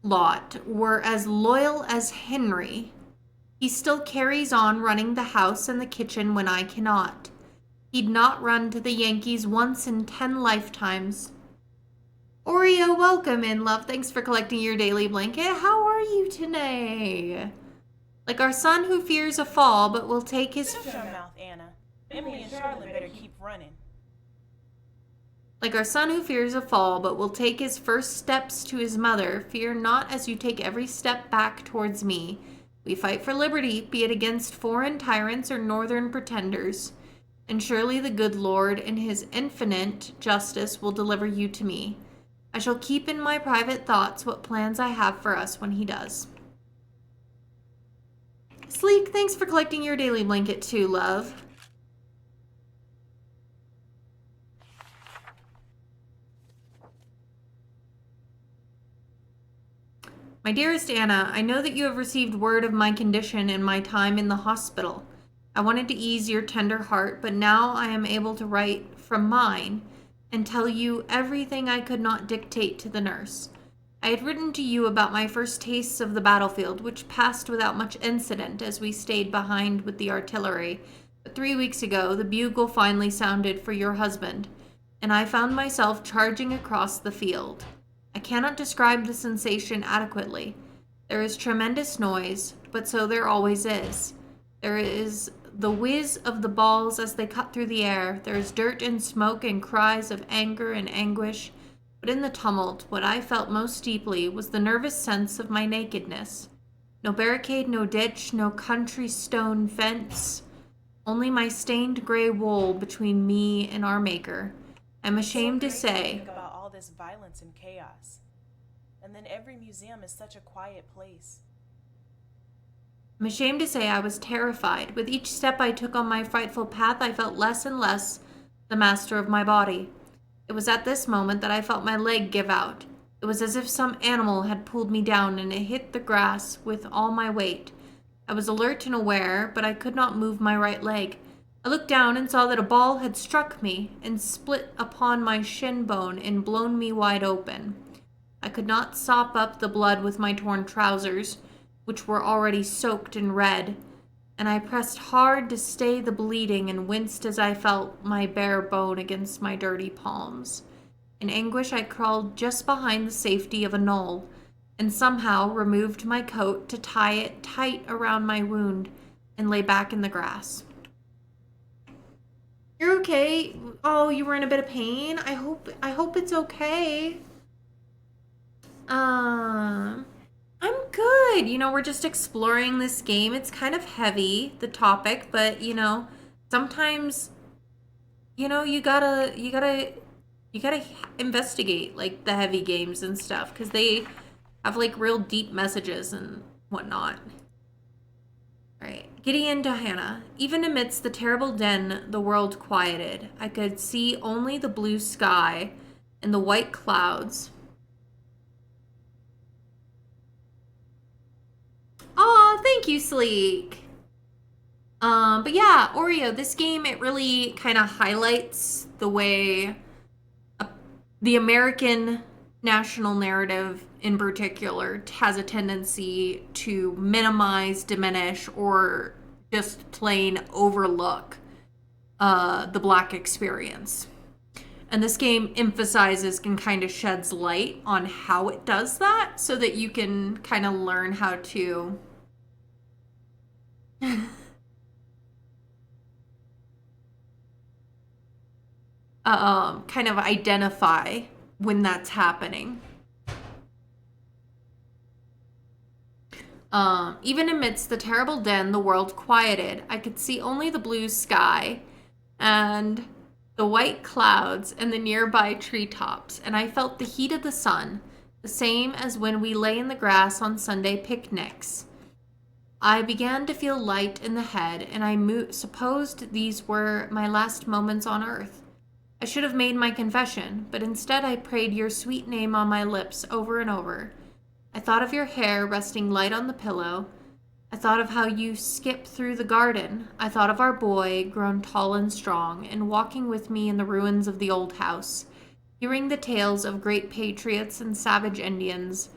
lot were as loyal as Henry. He still carries on running the house and the kitchen when I cannot. He'd not run to the Yankees once in 10 lifetimes. Oreo, welcome in, love. Thanks for collecting your daily blanket. How are you today? Like our son who fears a fall, but will take his... Shut your mouth, Anna. Emily and Charlotte better keep running. Like our son who fears a fall, but will take his first steps to his mother, fear not as you take every step back towards me. We fight for liberty, be it against foreign tyrants or northern pretenders. And surely the good Lord, in his infinite justice, will deliver you to me. I shall keep in my private thoughts what plans I have for us when he does. Sleek, thanks for collecting your daily blanket too, love. My dearest Anna, I know that you have received word of my condition and my time in the hospital. I wanted to ease your tender heart, but now I am able to write from mine and tell you everything I could not dictate to the nurse. I had written to you about my first tastes of the battlefield, which passed without much incident as we stayed behind with the artillery. But 3 weeks ago, the bugle finally sounded for your husband, and I found myself charging across the field. I cannot describe the sensation adequately. There is tremendous noise, but so there always is. There is the whiz of the balls as they cut through the air. There is dirt and smoke and cries of anger and anguish. But in the tumult, what I felt most deeply was the nervous sense of my nakedness. No barricade, no ditch, no country stone fence. Only my stained gray wool between me and our Maker. I'm ashamed to say... about all this violence and chaos. And then every museum is such a quiet place. I'm ashamed to say I was terrified. With each step I took on my frightful path, I felt less and less the master of my body. It was at this moment that I felt my leg give out. It was as if some animal had pulled me down and it hit the grass with all my weight. I was alert and aware, but I could not move my right leg. I looked down and saw that a ball had struck me and split upon my shin bone and blown me wide open. I could not sop up the blood with my torn trousers, which were already soaked and red, and I pressed hard to stay the bleeding and winced as I felt my bare bone against my dirty palms. In anguish, I crawled just behind the safety of a knoll, and somehow removed my coat to tie it tight around my wound and lay back in the grass. You're okay? Oh, you were in a bit of pain? I hope it's okay. I'm good. You know, we're just exploring this game. It's kind of heavy, the topic, but you know, sometimes, you know, you gotta investigate like the heavy games and stuff, because they have like real deep messages and whatnot. All right, Gideon to Hannah. Even amidst the terrible din, the world quieted. I could see only the blue sky and the white clouds. Aw, thank you, Sleek. But yeah, Oreo, this game, it really kind of highlights the way the American national narrative in particular has a tendency to minimize, diminish, or just plain overlook the Black experience. And this game emphasizes and kind of sheds light on how it does that so that you can kind of learn how to kind of identify when that's happening. Even amidst the terrible din, the world quieted. I could see only the blue sky and the white clouds and the nearby treetops, and I felt the heat of the sun, the same as when we lay in the grass on Sunday picnics. I began to feel light in the head, and I supposed these were my last moments on earth. I should have made my confession, but instead I prayed your sweet name on my lips over and over. I thought of your hair resting light on the pillow. I thought of how you skipped through the garden. I thought of our boy, grown tall and strong, and walking with me in the ruins of the old house, hearing the tales of great patriots and savage Indians,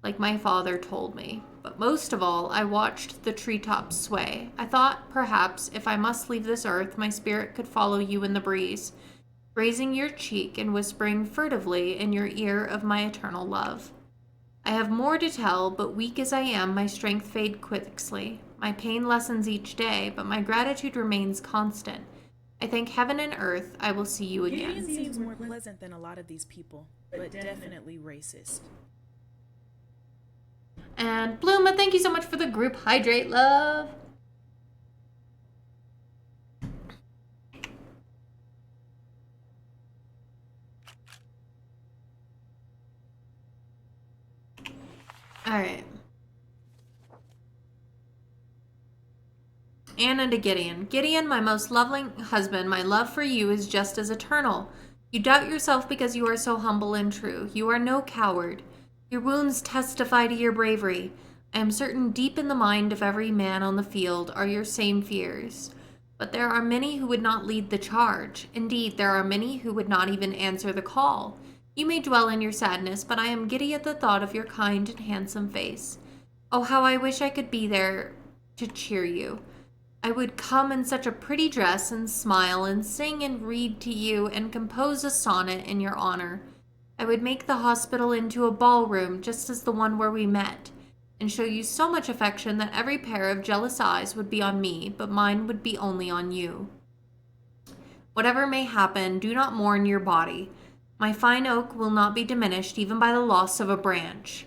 like my father told me. But most of all, I watched the treetops sway. I thought, perhaps, if I must leave this earth, my spirit could follow you in the breeze, grazing your cheek and whispering furtively in your ear of my eternal love. I have more to tell, but weak as I am, my strength fades quickly. My pain lessens each day, but my gratitude remains constant. I thank heaven and earth I will see you again. Gideon seems more pleasant than a lot of these people, but definitely racist. And Blooma, thank you so much for the group hydrate, love. All right. Anna to Gideon. Gideon, my most loving husband, my love for you is just as eternal. You doubt yourself because you are so humble and true. You are no coward. Your wounds testify to your bravery. I am certain deep in the mind of every man on the field are your same fears. But there are many who would not lead the charge. Indeed, there are many who would not even answer the call. You may dwell in your sadness, but I am giddy at the thought of your kind and handsome face. Oh, how I wish I could be there to cheer you. I would come in such a pretty dress and smile and sing and read to you and compose a sonnet in your honor. I would make the hospital into a ballroom just as the one where we met, and show you so much affection that every pair of jealous eyes would be on me, but mine would be only on you. Whatever may happen, do not mourn your body. My fine oak will not be diminished even by the loss of a branch.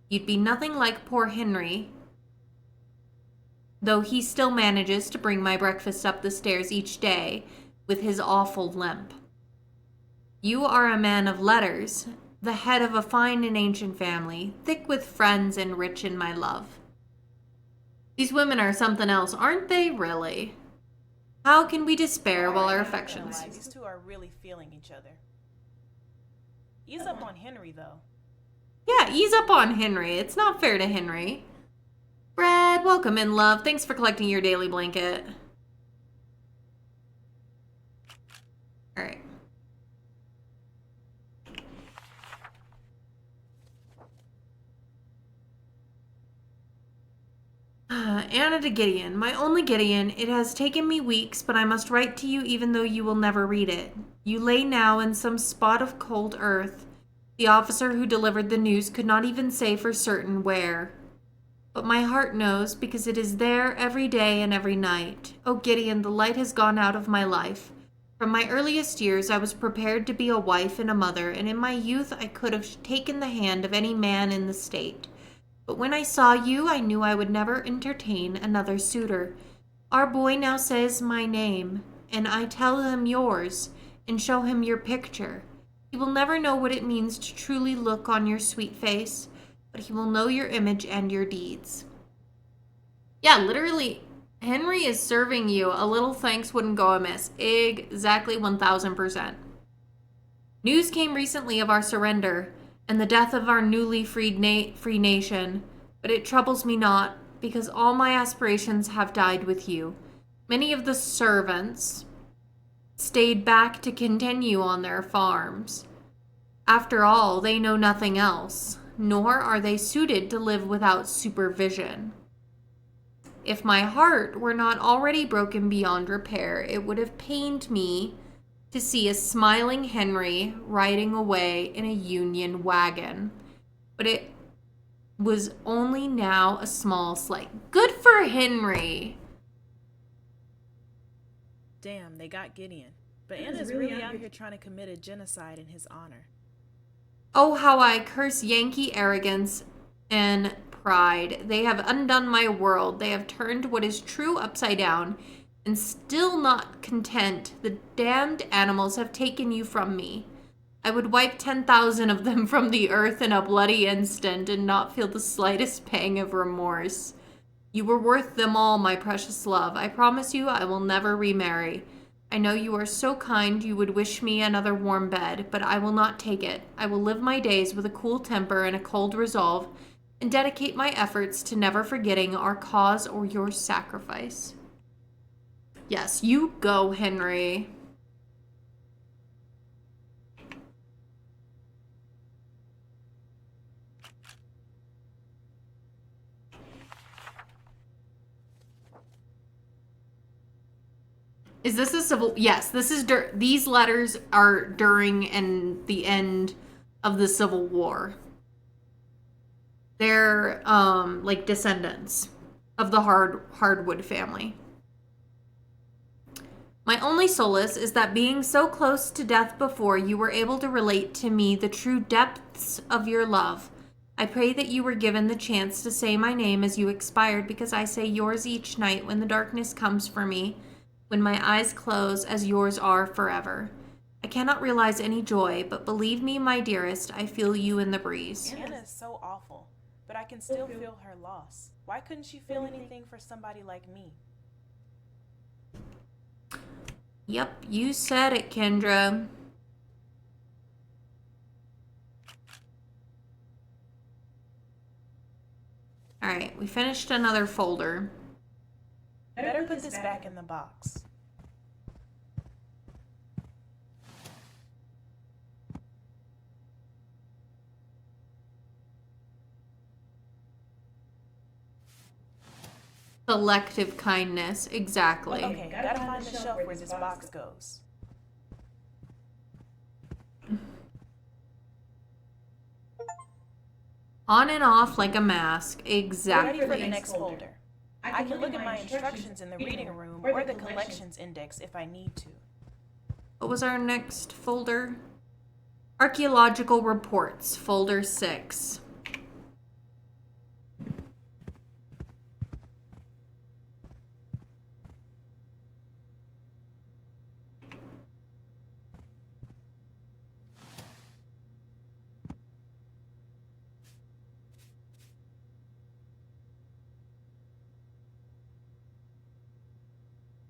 You'd be nothing like poor Henry, though he still manages to bring my breakfast up the stairs each day with his awful limp. You are a man of letters, the head of a fine and ancient family, thick with friends and rich in my love. These women are something else, aren't they, really? How can we despair while our affections... These two are really feeling each other. Ease up on Henry, though. Yeah, ease up on Henry. It's not fair to Henry. Brad, welcome in, love. Thanks for collecting your daily blanket. All right. Anna to Gideon. My only Gideon, it has taken me weeks, but I must write to you even though you will never read it. You lay now in some spot of cold earth. The officer who delivered the news could not even say for certain where. But my heart knows, because it is there every day and every night. Oh, Gideon, the light has gone out of my life. From my earliest years, I was prepared to be a wife and a mother, and in my youth I could have taken the hand of any man in the state. But when I saw you, I knew I would never entertain another suitor. Our boy now says my name, and I tell him yours, and show him your picture. He will never know what it means to truly look on your sweet face, but he will know your image and your deeds. Yeah, literally, Henry is serving you. A little thanks wouldn't go amiss. Exactly 1000%. News came recently of our surrender and the death of our newly free nation, but it troubles me not, because all my aspirations have died with you. Many of the servants stayed back to continue on their farms. After all, they know nothing else, nor are they suited to live without supervision. If my heart were not already broken beyond repair, it would have pained me to see a smiling Henry riding away in a Union wagon. But it was only now a small slight. Good for Henry! Damn, they got Gideon. But Anna's really out here trying to commit a genocide in his honor. Oh, how I curse Yankee arrogance and pride. They have undone my world. They have turned what is true upside down. And still not content, the damned animals have taken you from me. I would wipe 10,000 of them from the earth in a bloody instant and not feel the slightest pang of remorse. You were worth them all, my precious love. I promise you I will never remarry. I know you are so kind you would wish me another warm bed, but I will not take it. I will live my days with a cool temper and a cold resolve and dedicate my efforts to never forgetting our cause or your sacrifice. Yes, you go, Henry. Is this a civil? Yes, this is. These letters are during and the end of the Civil War. They're like descendants of the Hardwood family. My only solace is that being so close to death before, you were able to relate to me the true depths of your love. I pray that you were given the chance to say my name as you expired, because I say yours each night when the darkness comes for me, when my eyes close, as yours are forever. I cannot realize any joy, but believe me, my dearest, I feel you in the breeze. Anna is so awful, but I can still feel her loss. Why couldn't she feel anything for somebody like me? Yep, you said it, Kendra. Alright, we finished another folder. Better put this back in the box. Selective kindness, exactly. Okay, gotta find the shelf where this box goes. On and off like a mask, exactly. Ready for the next folder. I can look at my instructions in the reading room or the collections index if I need to. What was our next folder? Archaeological reports, folder 6.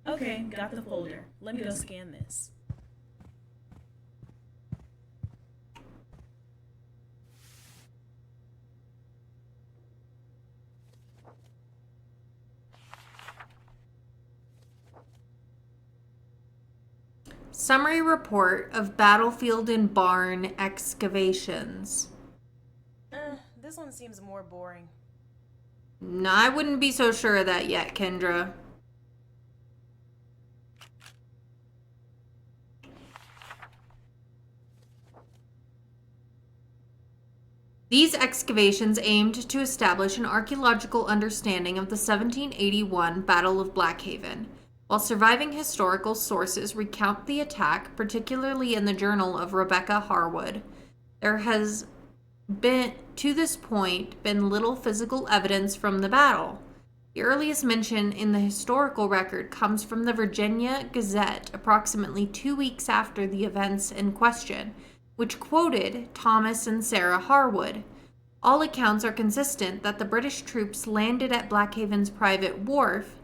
Okay, got the folder. Let me go scan this. Summary report of battlefield and barn excavations. This one seems more boring. No, I wouldn't be so sure of that yet, Kendra. These excavations aimed to establish an archaeological understanding of the 1781 Battle of BLACKHAVEN, while surviving historical sources recount the attack, particularly in the journal of Rebecca Harwood. There has been, to this point, been little physical evidence from the battle. The earliest mention in the historical record comes from the Virginia Gazette approximately 2 weeks after the events in question, which quoted Thomas and Sarah Harwood. All accounts are consistent that the British troops landed at Blackhaven's private wharf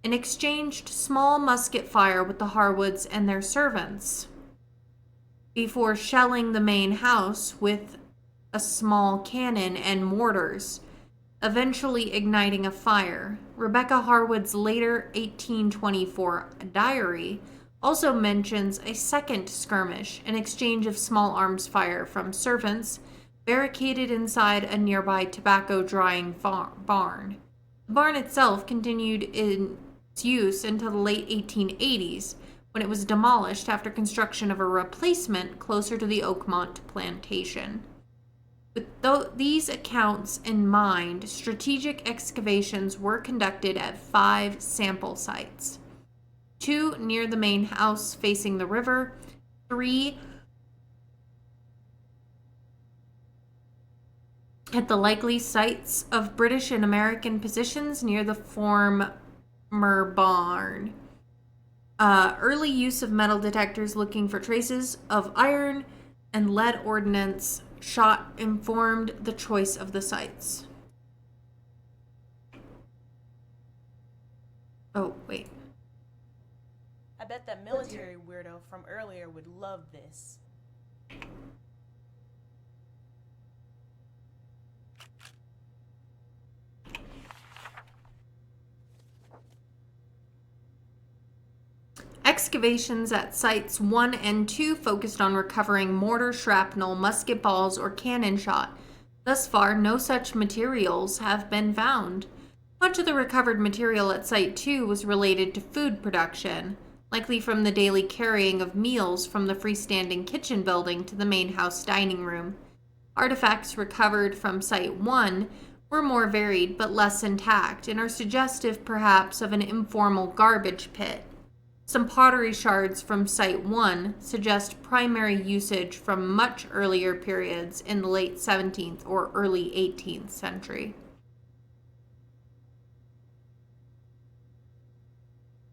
and exchanged small musket fire with the Harwoods and their servants before shelling the main house with a small cannon and mortars, eventually igniting a fire. Rebecca Harwood's later 1824 diary also mentions a second skirmish, an exchange of small arms fire from servants barricaded inside a nearby tobacco drying barn. The barn itself continued its use until the late 1880s, when it was demolished after construction of a replacement closer to the Oakmont plantation. With these accounts in mind, strategic excavations were conducted at 5 sample sites. 2 near the main house facing the river, 3 at the likely sites of British and American positions near the former barn. Early use of metal detectors looking for traces of iron and lead ordnance shot informed the choice of the sites. Oh, wait. I bet that military weirdo from earlier would love this. Excavations at sites 1 and 2 focused on recovering mortar, shrapnel, musket balls, or cannon shot. Thus far, no such materials have been found. Much of the recovered material at Site 2 was related to food production, likely from the daily carrying of meals from the freestanding kitchen building to the main house dining room. Artifacts recovered from Site 1 were more varied but less intact and are suggestive perhaps of an informal garbage pit. Some pottery shards from Site 1 suggest primary usage from much earlier periods in the late 17th or early 18th century.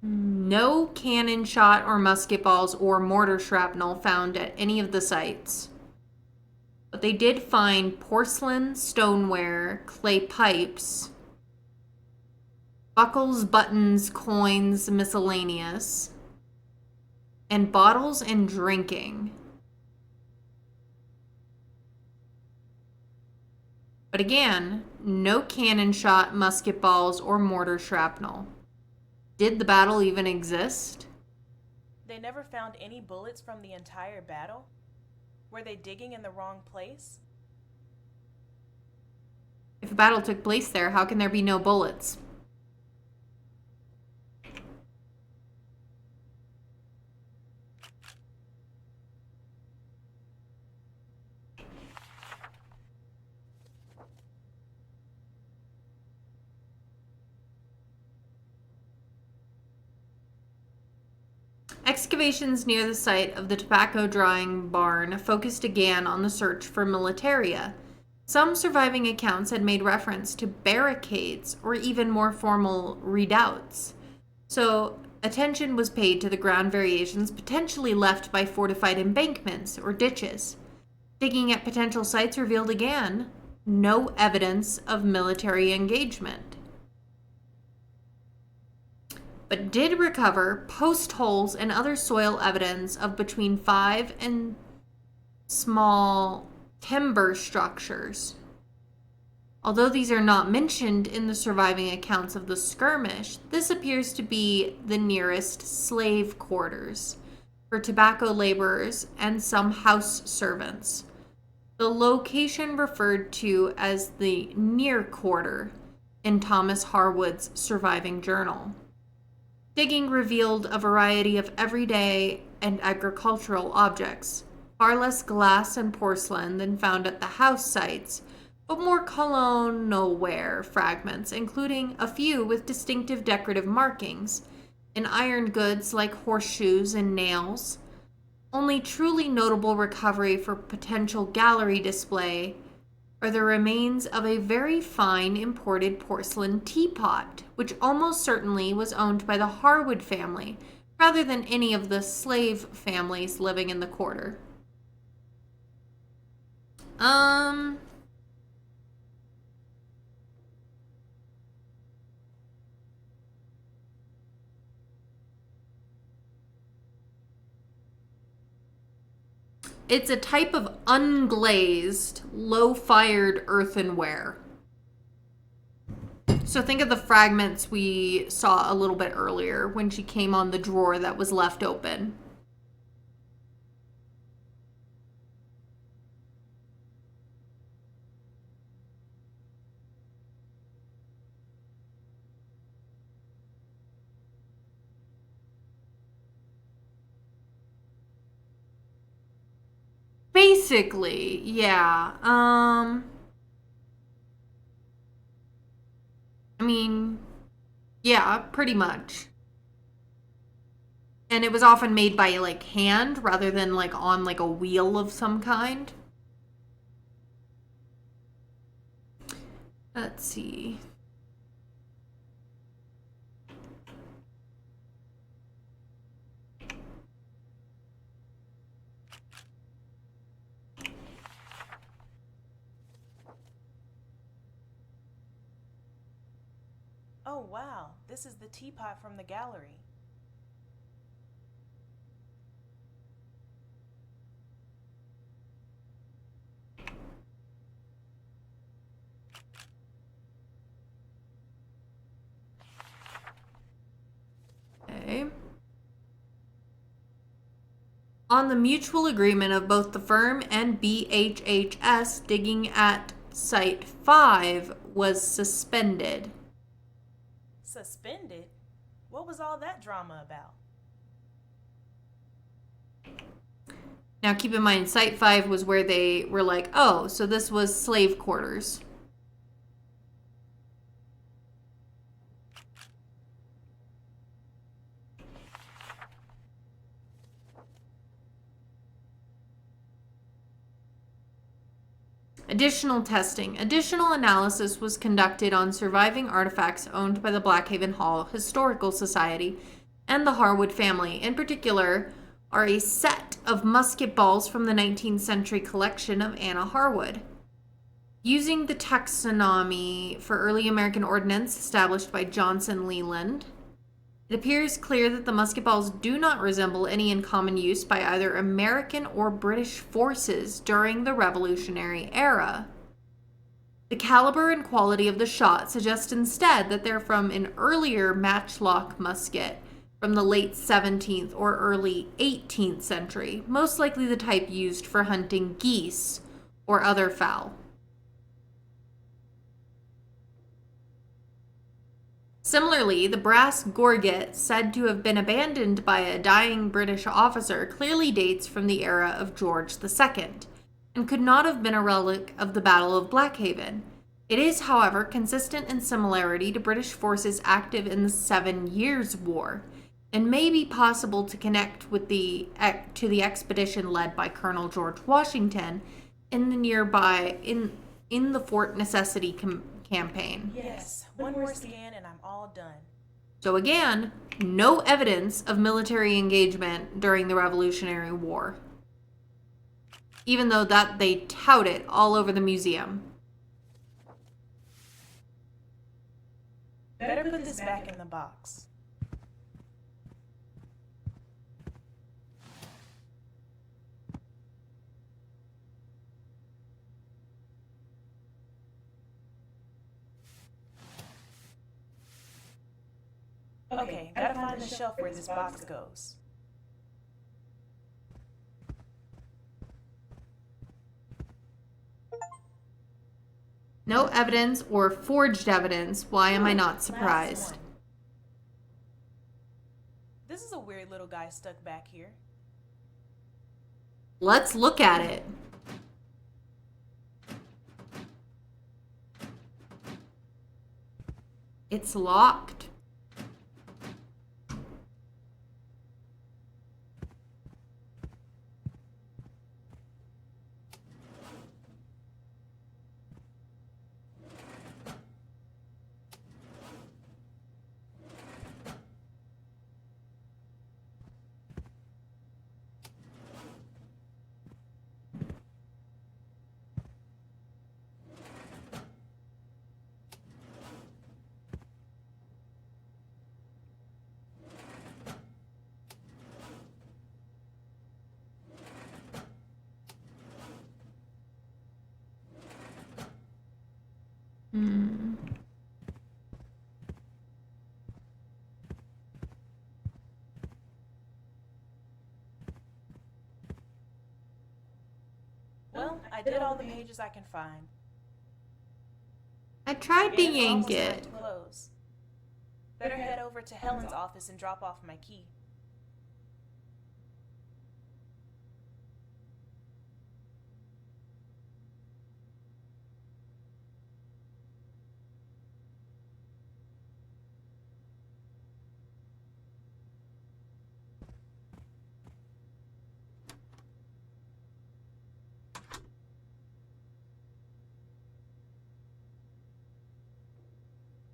No cannon shot or musket balls or mortar shrapnel found at any of the sites. But they did find porcelain, stoneware, clay pipes, buckles, buttons, coins, miscellaneous, and bottles and drinking. But again, no cannon shot, musket balls, or mortar shrapnel. Did the battle even exist? They never found any bullets from the entire battle? Were they digging in the wrong place? If a battle took place there, how can there be no bullets? Excavations near the site of the tobacco drying barn focused again on the search for militaria. Some surviving accounts had made reference to barricades or even more formal redoubts. So attention was paid to the ground variations potentially left by fortified embankments or ditches. Digging at potential sites revealed again no evidence of military engagement, but did recover post holes and other soil evidence of between 5 and small timber structures. Although these are not mentioned in the surviving accounts of the skirmish, this appears to be the nearest slave quarters for tobacco laborers and some house servants. The location referred to as the near quarter in Thomas Harwood's surviving journal. Digging revealed a variety of everyday and agricultural objects, far less glass and porcelain than found at the house sites, but more colonial-ware fragments, including a few with distinctive decorative markings, and iron goods like horseshoes and nails. Only truly notable recovery for potential gallery display are the remains of a very fine imported porcelain teapot, which almost certainly was owned by the Harwood family, rather than any of the slave families living in the quarter. It's a type of unglazed, low-fired earthenware. So think of the fragments we saw a little bit earlier when she came on the drawer that was left open. Basically, yeah. I mean, yeah, pretty much. And it was often made by like hand rather than like on like a wheel of some kind. Let's see. Oh wow, this is the teapot from the gallery. Okay. on the mutual agreement of both the firm and BHHS, digging at Site 5 was suspended. Suspended? What was all that drama about? Now keep in mind, Site 5 was where they were like, oh, so this was slave quarters. Additional testing. Additional analysis was conducted on surviving artifacts owned by the Blackhaven Hall Historical Society and the Harwood family. In particular, are a set of musket balls from the 19th century collection of Anna Harwood. Using the taxonomy for early American ordnance established by Johnson Leland, it appears clear that the musket balls do not resemble any in common use by either American or British forces during the Revolutionary era. The caliber and quality of the shot suggest instead that they're from an earlier matchlock musket from the late 17th or early 18th century, most likely the type used for hunting geese or other fowl. Similarly, the brass gorget, said to have been abandoned by a dying British officer, clearly dates from the era of George II, and could not have been a relic of the Battle of Blackhaven. It is, however, consistent in similarity to British forces active in the 7 Years' War, and may be possible to connect with the expedition led by Colonel George Washington in the nearby in the Fort Necessity campaign. Yes, one more scan and I'm all done. So again, no evidence of military engagement during the Revolutionary War, even though that they tout it all over the museum. Better put this back in the box. Okay, gotta find the shelf where this box goes. No evidence or forged evidence. Why am I not surprised? This is a weird little guy stuck back here. Let's look at it. It's locked. Well, I did all the pages I can find. I tried to It's yank almost time it. to close. Better head over to Helen's office and drop off my key.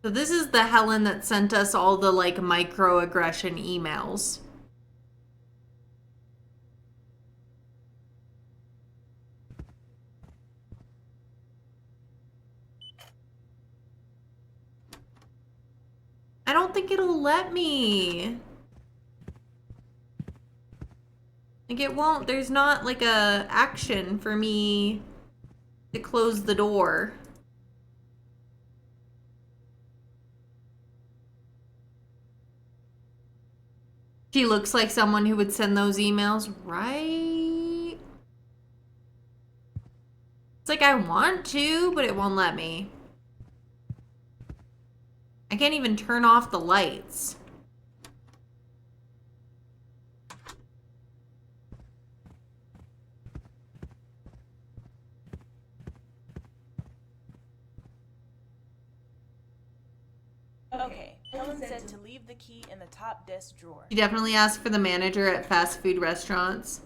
So this is the Helen that sent us all the like microaggression emails. I don't think it'll let me. Like it won't. There's not like a action for me to close the door. She looks like someone who would send those emails, right? It's like I want to, but it won't let me. I can't even turn off the lights. Okay, Helen said to leave the key in the top desk drawer. She definitely asked for the manager at fast food restaurants.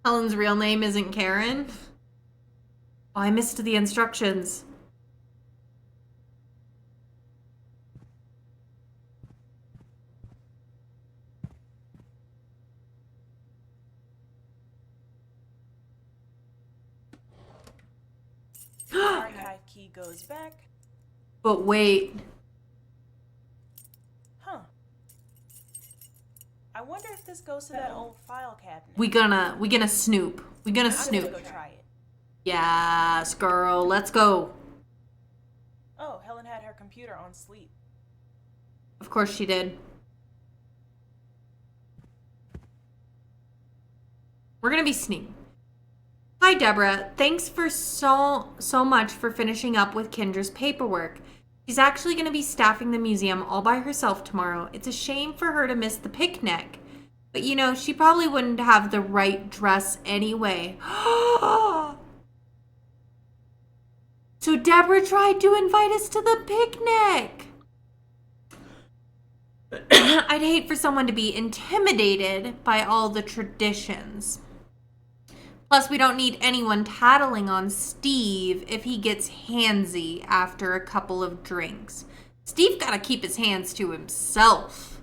Helen's real name isn't Karen. Oh, I missed the instructions. Archive key goes back. But wait. Huh. I wonder if this goes to that old file cabinet. We gonna snoop. We gonna I'm snoop. gonna go try it. Yes, girl. Let's go. Oh, Helen had her computer on sleep. Of course she did. We're gonna be sneaking. Hi, Deborah. Thanks for so much for finishing up with Kendra's paperwork. She's actually going to be staffing the museum all by herself tomorrow. It's a shame for her to miss the picnic. But, you know, she probably wouldn't have the right dress anyway. So Deborah tried to invite us to the picnic. I'd hate for someone to be intimidated by all the traditions. Plus, we don't need anyone tattling on Steve if he gets handsy after a couple of drinks. Steve gotta keep his hands to himself.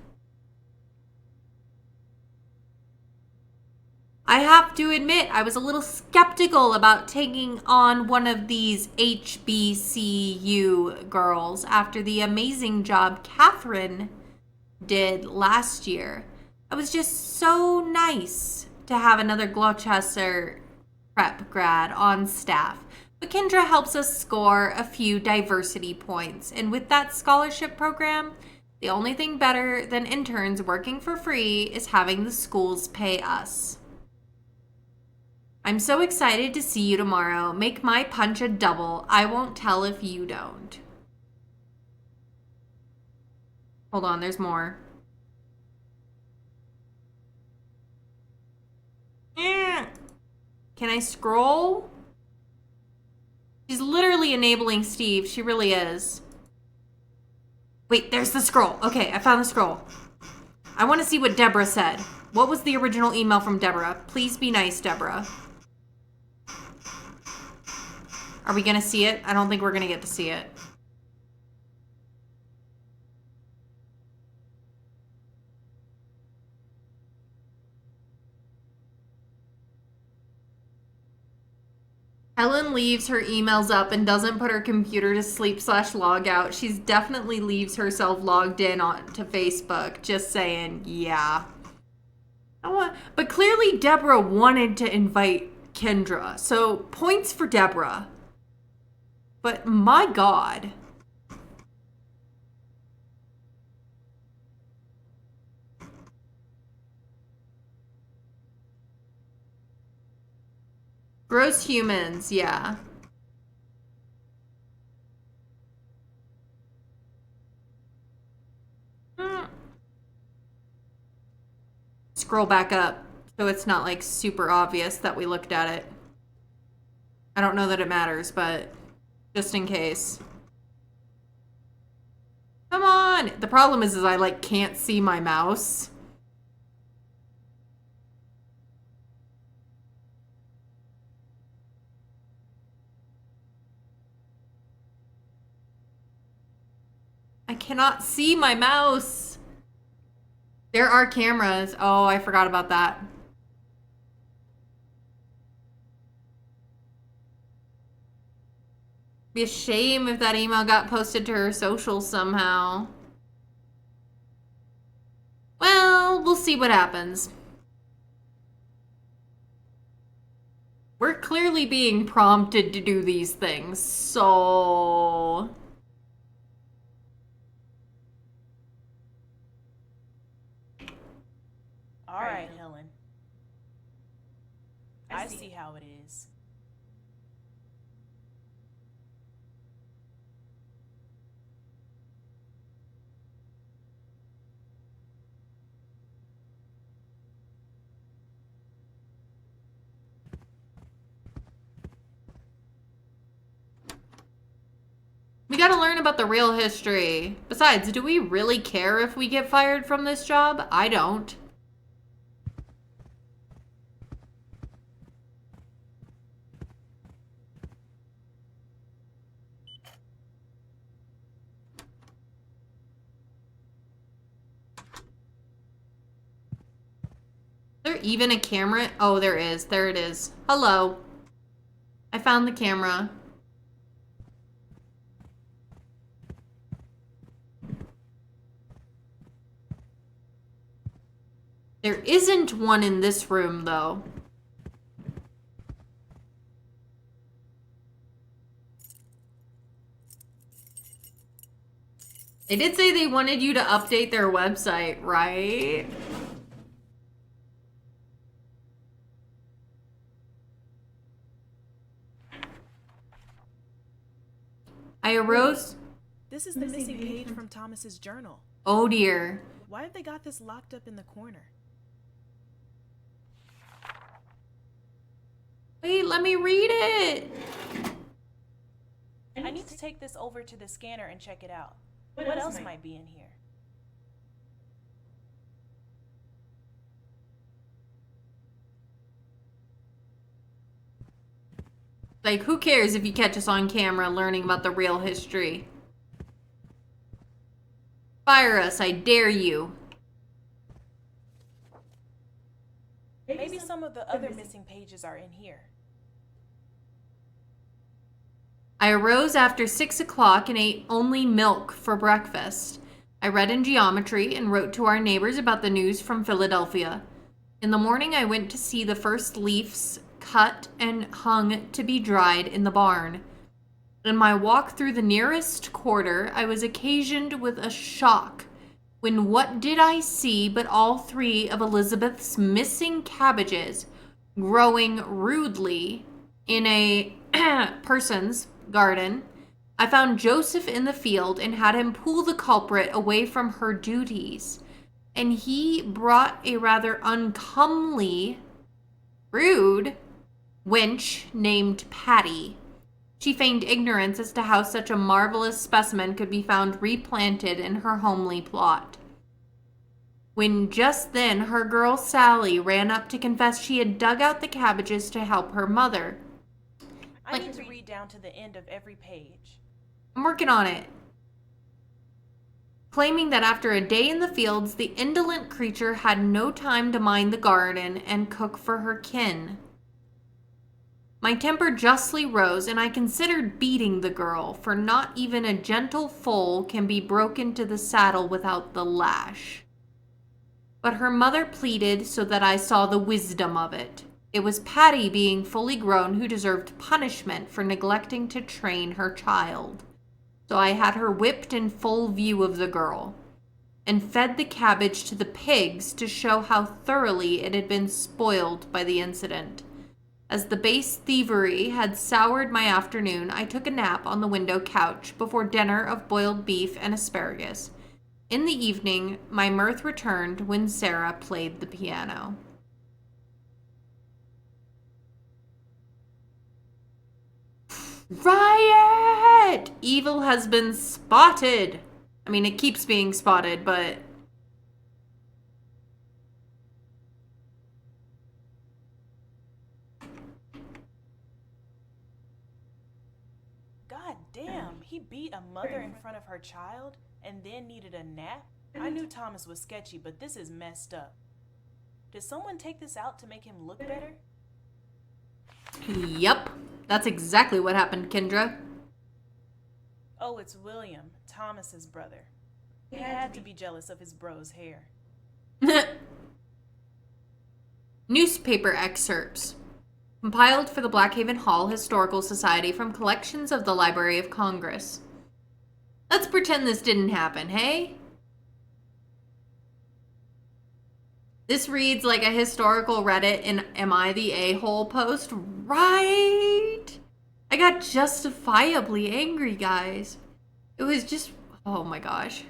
I have to admit, I was a little skeptical about taking on one of these HBCU girls after the amazing job Catherine did last year. It was just so nice to have another Gloucester prep grad on staff. But Kendra helps us score a few diversity points. And with that scholarship program, the only thing better than interns working for free is having the schools pay us. I'm so excited to see you tomorrow. Make my punch a double. I won't tell if you don't. Hold on, there's more. Can I scroll? She's literally enabling Steve. She really is. Wait, there's the scroll. Okay, I found the scroll. I want to see what Deborah said. What was the original email from Deborah? Please be nice, Deborah. Are we going to see it? I don't think we're going to get to see it. Helen leaves her emails up and doesn't put her computer to sleep/log out. She's definitely leaves herself logged in to Facebook. Just saying, yeah. But clearly Deborah wanted to invite Kendra. So points for Deborah. But my God. Gross humans, yeah. Scroll back up so it's not like super obvious that we looked at it. I don't know that it matters, but just in case. Come on! The problem is I like can't see my mouse. I cannot see my mouse. There are cameras. Oh, I forgot about that. Be a shame if that email got posted to her social somehow. Well, we'll see what happens. We're clearly being prompted to do these things, so... I see how it is. We gotta learn about the real history. Besides, do we really care if we get fired from this job? I don't. Is there even a camera? Oh, there is. There it is. Hello. I found the camera. There isn't one in this room, though. They did say they wanted you to update their website, right? I arose. This is the missing page from Thomas's journal. Oh dear. Why have they got this locked up in the corner? Wait, let me read it. I need to take this over to the scanner and check it out. What else might be in here? Like, who cares if you catch us on camera learning about the real history? Fire us, I dare you. Maybe some of the other missing pages are in here. I arose after 6 o'clock and ate only milk for breakfast. I read in geometry and wrote to our neighbors about the news from Philadelphia. In the morning, I went to see the first leaves cut and hung to be dried in the barn. In my walk through the nearest quarter, I was occasioned with a shock when what did I see but all three of Elizabeth's missing cabbages growing rudely in a person's garden. I found Joseph in the field and had him pull the culprit away from her duties. And he brought a rather uncomely, rude wench named Patty. She feigned ignorance as to how such a marvelous specimen could be found replanted in her homely plot. When just then her girl Sally ran up to confess she had dug out the cabbages to help her mother. I need to read down to the end of every page. I'm working on it. Claiming that after a day in the fields, the indolent creature had no time to mind the garden and cook for her kin. My temper justly rose, and I considered beating the girl, for not even a gentle foal can be broken to the saddle without the lash. But her mother pleaded so that I saw the wisdom of it. It was Patty, being fully grown, who deserved punishment for neglecting to train her child. So I had her whipped in full view of the girl, and fed the cabbage to the pigs to show how thoroughly it had been spoiled by the incident. As the base thievery had soured my afternoon, I took a nap on the window couch before dinner of boiled beef and asparagus. In the evening, my mirth returned when Sarah played the piano. Riot! Evil has been spotted. I mean, it keeps being spotted, but... God damn, he beat a mother in front of her child and then needed a nap? I knew Thomas was sketchy, but this is messed up. Did someone take this out to make him look better? Yep. That's exactly what happened, Kendra. Oh, it's William, Thomas's brother. He had to be jealous of his bro's hair. Newspaper excerpts. Compiled for the BLACKHAVEN Hall Historical Society from collections of the Library of Congress. Let's pretend this didn't happen, hey? This reads like a historical Reddit and Am I the A-hole post, right? I got justifiably angry, guys. It was just, oh my gosh.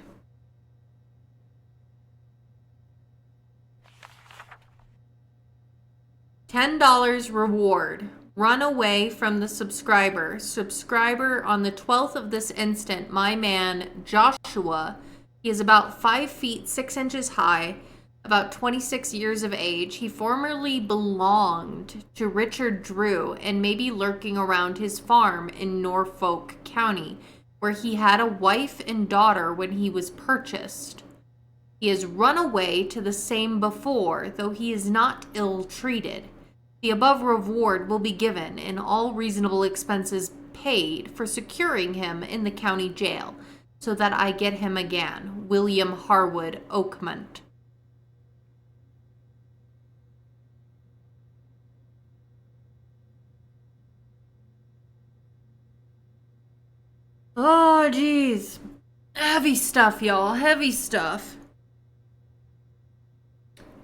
$10 reward. Run away from the subscriber. Subscriber on the 12th of this instant, my man Joshua. He is about 5 feet 6 inches high, about 26 years of age. He formerly belonged to Richard Drew and may be lurking around his farm in Norfolk County, where he had a wife and daughter when he was purchased. He has run away to the same before, though he is not ill-treated. The above reward will be given and all reasonable expenses paid for securing him in the county jail so that I get him again. William Harwood Oakmont. Oh, geez. Heavy stuff, y'all. Heavy stuff.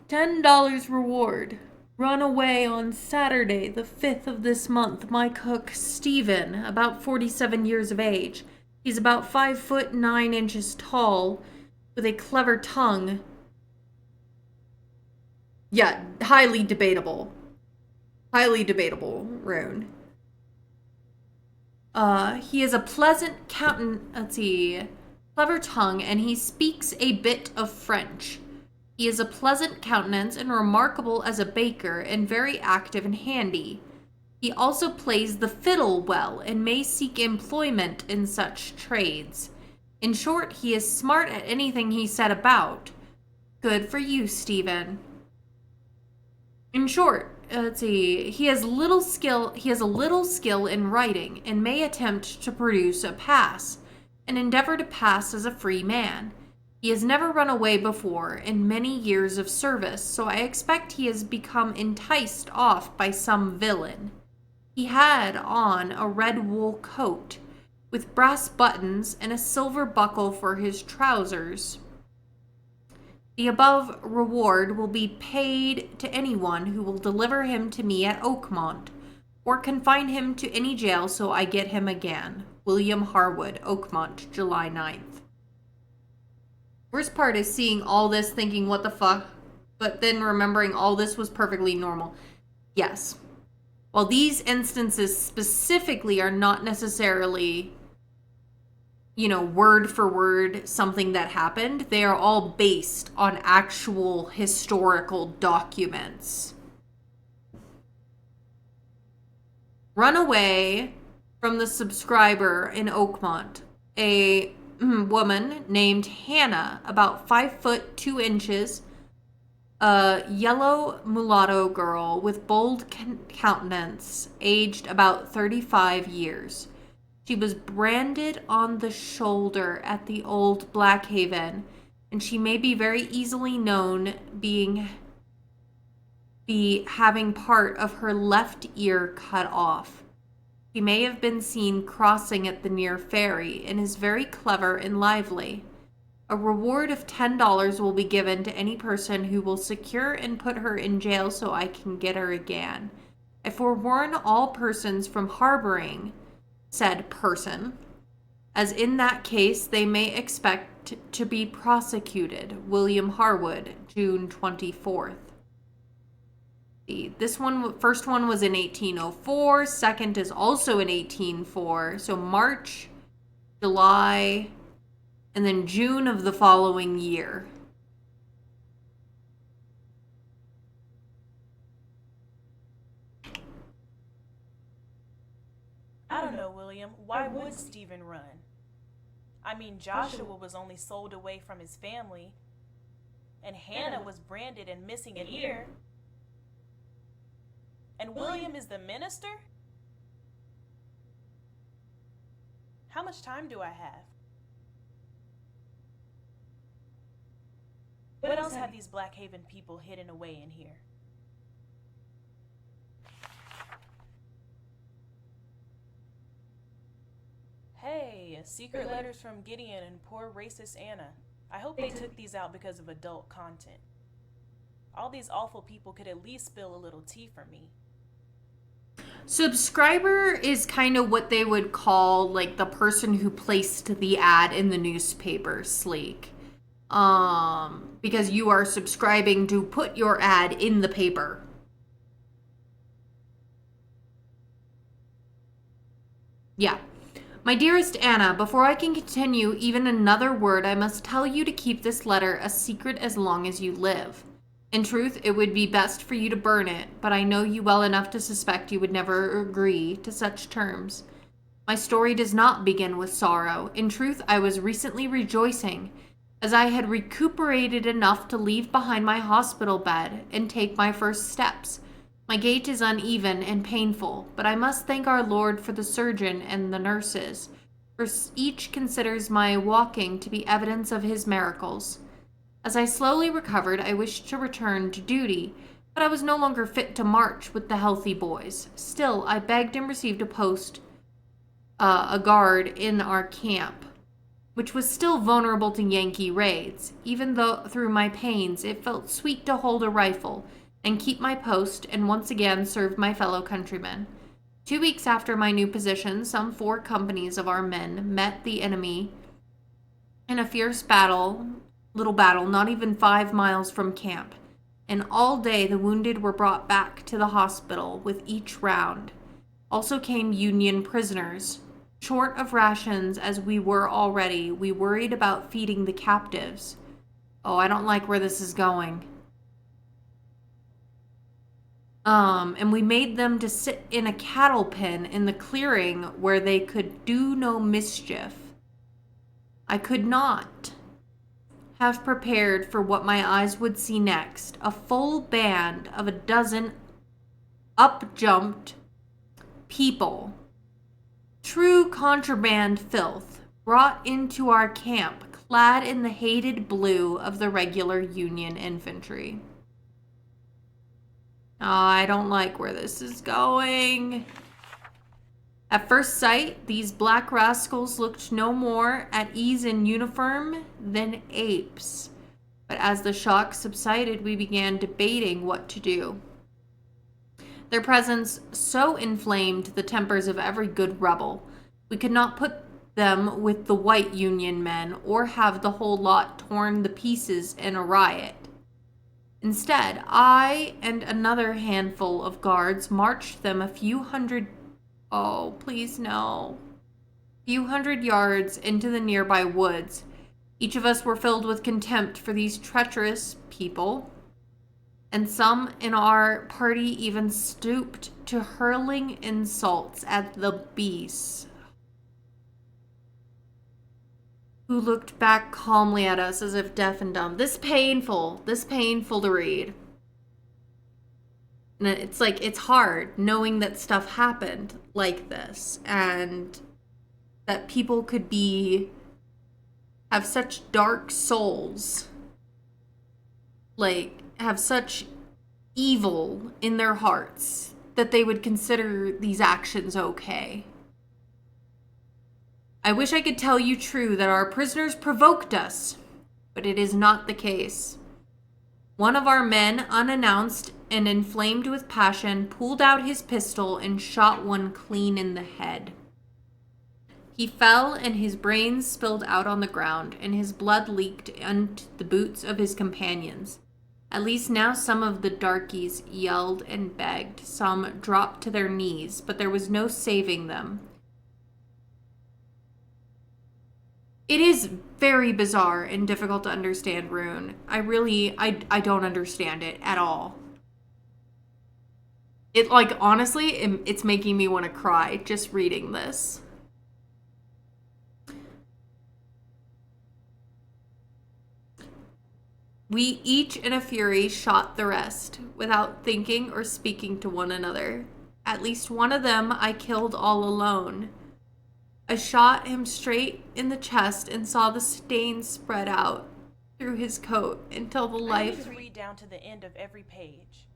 $10 reward. Run away on Saturday, the 5th of this month. My cook, Stephen, about 47 years of age. He's about 5 foot 9 inches tall, with a clever tongue. Yeah, highly debatable. Highly debatable rune. He is a pleasant clever tongue, and he speaks a bit of French. He is a pleasant countenance and remarkable as a baker and very active and handy. He also plays the fiddle well and may seek employment in such trades. In short, he is smart at anything he set about. Good for you, Stephen. In short, he has a little skill in writing and may attempt to produce a pass and endeavor to pass as a free man. He has never run away before in many years of service, so I expect he has become enticed off by some villain. He had on a red wool coat with brass buttons and a silver buckle for his trousers. The above reward will be paid to anyone who will deliver him to me at Oakmont or confine him to any jail so I get him again. William Harwood, Oakmont, July 9th. Worst part is seeing all this thinking, what the fuck? But then remembering all this was perfectly normal. Yes. While these instances specifically are not necessarily, word for word something that happened, they are all based on actual historical documents. Run away from the subscriber in Oakmont. A woman named Hannah, about 5 foot 2 inches, a yellow mulatto girl with bold countenance, aged about 35 years. She was branded on the shoulder at the old BLACKHAVEN, and she may be very easily known having part of her left ear cut off. She may have been seen crossing at the near ferry and is very clever and lively. A reward of $10 will be given to any person who will secure and put her in jail so I can get her again. I forewarn all persons from harboring said person, as in that case they may expect to be prosecuted. William Harwood, June 24th. First one was in 1804, second is also in 1804, so March, July, and then June of the following year. I don't know, William. Why would Stephen run? I mean, Joshua was only sold away from his family, and Hannah was branded and missing an ear. And William is the minister? How much time do I have? What else have these BLACKHAVEN people hidden away in here? Hey, secret letters from Gideon and poor racist Anna. I hope they took these out because of adult content. All these awful people could at least spill a little tea for me. Subscriber is kind of what they would call like the person who placed the ad in the newspaper, Sleek. Because you are subscribing to put your ad in the paper. Yeah. My dearest Anna, before I can continue even another word, I must tell you to keep this letter a secret as long as you live. In truth, it would be best for you to burn it, but I know you well enough to suspect you would never agree to such terms. My story does not begin with sorrow. In truth, I was recently rejoicing, as I had recuperated enough to leave behind my hospital bed and take my first steps. My gait is uneven and painful, but I must thank our Lord for the surgeon and the nurses, for each considers my walking to be evidence of his miracles. As I slowly recovered, I wished to return to duty, but I was no longer fit to march with the healthy boys. Still, I begged and received a guard in our camp, which was still vulnerable to Yankee raids. Even though through my pains, it felt sweet to hold a rifle and keep my post and once again serve my fellow countrymen. 2 weeks after my new position, some 4 companies of our men met the enemy in a fierce little battle, not even 5 miles from camp. And all day the wounded were brought back to the hospital with each round. Also came Union prisoners. Short of rations as we were already, we worried about feeding the captives. Oh, I don't like where this is going. And we made them to sit in a cattle pen in the clearing where they could do no mischief. I could not have prepared for what my eyes would see next. A full band of a dozen up-jumped people, true contraband filth, brought into our camp, clad in the hated blue of the regular Union infantry. Oh, I don't like where this is going. At first sight, these black rascals looked no more at ease in uniform than apes. But as the shock subsided, we began debating what to do. Their presence so inflamed the tempers of every good rebel. We could not put them with the white Union men or have the whole lot torn to pieces in a riot. Instead, I and another handful of guards marched them a few hundred yards into the nearby woods. Each of us were filled with contempt for these treacherous people, and some in our party even stooped to hurling insults at the beasts, who looked back calmly at us as if deaf and dumb. This painful to read. And it's like, it's hard knowing that stuff happened like this and that people could have such dark souls, like have such evil in their hearts that they would consider these actions okay. I wish I could tell you true that our prisoners provoked us, but it is not the case. One of our men, unannounced and inflamed with passion, pulled out his pistol and shot one clean in the head. He fell and his brains spilled out on the ground, and his blood leaked into the boots of his companions. At least now some of the darkies yelled and begged. Some dropped to their knees, but there was no saving them. It is very bizarre and difficult to understand Rune. I don't understand it at all. It, like, honestly, it's making me want to cry just reading this. We each in a fury shot the rest, without thinking or speaking to one another. At least one of them I killed all alone. I shot him straight in the chest and saw the stains spread out through his coat until the life... I need to read down to the end of every page.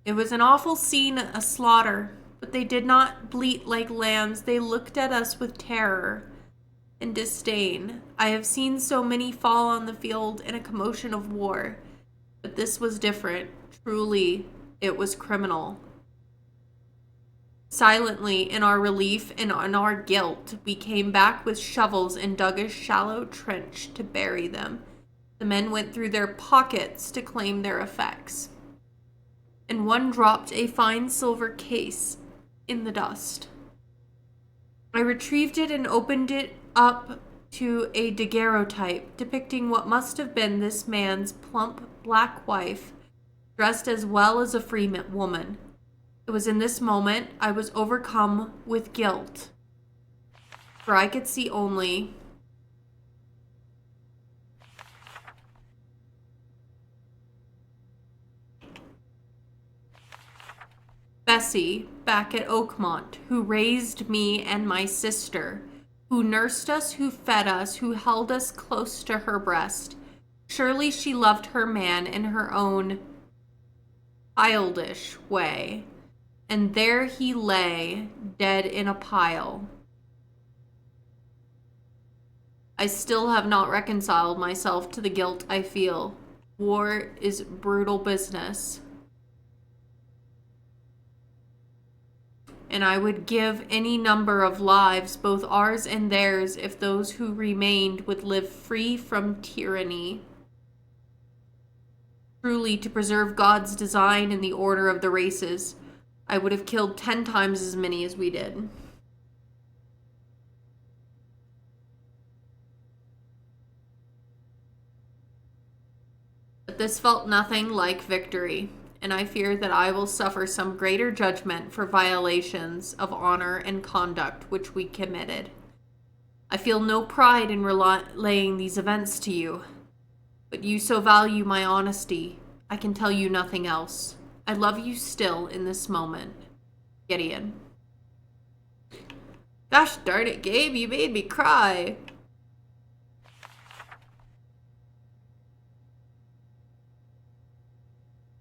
It was an awful scene, a slaughter. but they did not bleat like lambs. They looked at us with terror and disdain. I have seen so many fall on the field in a commotion of war, but this was different. Truly, it was criminal. Silently, in our relief and in our guilt, we came back with shovels and dug a shallow trench to bury them. The men went through their pockets to claim their effects, and one dropped a fine silver case in the dust. I retrieved it and opened it up to a daguerreotype depicting what must have been this man's plump black wife, dressed as well as a free woman. It was in this moment I was overcome with guilt, for I could see only Bessie back at Oakmont, who raised me and my sister, who nursed us, who fed us, who held us close to her breast. Surely she loved her man in her own childish way. And there he lay, dead in a pile. I still have not reconciled myself to the guilt I feel. War is brutal business. And I would give any number of lives, both ours and theirs, if those who remained would live free from tyranny. Truly, to preserve God's design and the order of the races, I would have killed 10 times as many as we did. But this felt nothing like victory, and I fear that I will suffer some greater judgment for violations of honor and conduct which we committed. I feel no pride in relaying these events to you, but you so value my honesty, I can tell you nothing else. I love you still in this moment. Gideon. Gosh darn it, Gabe, you made me cry.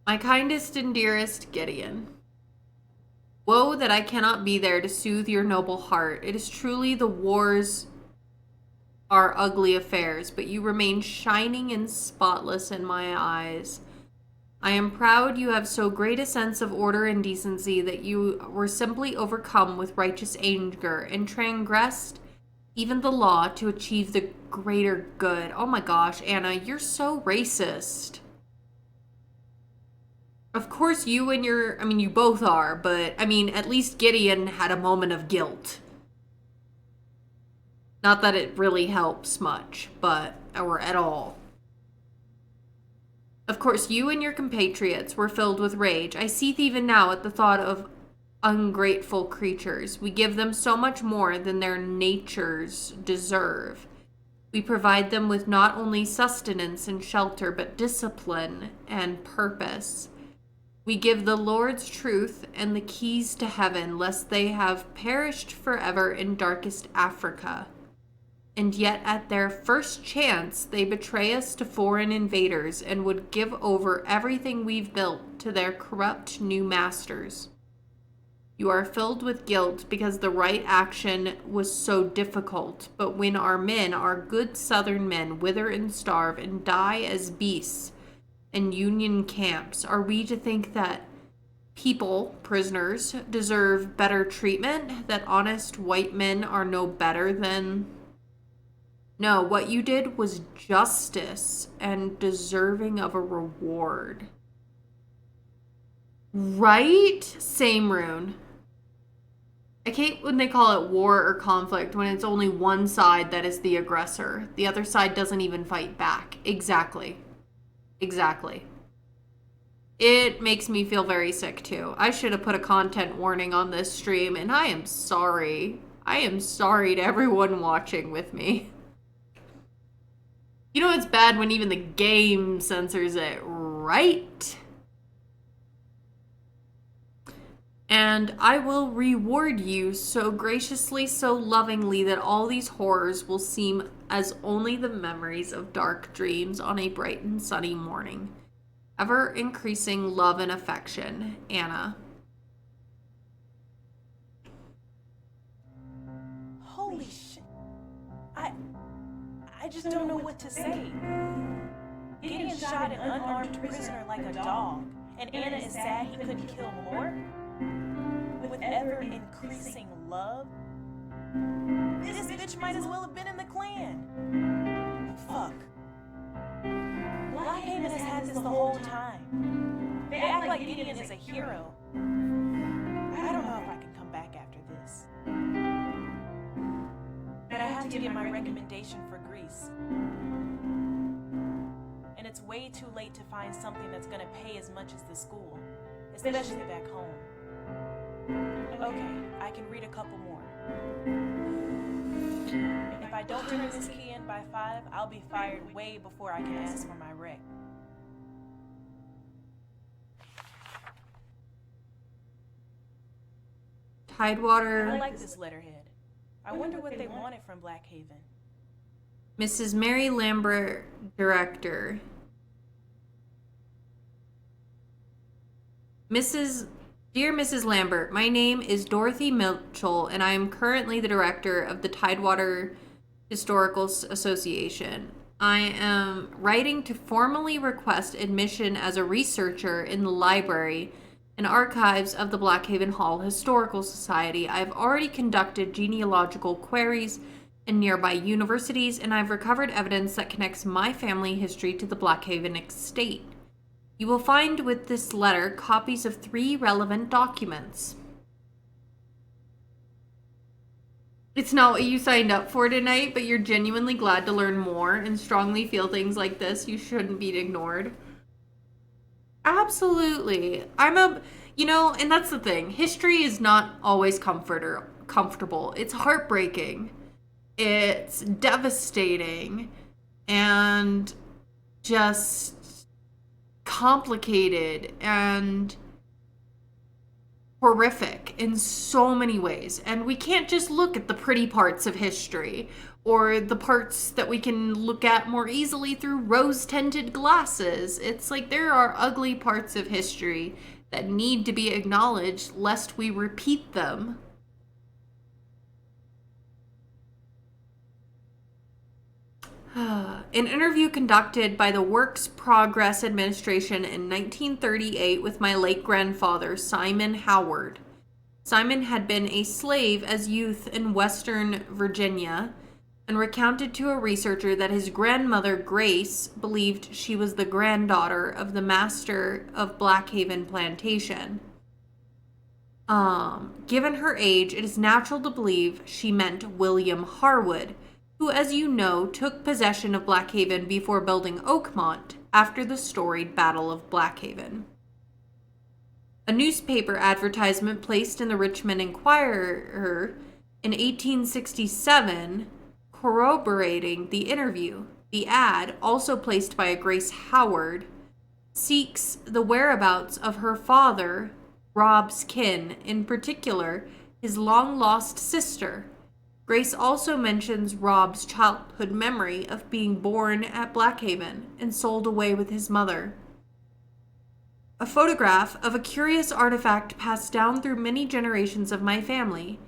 My kindest and dearest Gideon. Woe that I cannot be there to soothe your noble heart. It is truly the wars are ugly affairs, but you remain shining and spotless in my eyes. I am proud you have so great a sense of order and decency that you were simply overcome with righteous anger and transgressed even the law to achieve the greater good. Oh my gosh, Anna, you're so racist. Of course you and you both are, but at least Gideon had a moment of guilt. Not that it really helps much, or at all. Of course, you and your compatriots were filled with rage. I seethe even now at the thought of ungrateful creatures. We give them so much more than their natures deserve. We provide them with not only sustenance and shelter, but discipline and purpose. We give the Lord's truth and the keys to heaven, lest they have perished forever in darkest Africa. And yet at their first chance, they betray us to foreign invaders and would give over everything we've built to their corrupt new masters. You are filled with guilt because the right action was so difficult, but when our men, our good Southern men, wither and starve and die as beasts in Union camps, are we to think that people, prisoners, deserve better treatment, that honest white men are no better than... No, what you did was justice and deserving of a reward. Right? Same rune. I hate when they call it war or conflict when it's only one side that is the aggressor. The other side doesn't even fight back. Exactly. Exactly. It makes me feel very sick too. I should have put a content warning on this stream, and I am sorry. I am sorry to everyone watching with me. You know it's bad when even the game censors it, right? And I will reward you so graciously, so lovingly, that all these horrors will seem as only the memories of dark dreams on a bright and sunny morning. Ever increasing love and affection, Anna. just don't know what to say. Gideon shot an unarmed prisoner like a dog, and Anna is sad he couldn't kill more? With ever-increasing love? This bitch might as well have been in the Klan. Fuck. Blackhaven has had this the whole time. They act like Gideon is a hero. I don't know if I can come back after this. But I have to get my recommendation for Greece. And it's way too late to find something that's gonna pay as much as the school, especially back home. Okay, I can read a couple more. If I don't turn this key in by 5, I'll be fired way before I can ask for my rec. Tidewater. I like this letterhead. I wonder what they wanted from Blackhaven. Mrs. Mary Lambert, Director. Dear Mrs. Lambert, my name is Dorothy Mitchell, and I am currently the director of the Tidewater Historical Association. I am writing to formally request admission as a researcher in the library and archives of the Blackhaven Hall Historical Society. I have already conducted genealogical queries in nearby universities, and I've recovered evidence that connects my family history to the Blackhaven estate. You will find with this letter copies of 3 relevant documents. It's not what you signed up for tonight, but you're genuinely glad to learn more and strongly feel things like this. You shouldn't be ignored. Absolutely. And that's the thing. History is not always comfortable. It's heartbreaking. It's devastating and just complicated and horrific in so many ways. And we can't just look at the pretty parts of history or the parts that we can look at more easily through rose-tinted glasses. It's like there are ugly parts of history that need to be acknowledged lest we repeat them. An interview conducted by the Works Progress Administration in 1938 with my late grandfather, Simon Howard. Simon had been a slave as youth in Western Virginia and recounted to a researcher that his grandmother, Grace, believed she was the granddaughter of the master of Blackhaven Plantation. Given her age, it is natural to believe she meant William Harwood, who, as you know, took possession of Blackhaven before building Oakmont after the storied Battle of Blackhaven. A newspaper advertisement placed in the Richmond Enquirer in 1867 corroborating the interview. The ad, also placed by a Grace Howard, seeks the whereabouts of her father, Rob's kin, in particular, his long-lost sister. Grace also mentions Rob's childhood memory of being born at Blackhaven and sold away with his mother. A photograph of a curious artifact passed down through many generations of my family.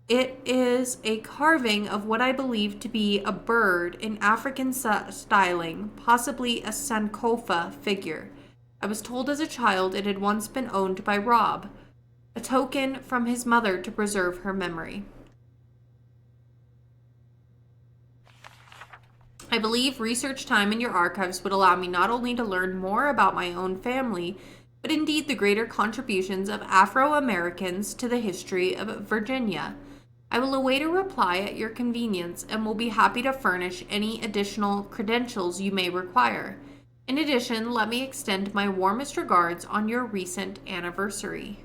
It is a carving of what I believe to be a bird in African styling, possibly a Sankofa figure. I was told as a child it had once been owned by Rob, a token from his mother to preserve her memory. I believe research time in your archives would allow me not only to learn more about my own family, but indeed the greater contributions of Afro-Americans to the history of Virginia. I will await a reply at your convenience and will be happy to furnish any additional credentials you may require. In addition, let me extend my warmest regards on your recent anniversary.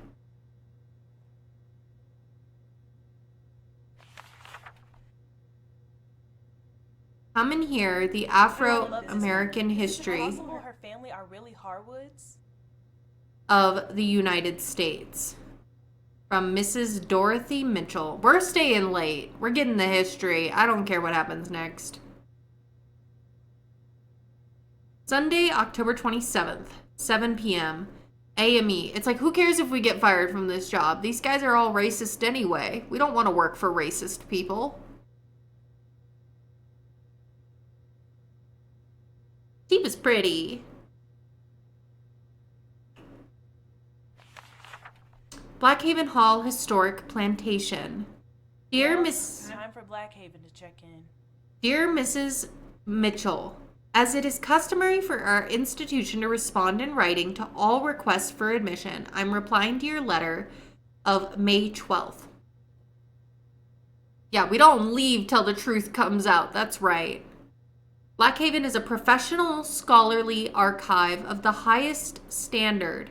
Come in here, the Afro-American history Is it possible her family are really Harwoods? of the United States. From Mrs. Dorothy Mitchell. We're staying late. We're getting the history. I don't care what happens next. Sunday, October 27th, 7 p.m. AME. It's like, who cares if we get fired from this job? These guys are all racist anyway. We don't want to work for racist people. She was pretty. Blackhaven Hall Historic Plantation. Dear Miss... Time for Blackhaven to check in. Dear Mrs. Mitchell, as it is customary for our institution to respond in writing to all requests for admission, I'm replying to your letter of May 12th. Yeah, we don't leave till the truth comes out. That's right. Blackhaven is a professional scholarly archive of the highest standard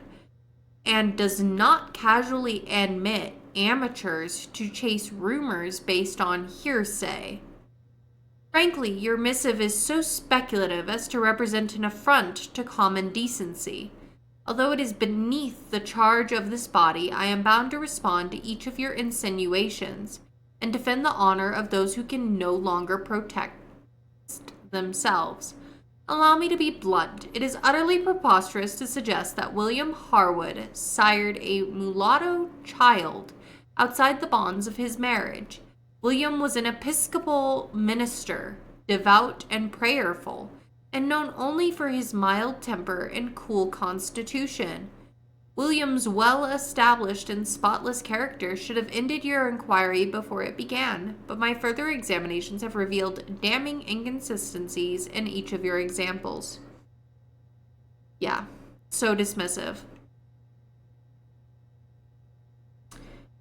and does not casually admit amateurs to chase rumors based on hearsay. Frankly, your missive is so speculative as to represent an affront to common decency. Although it is beneath the charge of this body, I am bound to respond to each of your insinuations and defend the honor of those who can no longer protect themselves. Allow me to be blunt. It is utterly preposterous to suggest that William Harwood sired a mulatto child outside the bonds of his marriage. William was an Episcopal minister, devout and prayerful, and known only for his mild temper and cool constitution. William's well-established and spotless character should have ended your inquiry before it began, but my further examinations have revealed damning inconsistencies in each of your examples. Yeah, so dismissive.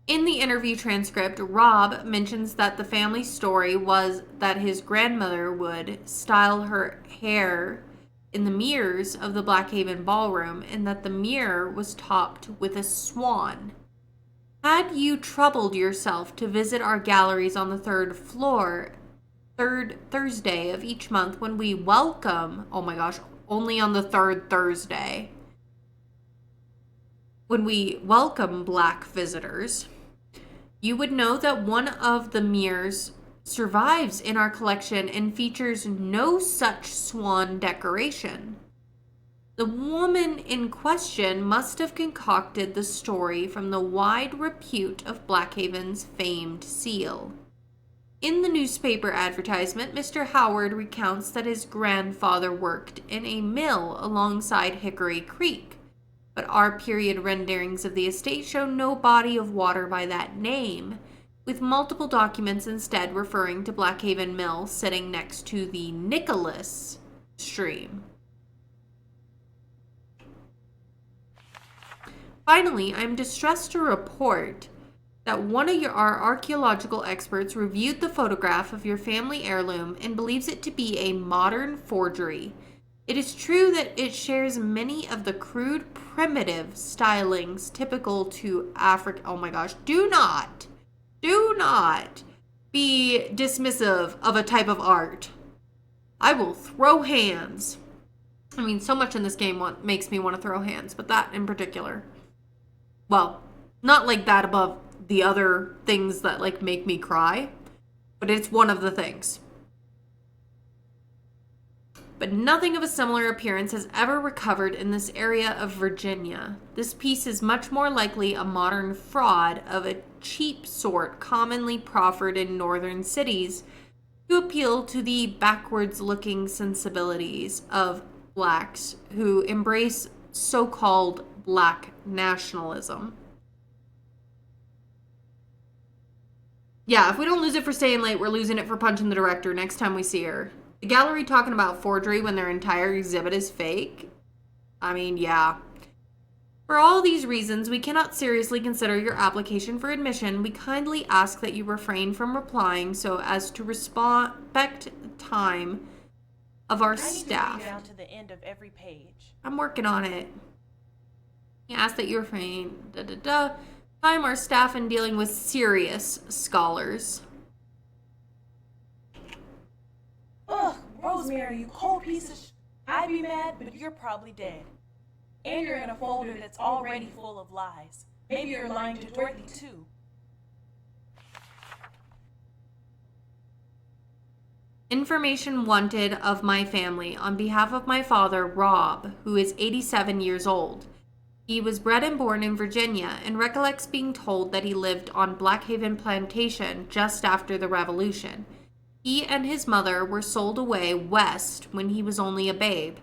In the interview transcript, Rob mentions that the family story was that his grandmother would style her hair in the mirrors of the Blackhaven ballroom and that the mirror was topped with a swan. Had you troubled yourself to visit our galleries on the third Thursday of each month when we welcome, oh my gosh, only on the third Thursday, when we welcome Black visitors, you would know that one of the mirrors survives in our collection and features no such swan decoration. The woman in question must have concocted the story from the wide repute of Blackhaven's famed seal. In the newspaper advertisement, Mr. Howard recounts that his grandfather worked in a mill alongside Hickory Creek, but our period renderings of the estate show no body of water by that name, with multiple documents instead referring to Blackhaven Mill sitting next to the Nicholas stream. Finally, I am distressed to report that one of our archaeological experts reviewed the photograph of your family heirloom and believes it to be a modern forgery. It is true that it shares many of the crude, primitive stylings typical to Africa. Oh my gosh, do not be dismissive of a type of art. I will throw hands. I mean, so much in this game makes me want to throw hands, but that in particular. Well, not like that above the other things that like make me cry, but it's one of the things. But nothing of a similar appearance has ever recovered in this area of Virginia. This piece is much more likely a modern fraud of a cheap sort commonly proffered in northern cities to appeal to the backwards-looking sensibilities of blacks who embrace so-called black nationalism. Yeah, if we don't lose it for staying late, we're losing it for punching the director next time we see her. The gallery talking about forgery when their entire exhibit is fake? I mean, yeah. For all these reasons, we cannot seriously consider your application for admission. We kindly ask that you refrain from replying so as to respect the time of our staff. I need to read down to the end of every page. I'm working on it. We ask that you refrain. Time our staff in dealing with serious scholars. Ugh, Rosemary, you cold piece of I'd be mad, but you're probably dead. And you're in a folder that's already full of lies. Maybe you're lying to Dorothy, too. Information wanted of my family on behalf of my father, Rob, who is 87 years old. He was bred and born in Virginia and recollects being told that he lived on Blackhaven Plantation just after the Revolution. He and his mother were sold away west when he was only a babe,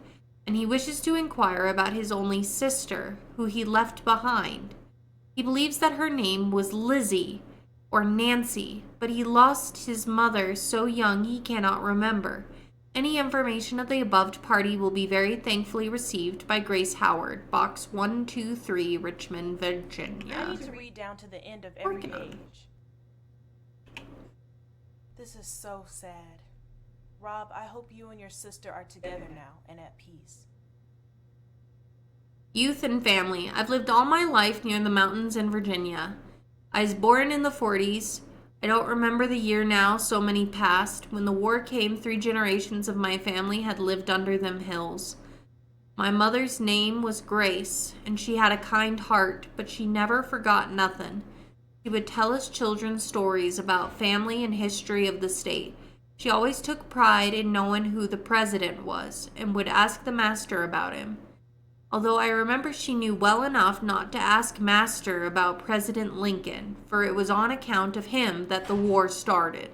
and he wishes to inquire about his only sister, who he left behind. He believes that her name was Lizzie or Nancy, but he lost his mother so young he cannot remember. Any information of the above party will be very thankfully received by Grace Howard, Box 123, Richmond, Virginia. I need to read down to the end of every Working on it. page. This is so sad. Rob, I hope you and your sister are together now and at peace. Youth and family. I've lived all my life near the mountains in Virginia. I was born in the 40s. I don't remember the year now, so many passed. When the war came, 3 generations of my family had lived under them hills. My mother's name was Grace, and she had a kind heart, but she never forgot nothing. She would tell us children stories about family and history of the state. She always took pride in knowing who the president was, and would ask the master about him. Although I remember she knew well enough not to ask Master about President Lincoln, for it was on account of him that the war started.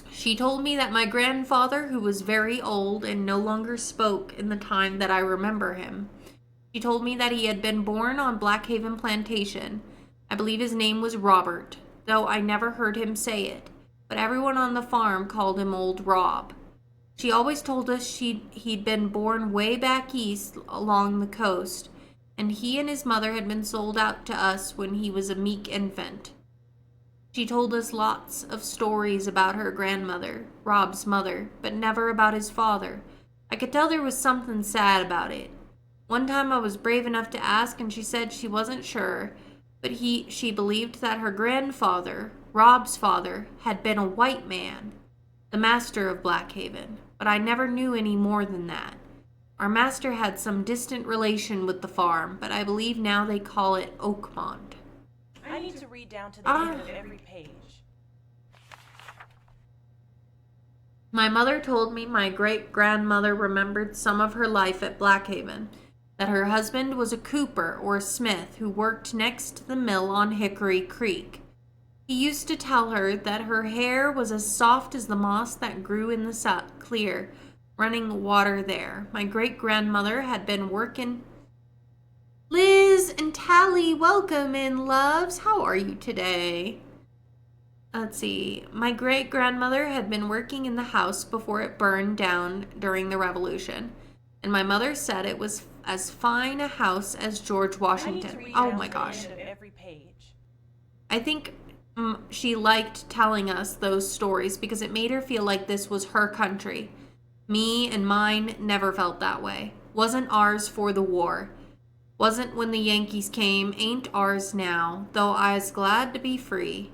She told me that my grandfather, who was very old and no longer spoke in the time that I remember him, she told me that he had been born on BLACKHAVEN plantation. I believe his name was Robert, though I never heard him say it, but everyone on the farm called him Old Rob. She always told us he'd been born way back east along the coast, and he and his mother had been sold out to us when he was a meek infant. She told us lots of stories about her grandmother, Rob's mother, but never about his father. I could tell there was something sad about it. One time I was brave enough to ask, and she said she wasn't sure, but she believed that her grandfather, Rob's father, had been a white man, the master of BLACKHAVEN, but I never knew any more than that. Our master had some distant relation with the farm, but I believe now they call it Oakmont. I need to read down to the end of every page. My mother told me my great-grandmother remembered some of her life at BLACKHAVEN, that her husband was a cooper or a smith who worked next to the mill on Hickory Creek. He used to tell her that her hair was as soft as the moss that grew in the clear, running water there. My great-grandmother had been working. Liz and Tally, welcome in, loves. How are you today? Let's see. My great-grandmother had been working in the house before it burned down during the Revolution, and my mother said it was as fine a house as George Washington. Oh my gosh. The end of every page. I think she liked telling us those stories because it made her feel like this was her country. Me and mine never felt that way. Wasn't ours for the war. Wasn't when the Yankees came, ain't ours now, though I was glad to be free.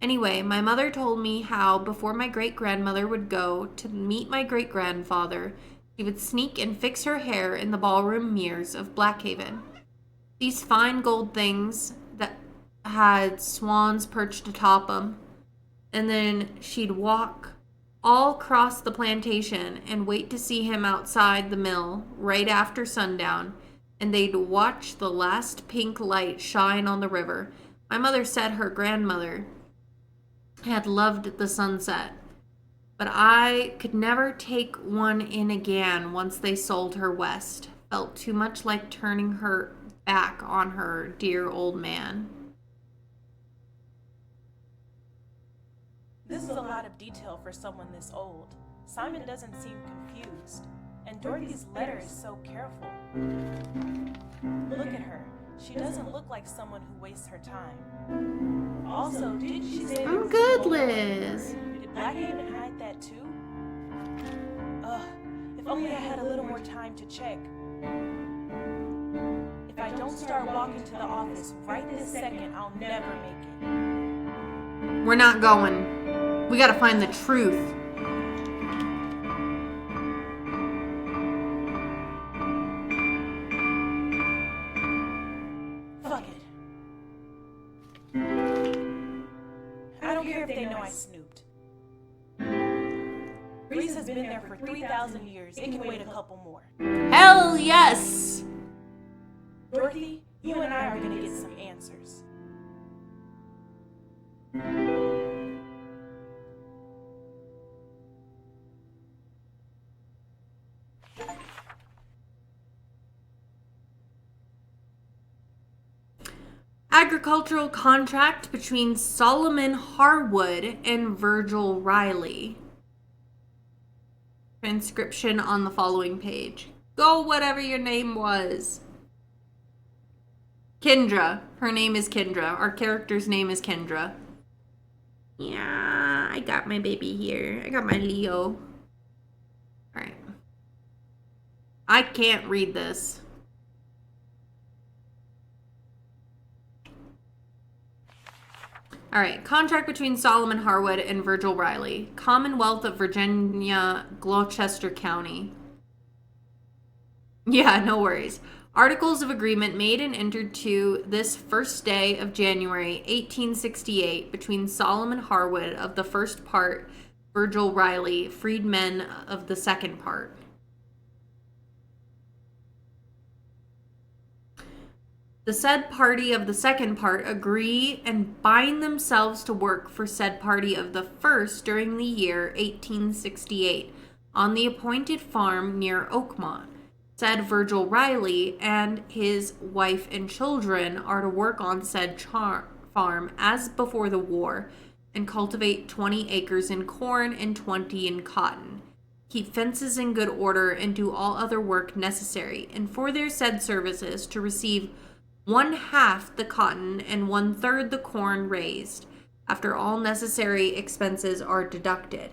Anyway, my mother told me how before my great-grandmother would go to meet my great-grandfather, she would sneak and fix her hair in the ballroom mirrors of BLACKHAVEN. These fine gold things that had swans perched atop them, and then she'd walk all across the plantation and wait to see him outside the mill right after sundown, and they'd watch the last pink light shine on the river. My mother said her grandmother had loved the sunset, but I could never take one in again once they sold her west. Felt too much like turning her back on her dear old man. This is a lot of detail for someone this old. Simon doesn't seem confused, and Dorothy's letter is so careful. Look at her. She doesn't look like someone who wastes her time. Also, did she say I'm good, Liz. Did BLACKHAVEN hide that too? Ugh, if only I had a little more time to check. If I don't start walking to the office right this second, I'll never make it. We're not going. We gotta find the truth. Fuck it. I don't care if they know I snooped. Greece has been there for 3,000 years. It can wait a couple more. Hell yes! Dorothy, you and I are gonna get some answers. Agricultural contract between Solomon Harwood and Virgil Riley. Transcription on the following page. Go whatever your name was. Kendra. Her name is Kendra. Our character's name is Kendra. Yeah, I got my baby here. I got my Leo. Alright. I can't read this. Alright, contract between Solomon Harwood and Virgil Riley. Commonwealth of Virginia, Gloucester County. Yeah, no worries. Articles of agreement made and entered to this first day of January 1868 between Solomon Harwood of the first part, Virgil Riley, freedmen of the second part. The said party of the second part agree and bind themselves to work for said party of the first during the year 1868 on the appointed farm near Oakmont. Said Virgil Riley and his wife and children are to work on said farm as before the war and cultivate 20 acres in corn and 20 in cotton. Keep fences in good order and do all other work necessary, and for their said services to receive 1/2 the cotton and 1/3 the corn raised, after all necessary expenses are deducted.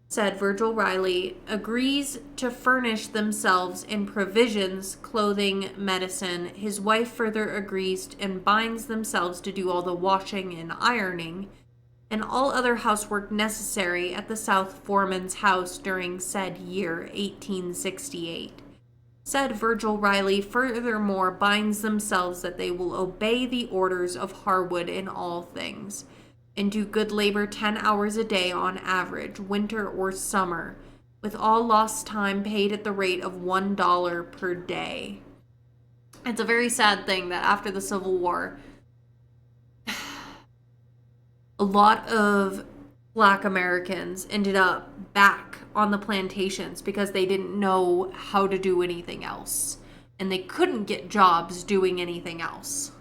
Said Virgil Riley agrees to furnish themselves in provisions, clothing, medicine. His wife further agrees and binds themselves to do all the washing and ironing and all other housework necessary at the South Foreman's house during said year 1868. Said Virgil Riley furthermore binds themselves that they will obey the orders of Harwood in all things, and do good labor 10 hours a day on average, winter or summer, with all lost time paid at the rate of $1 per day. It's a very sad thing that after the Civil War, a lot of Black Americans ended up back on the plantations because they didn't know how to do anything else, and they couldn't get jobs doing anything else.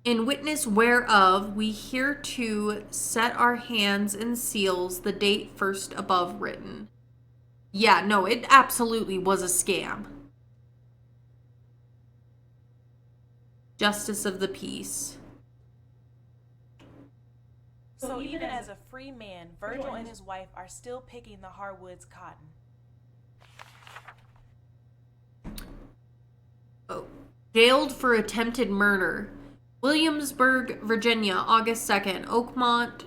In witness whereof we hereto set our hands and seals the date first above written. Yeah, no, it absolutely was a scam. Justice of the peace. So even as a free man, Virgil and his wife are still picking the Harwood's cotton. Oh. Jailed for attempted murder. Williamsburg, Virginia, August 2nd. Oakmont.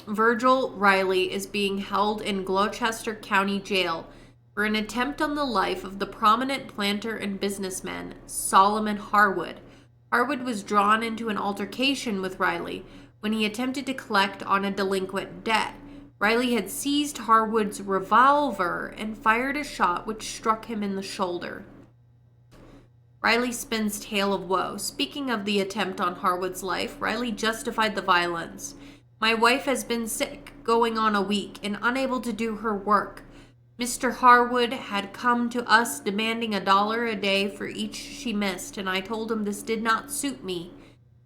Virgil Riley is being held in Gloucester County Jail for an attempt on the life of the prominent planter and businessman Solomon Harwood. Harwood was drawn into an altercation with Riley when he attempted to collect on a delinquent debt. Riley had seized Harwood's revolver and fired a shot which struck him in the shoulder. Riley spins tale of woe. Speaking of the attempt on Harwood's life, Riley justified the violence. My wife has been sick, going on a week, and unable to do her work. Mr. Harwood had come to us demanding $1 a day for each she missed, and I told him this did not suit me.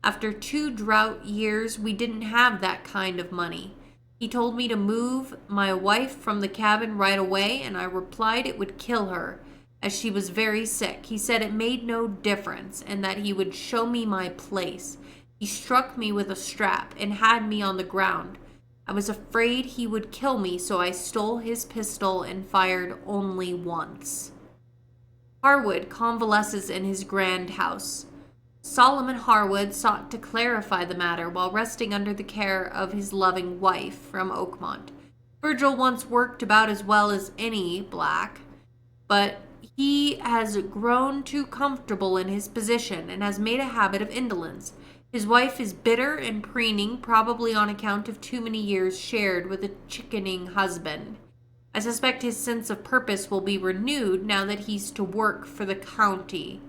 After 2 drought years, we didn't have that kind of money. He told me to move my wife from the cabin right away, and I replied it would kill her, as she was very sick. He said it made no difference, and that he would show me my place. He struck me with a strap and had me on the ground. I was afraid he would kill me, so I stole his pistol and fired only once. Harwood convalesces in his grand house. Solomon Harwood sought to clarify the matter while resting under the care of his loving wife from Oakmont. Virgil once worked about as well as any black, but he has grown too comfortable in his position and has made a habit of indolence. His wife is bitter and preening, probably on account of too many years shared with a chickening husband. I suspect his sense of purpose will be renewed now that he's to work for the county.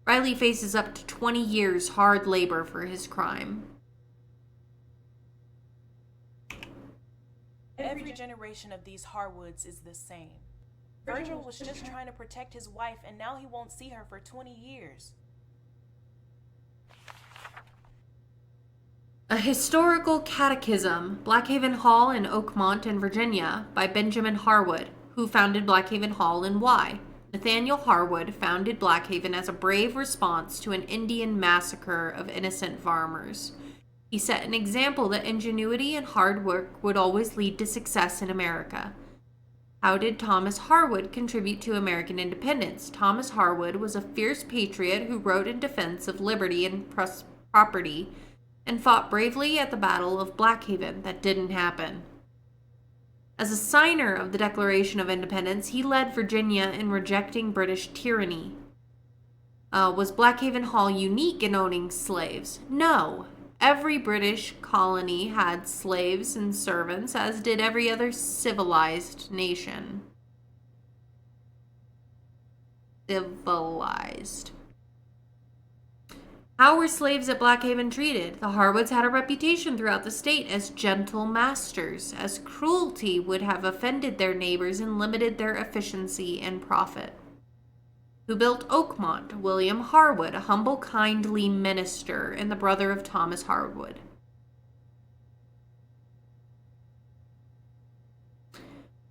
Riley faces up to 20 years hard labor for his crime. Every generation of these Harwoods is the same. Virgil was just trying to protect his wife, and now he won't see her for 20 years. A Historical Catechism, Blackhaven Hall in Oakmont in Virginia, by Benjamin Harwood, who founded Blackhaven Hall and why. Nathaniel Harwood founded Blackhaven as a brave response to an Indian massacre of innocent farmers. He set an example that ingenuity and hard work would always lead to success in America. How did Thomas Harwood contribute to American independence? Thomas Harwood was a fierce patriot who wrote in defense of liberty and property and fought bravely at the Battle of Blackhaven. That didn't happen. As a signer of the Declaration of Independence, he led Virginia in rejecting British tyranny. Was Blackhaven Hall unique in owning slaves? No. Every British colony had slaves and servants, as did every other civilized nation. Civilized. How were slaves at Blackhaven treated? The Harwoods had a reputation throughout the state as gentle masters, as cruelty would have offended their neighbors and limited their efficiency and profit. Who built Oakmont? William Harwood, a humble, kindly minister and the brother of Thomas Harwood.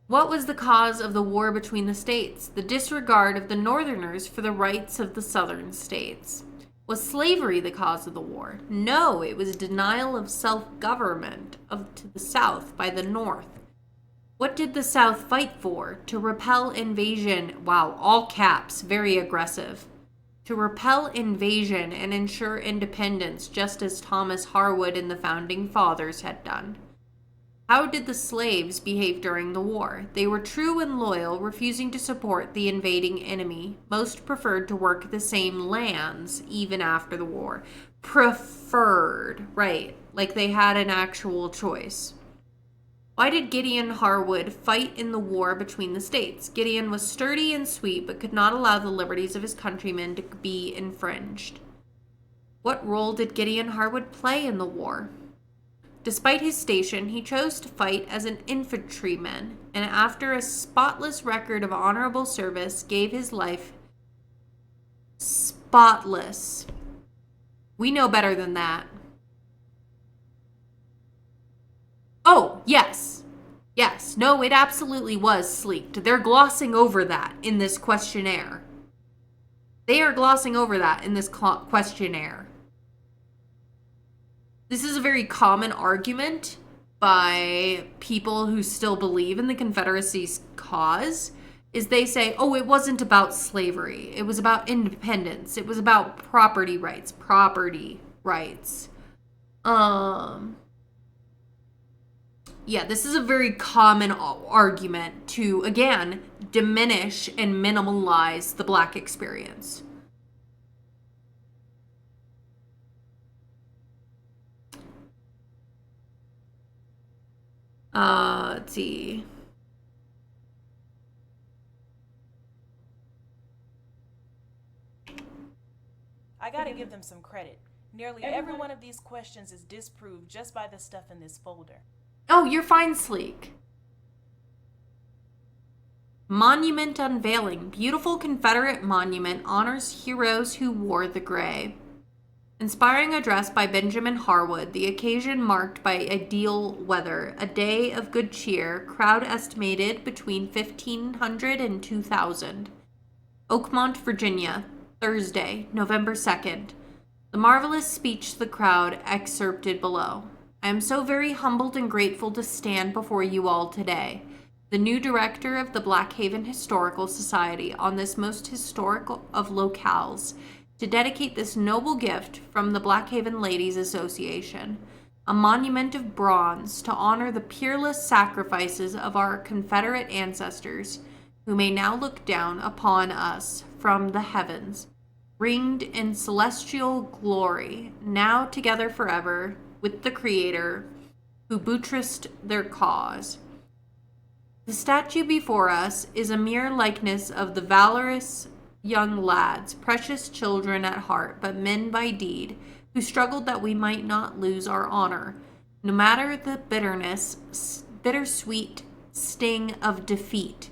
What was the cause of the war between the states? The disregard of the Northerners for the rights of the Southern states. Was slavery the cause of the war? No, it was denial of self-government to the South by the North. What did the South fight for? To repel invasion. Wow, all caps, very aggressive. To repel invasion and ensure independence, just as Thomas Harwood and the Founding Fathers had done. How did the slaves behave during the war? They were true and loyal, refusing to support the invading enemy. Most preferred to work the same lands, even after the war. Preferred, right, like they had an actual choice. Why did Gideon Harwood fight in the war between the states? Gideon was sturdy and sweet, but could not allow the liberties of his countrymen to be infringed. What role did Gideon Harwood play in the war? Despite his station, he chose to fight as an infantryman, and after a spotless record of honorable service, gave his life spotless. We know better than that. Oh, yes. Yes. No, it absolutely was sleeked. They're glossing over that in this questionnaire. They are glossing over that in this questionnaire. This is a very common argument by people who still believe in the Confederacy's cause, is they say, oh, it wasn't about slavery. It was about independence. It was about property rights. Yeah, this is a very common argument to, again, diminish and minimalize the Black experience. Let's see. I gotta give them some credit. Nearly every one of these questions is disproved just by the stuff in this folder. Oh, you're fine, Sleek. Monument unveiling. Beautiful Confederate monument honors heroes who wore the gray. Inspiring address by Benjamin Harwood. The occasion marked by ideal weather. A day of good cheer. Crowd estimated between 1,500 and 2,000. Oakmont, Virginia. Thursday, November 2nd. The marvelous speech to the crowd excerpted below. I am so very humbled and grateful to stand before you all today, the new director of the Blackhaven Historical Society, on this most historical of locales, to dedicate this noble gift from the Blackhaven Ladies Association, a monument of bronze to honor the peerless sacrifices of our Confederate ancestors, who may now look down upon us from the heavens, ringed in celestial glory, now together forever with the Creator, who buttressed their cause. The statue before us is a mere likeness of the valorous young lads, precious children at heart, but men by deed, who struggled that we might not lose our honor, no matter the bittersweet sting of defeat.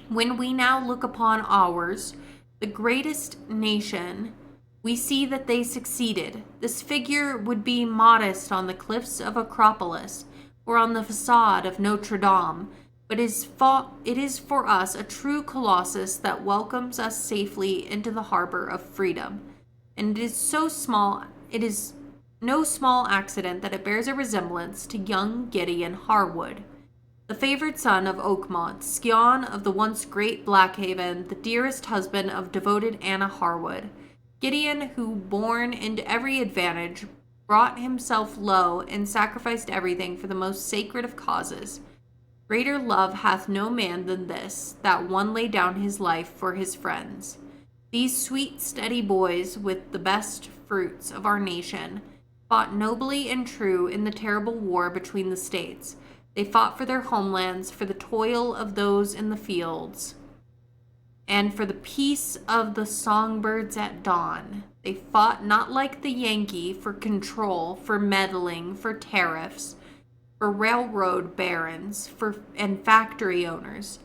When we now look upon ours, the greatest nation, we see that they succeeded. This figure would be modest on the cliffs of Acropolis or on the facade of Notre Dame, but it is for us a true colossus that welcomes us safely into the harbor of freedom. And it is no small accident that it bears a resemblance to young Gideon Harwood, the favored son of Oakmont, scion of the once great Blackhaven, the dearest husband of devoted Anna Harwood. Gideon, who, born into every advantage, brought himself low and sacrificed everything for the most sacred of causes. Greater love hath no man than this, that one lay down his life for his friends. These sweet, steady boys, with the best fruits of our nation, fought nobly and true in the terrible war between the states. They fought for their homelands, for the toil of those in the fields, and for the peace of the songbirds at dawn. They fought not like the Yankee for control, for meddling, for tariffs, for railroad barons, and factory owners,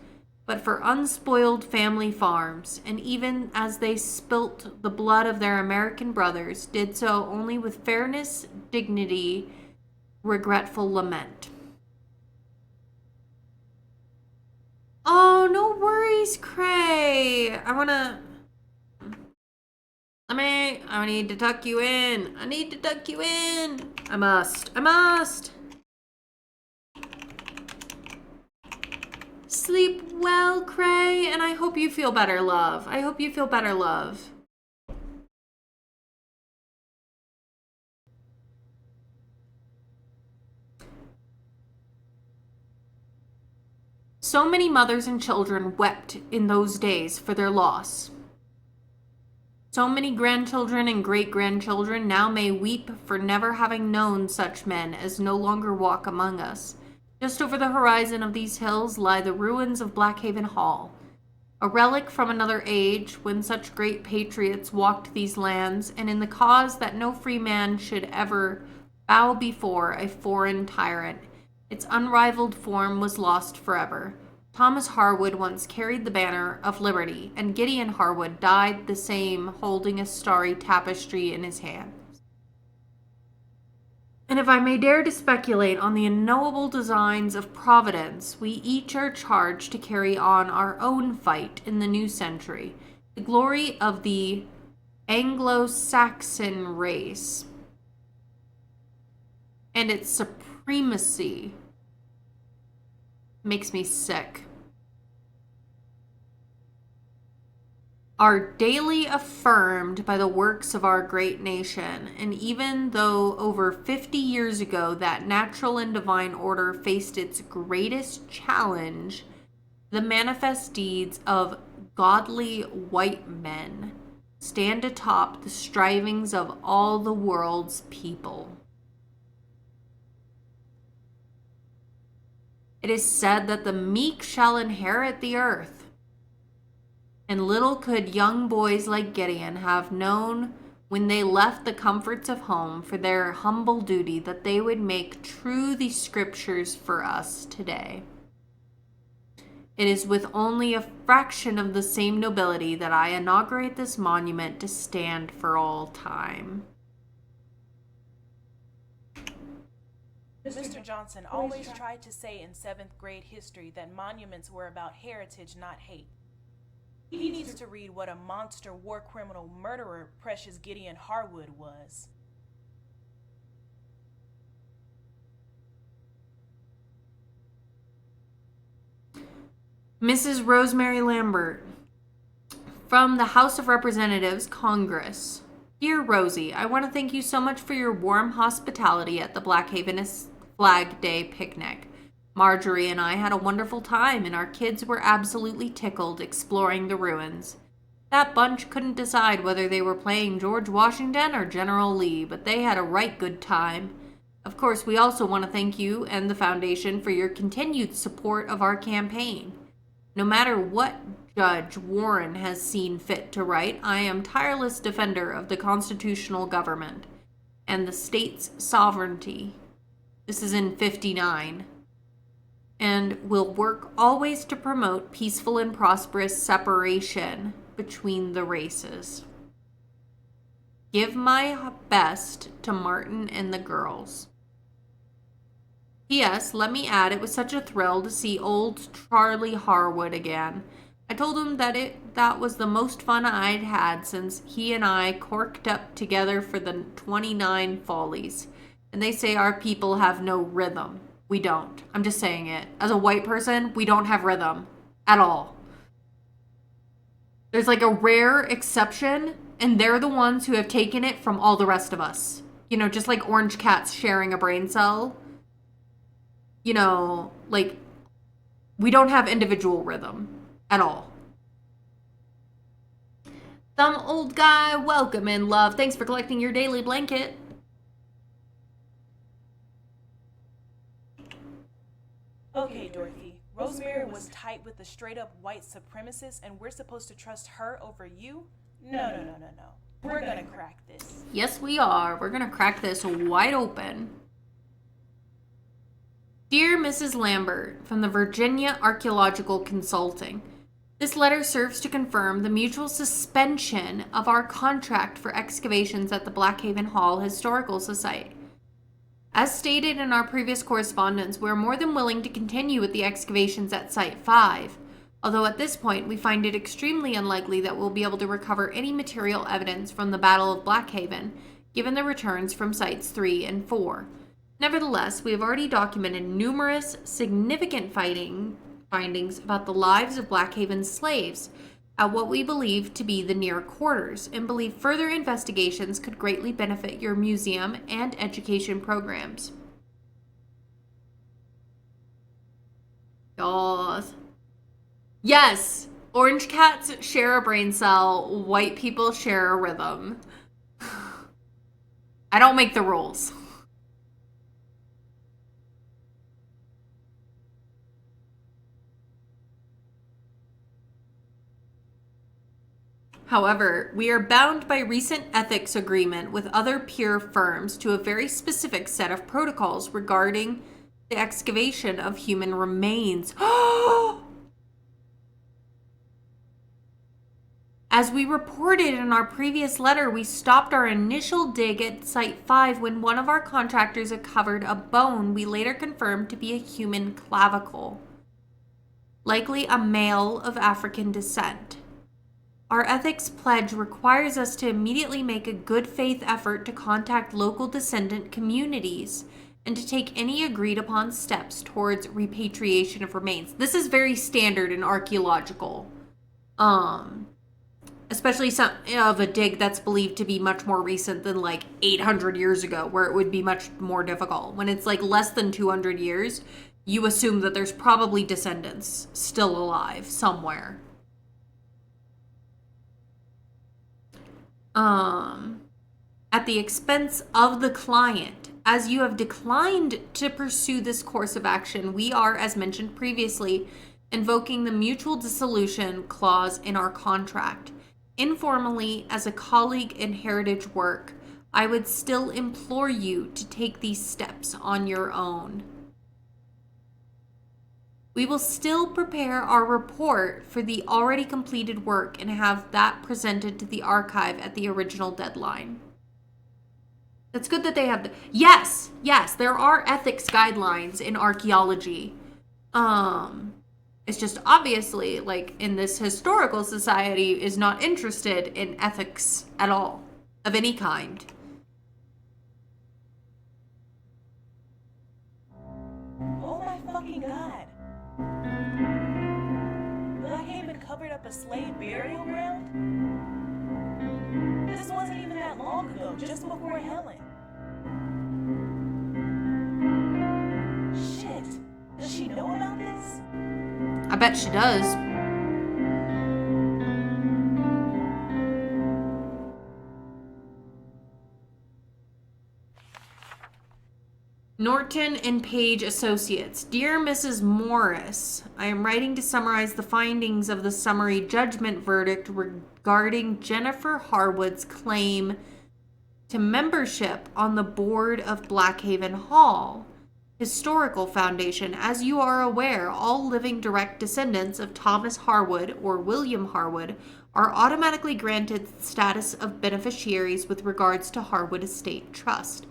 but for unspoiled family farms, and even as they spilt the blood of their American brothers, did so only with fairness, dignity, regretful lament. Oh, no worries, Cray. I need to tuck you in. I need to tuck you in. I must. Sleep well, Cray, and I hope you feel better, love. So many mothers and children wept in those days for their loss. So many grandchildren and great-grandchildren now may weep for never having known such men as no longer walk among us. Just over the horizon of these hills lie the ruins of Blackhaven Hall, a relic from another age when such great patriots walked these lands, and in the cause that no free man should ever bow before a foreign tyrant, its unrivaled form was lost forever. Thomas Harwood once carried the banner of liberty, and Gideon Harwood died the same, holding a starry tapestry in his hand. And if I may dare to speculate on the unknowable designs of Providence, we each are charged to carry on our own fight in the new century, the glory of the Anglo-Saxon race and its supremacy makes me sick. Are daily affirmed by the works of our great nation, and even though over 50 years ago that natural and divine order faced its greatest challenge, the manifest deeds of godly white men stand atop the strivings of all the world's people. It is said that the meek shall inherit the earth. And little could young boys like Gideon have known when they left the comforts of home for their humble duty that they would make true the scriptures for us today. It is with only a fraction of the same nobility that I inaugurate this monument to stand for all time. Mr. Johnson always tried to say in 7th grade history that monuments were about heritage, not hate. He needs to read what a monster war criminal murderer Precious Gideon Harwood was. Mrs. Rosemary Lambert, from the House of Representatives, Congress. Dear Rosie, I want to thank you so much for your warm hospitality at the Blackhaven Flag Day picnic. Marjorie and I had a wonderful time, and our kids were absolutely tickled exploring the ruins. That bunch couldn't decide whether they were playing George Washington or General Lee, but they had a right good time. Of course, we also want to thank you and the Foundation for your continued support of our campaign. No matter what Judge Warren has seen fit to write, I am tireless defender of the constitutional government and the state's sovereignty. This is in 59. and will work always to promote peaceful and prosperous separation between the races. Give my best to Martin and the girls. P.S. Let me add, it was such a thrill to see old Charlie Harwood again. I told him that was the most fun I'd had since he and I corked up together for the 29 Follies. And they say our people have no rhythm. We don't. I'm just saying it. As a white person, we don't have rhythm at all. There's like a rare exception, and they're the ones who have taken it from all the rest of us. You know, just like orange cats sharing a brain cell. You know, like, we don't have individual rhythm at all. Some old guy, welcome in, love. Thanks for collecting your daily blanket. Okay, Dorothy. Rosemary was tight with the straight-up white supremacist, and we're supposed to trust her over you? No. We're gonna crack this. Yes, we are. We're gonna crack this wide open. Dear Mrs. Lambert, from the Virginia Archaeological Consulting, this letter serves to confirm the mutual suspension of our contract for excavations at the BLACKHAVEN Hall Historical Society. As stated in our previous correspondence, we are more than willing to continue with the excavations at Site 5, although at this point we find it extremely unlikely that we'll be able to recover any material evidence from the Battle of BLACKHAVEN, given the returns from Sites 3 and 4. Nevertheless, we have already documented numerous significant findings about the lives of BLACKHAVEN slaves at what we believe to be the near quarters, and believe further investigations could greatly benefit your museum and education programs. Yes! Orange cats share a brain cell, white people share a rhythm. I don't make the rules. However, we are bound by recent ethics agreement with other peer firms to a very specific set of protocols regarding the excavation of human remains. As we reported in our previous letter, we stopped our initial dig at Site 5 when one of our contractors uncovered a bone we later confirmed to be a human clavicle, likely a male of African descent. Our ethics pledge requires us to immediately make a good faith effort to contact local descendant communities and to take any agreed upon steps towards repatriation of remains. This is very standard in archaeological, especially some of a dig that's believed to be much more recent than like 800 years ago, where it would be much more difficult. When it's like less than 200 years, you assume that there's probably descendants still alive somewhere. At the expense of the client. As you have declined to pursue this course of action, we are, as mentioned previously, invoking the mutual dissolution clause in our contract. Informally, as a colleague in heritage work, I would still implore you to take these steps on your own. We will still prepare our report for the already completed work and have that presented to the archive at the original deadline. It's good that they have yes, there are ethics guidelines in archaeology. It's just obviously, like, in this historical society is not interested in ethics at all, of any kind. Oh my fucking god. BLACKHAVEN covered up a slave burial ground? This wasn't even that long ago, just before Helen. Shit. Does she know about this? I bet she does. Norton and Page Associates. Dear Mrs. Morris, I am writing to summarize the findings of the summary judgment verdict regarding Jennifer Harwood's claim to membership on the board of BLACKHAVEN Hall. Historical Foundation. As you are aware, all living direct descendants of Thomas Harwood or William Harwood are automatically granted status of beneficiaries with regards to Harwood Estate Trust.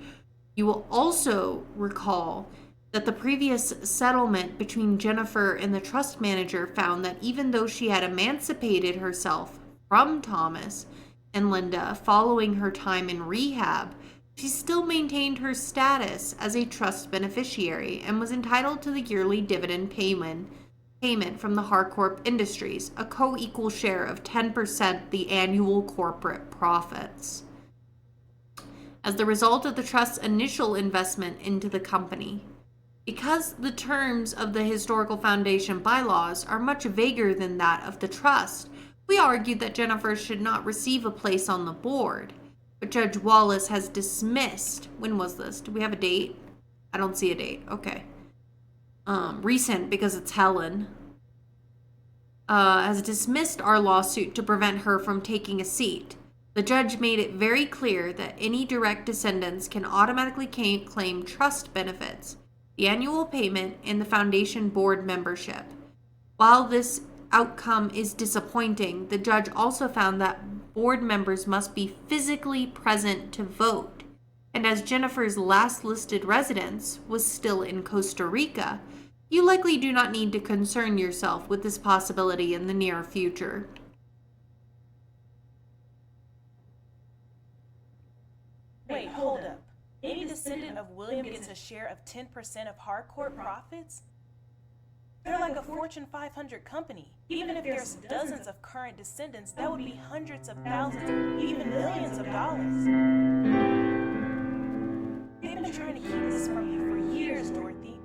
You will also recall that the previous settlement between Jennifer and the trust manager found that even though she had emancipated herself from Thomas and Linda following her time in rehab, she still maintained her status as a trust beneficiary and was entitled to the yearly dividend payment from the Harcorp Industries, a co-equal share of 10% the annual corporate profits, as the result of the trust's initial investment into the company. Because the terms of the Historical Foundation bylaws are much vaguer than that of the trust, we argued that Jennifer should not receive a place on the board. But Judge Wallace has dismissed. When was this? Do we have a date? I don't see a date. Okay. Recent, because it's Helen. Has dismissed our lawsuit to prevent her from taking a seat. The judge made it very clear that any direct descendants can automatically claim trust benefits, the annual payment, and the foundation board membership. While this outcome is disappointing, the judge also found that board members must be physically present to vote. And as Jennifer's last listed residence was still in Costa Rica, you likely do not need to concern yourself with this possibility in the near future. Wait, hold up. Any descendant of William gets a share of 10% of Harcourt profits? They're like a Fortune 500 company. Even if there's dozens of current descendants, that would be hundreds of thousands, even millions of dollars. They've been trying to keep this from you for years, Dorothy.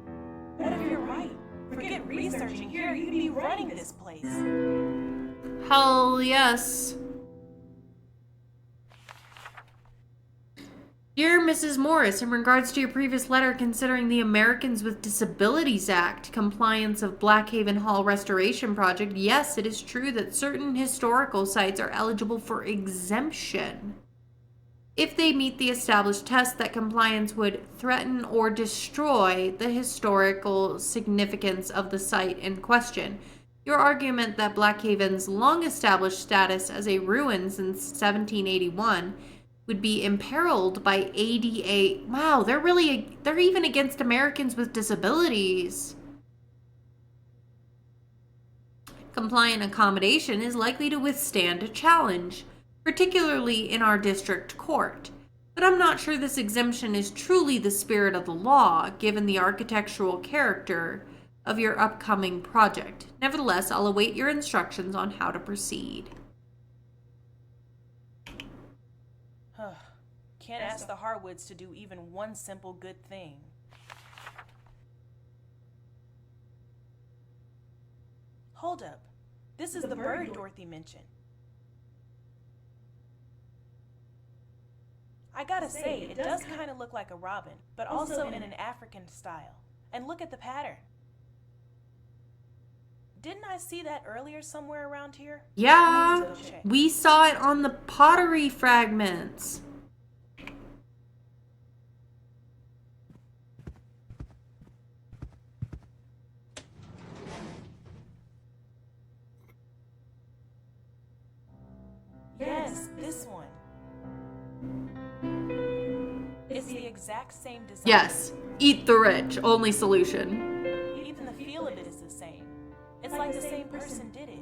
What if you're right? Forget researching here, you'd be running this place. Hell yes. Dear Mrs. Morris, in regards to your previous letter considering the Americans with Disabilities Act compliance of Blackhaven Hall restoration project, yes, it is true that certain historical sites are eligible for exemption if they meet the established test that compliance would threaten or destroy the historical significance of the site in question. Your argument that Blackhaven's long-established status as a ruin since 1781 would be imperiled by ADA. Wow, they're even against Americans with disabilities. Compliant accommodation is likely to withstand a challenge, particularly in our district court. But I'm not sure this exemption is truly the spirit of the law, given the architectural character of your upcoming project. Nevertheless, I'll await your instructions on how to proceed. Can't ask the Harwoods to do even one simple good thing. Hold up. This is the bird Dorothy mentioned. I gotta say, it does kind of look like a robin, but also in an African style. And look at the pattern. Didn't I see that earlier somewhere around here? Yeah, we saw it on the pottery fragments. Yes, this one. It's the exact same design. Yes, eat the rich, only solution. Even the feel of it is the same. It's like the same person did it.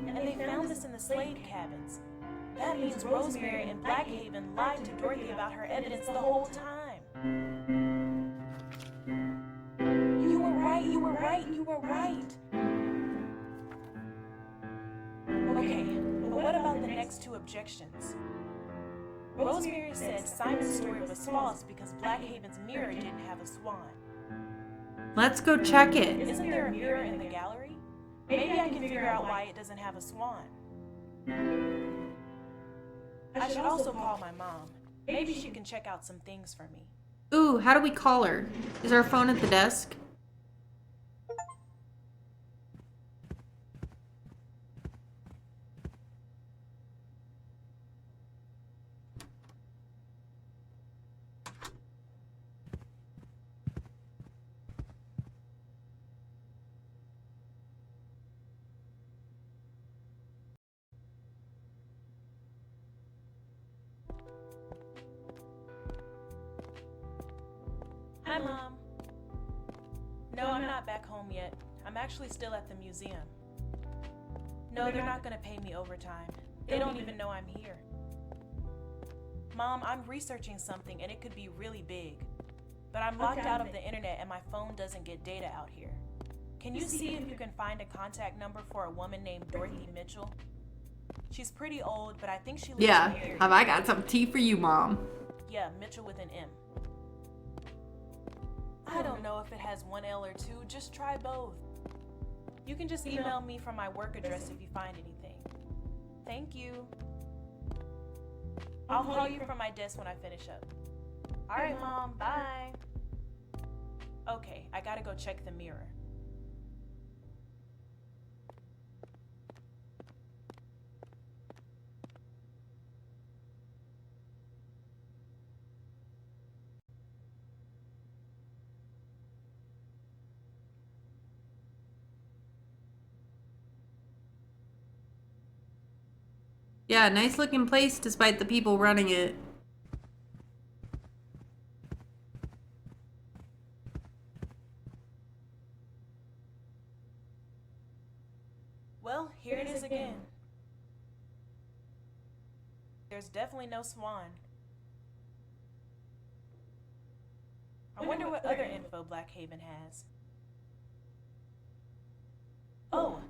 And they found this in the slave cabins. That means Rosemary and Blackhaven lied to Dorothy about her evidence the whole time. You were right, you were right, you were right. Okay, but what about the next two objections? Rosemary said Simon's story was false because Blackhaven's mirror didn't have a swan. Let's go check it. Isn't there a mirror in the gallery? Maybe I can figure out why it doesn't have a swan. I should also call my mom. Maybe she can check out some things for me. Ooh, how do we call her? Is our phone at the desk? Hi, Mom. No, I'm not back home yet. I'm actually still at the museum. No, they're not gonna pay me overtime. They don't even know I'm here. Mom, I'm researching something and it could be really big. But I'm locked out of the internet and my phone doesn't get data out here. Can you see if you can find a contact number for a woman named Dorothy Mitchell? She's pretty old, but I think she lives Yeah, in the area. have I got some tea for you, Mom? Yeah, Mitchell with an M. I don't know if it has one L or two, just try both. You can just email me from my work address if you find anything. Thank you. I'll call you from my desk when I finish up. Alright, Mom, bye. Okay, I gotta go check the mirror. Yeah, nice looking place despite the people running it. Well, here it is again. There's definitely no swan. I wonder what other info Blackhaven has. Oh!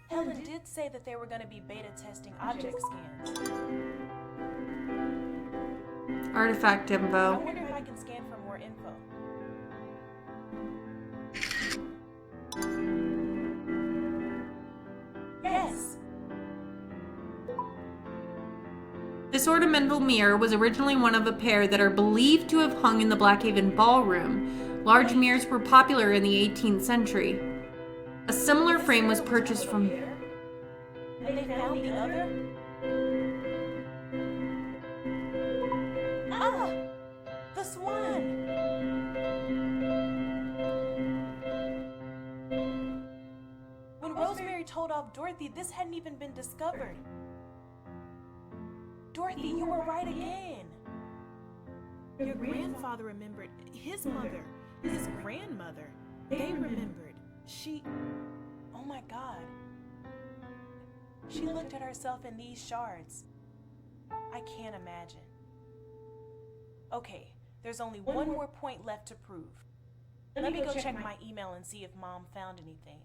Helen did say that they were going to be beta testing object scans. Artifact I info. wonder if I can scan for more info. Yes! This ornamental mirror was originally one of a pair that are believed to have hung in the Blackhaven ballroom. Large mirrors were popular in the 18th century. A similar frame was purchased from... And they found the other? Ah! The swan! When Rosemary told off Dorothy, this hadn't even been discovered. Dorothy, you were right again. Your grandfather remembered. His mother. His grandmother. They remembered. Oh my God. She looked at herself in these shards. I can't imagine. Okay, there's only one more point left to prove. Let me go check my email and see if Mom found anything.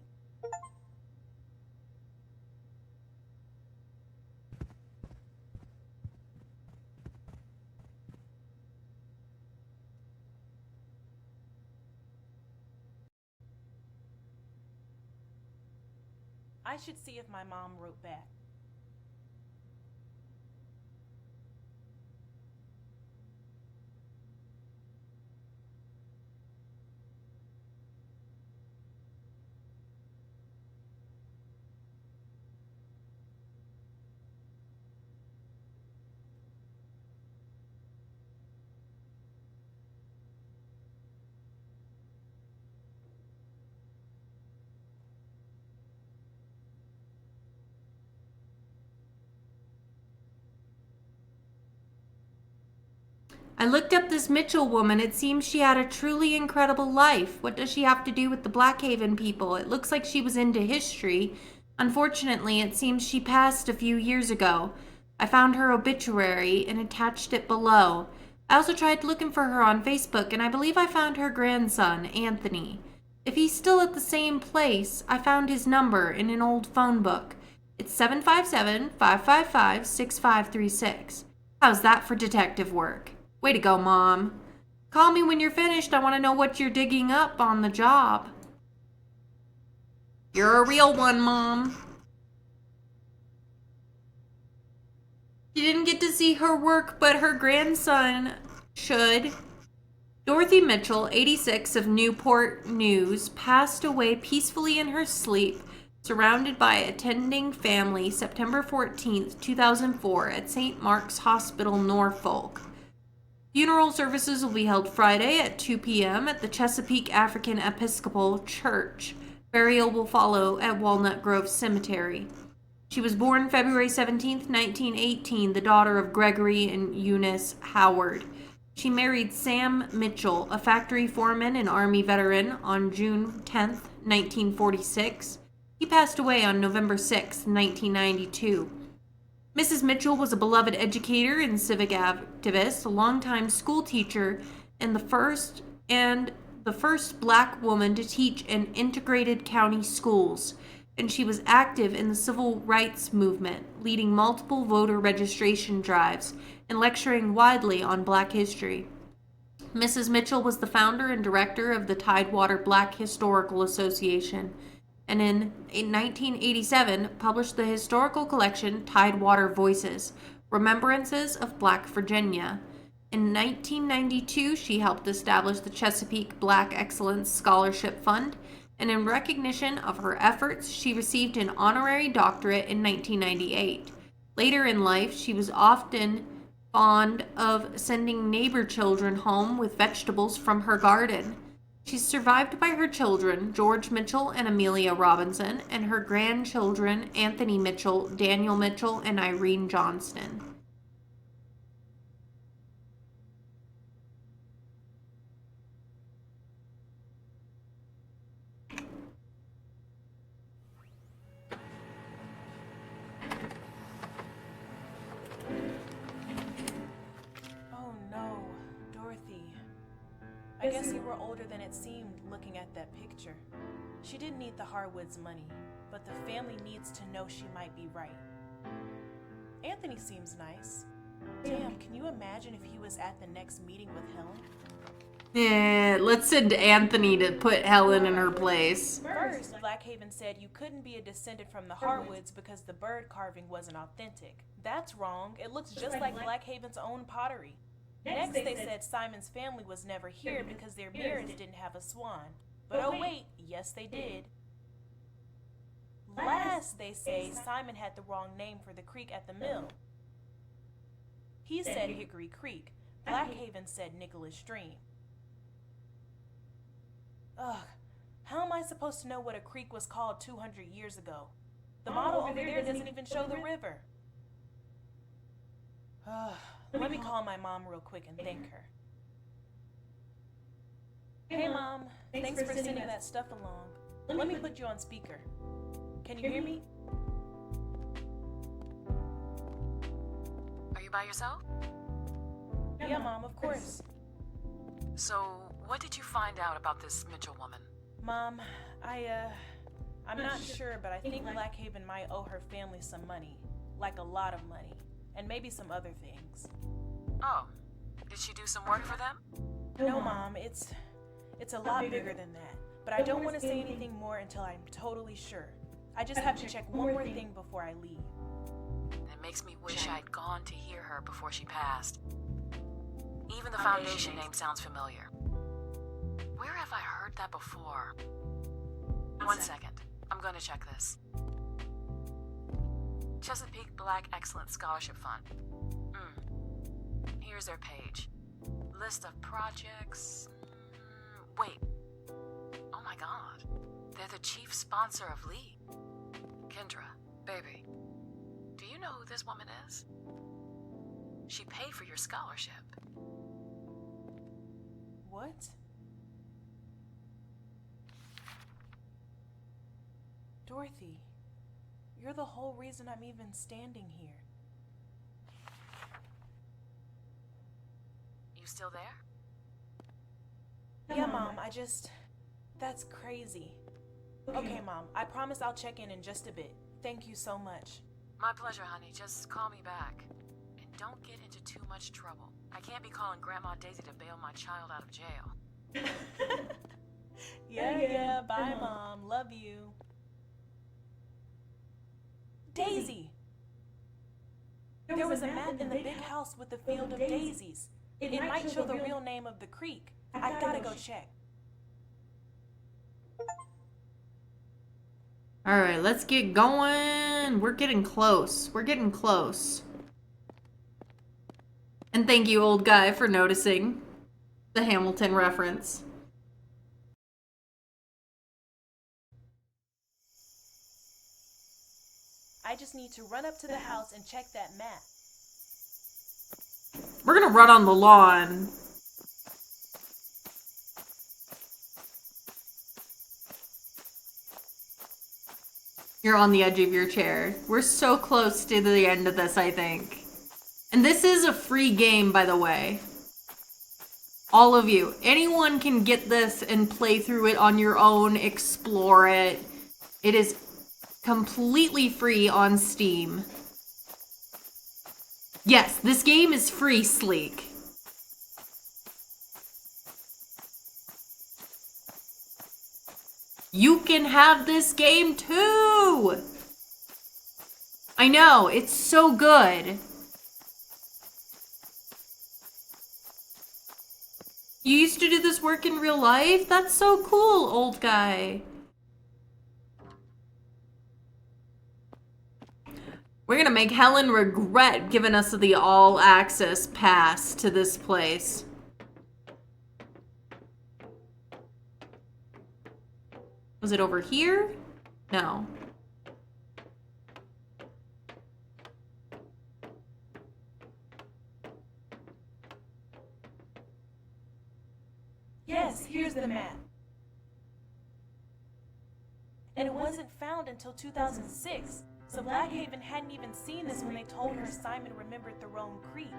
I should see if my mom wrote back. I looked up this Mitchell woman. It seems she had a truly incredible life. What does she have to do with the Blackhaven people? It looks like she was into history. Unfortunately, it seems she passed a few years ago. I found her obituary and attached it below. I also tried looking for her on Facebook, and I believe I found her grandson, Anthony. If he's still at the same place, I found his number in an old phone book. It's 757-555-6536. How's that for detective work? Way to go, Mom. Call me when you're finished. I want to know what you're digging up on the job. You're a real one, Mom. She didn't get to see her work, but her grandson should. Dorothy Mitchell, 86, of Newport News, passed away peacefully in her sleep, surrounded by attending family, September 14th, 2004, at St. Mark's Hospital, Norfolk. Funeral services will be held Friday at 2 p.m. at the Chesapeake African Episcopal Church. Burial will follow at Walnut Grove Cemetery. She was born February 17th, 1918, the daughter of Gregory and Eunice Howard. She married Sam Mitchell, a factory foreman and Army veteran, on June 10th, 1946. He passed away on November 6th, 1992. Mrs. Mitchell was a beloved educator and civic activist, a longtime school teacher, and the first black woman to teach in integrated county schools, and she was active in the civil rights movement, leading multiple voter registration drives and lecturing widely on black history. Mrs. Mitchell was the founder and director of the Tidewater Black Historical Association, and in 1987 published the historical collection Tidewater Voices, Remembrances of Black Virginia. In 1992, she helped establish the Chesapeake Black Excellence Scholarship Fund, and in recognition of her efforts, she received an honorary doctorate in 1998. Later in life, she was often fond of sending neighbor children home with vegetables from her garden. She's survived by her children, George Mitchell and Amelia Robinson, and her grandchildren, Anthony Mitchell, Daniel Mitchell, and Irene Johnston. Oh no, Dorothy. I guess you were older than it seemed looking at that picture. She didn't need the Harwoods' money, but the family needs to know she might be right. Anthony seems nice. Damn, can you imagine if he was at the next meeting with Helen? Yeah, let's send Anthony to put Helen in her place. First, BLACKHAVEN said you couldn't be a descendant from the Harwoods because the bird carving wasn't authentic. That's wrong. It looks just like BLACKHAVEN's own pottery. Next, they said Simon's family was never here because their marriage didn't have a swan. But oh wait, yes they did. Last, they say Simon had the wrong name for the creek at the mill. He said Hickory Creek. BLACKHAVEN said Nicholas Stream. Ugh, how am I supposed to know what a creek was called 200 years ago? The model over there doesn't even show the river. Let me call my mom real quick and thank her. Hey Mom, thanks for sending that stuff along. Let me put you on speaker. Can you hear me? Are you by yourself? Yeah, Mom, of course. So, what did you find out about this Mitchell woman? Mom, I'm not sure, but I think BLACKHAVEN might owe her family some money. Like a lot of money. And maybe some other things. Oh, did she do some work for them? No, Mom, it's a lot bigger than that. But I don't want to say anything more until I'm totally sure. I just have to check one more thing before I leave. It makes me wish I'd gone to hear her before she passed. Even the foundation name sounds familiar. Where have I heard that before? 1 second. I'm going to check this. Chesapeake Black Excellence Scholarship Fund. Here's their page. List of projects. Wait. Oh my god. They're the chief sponsor of Lee. Kendra, baby, do you know who this woman is? She paid for your scholarship. What? Dorothy, you're the whole reason I'm even standing here. You still there? Yeah, Mom, that's crazy. Okay, Mom, I promise I'll check in just a bit. Thank you so much. My pleasure, honey. Just call me back. And don't get into too much trouble. I can't be calling Grandma Daisy to bail my child out of jail. Yeah, bye, Mom. Love you. Daisy! There was a map in the big house with the field of daisies. It might show the real name of the creek. I've gotta go check. Alright, let's get going. We're getting close. We're getting close. And thank you, old guy, for noticing the Hamilton reference. I just need to run up to the house and check that map. We're gonna run on the lawn. You're on the edge of your chair. We're so close to the end of this, I think. And this is a free game, by the way. All of you. Anyone can get this and play through it on your own, explore it. It is completely free on Steam. Yes, this game is free, Sleek. You can have this game too! I know, it's so good. You used to do this work in real life? That's so cool, old guy. We're gonna make Helen regret giving us the all-access pass to this place. Was it over here? No. Yes, here's the map. And it wasn't found until 2006, so Blackhaven hadn't even seen this when they told her Simon remembered the Rome Creek.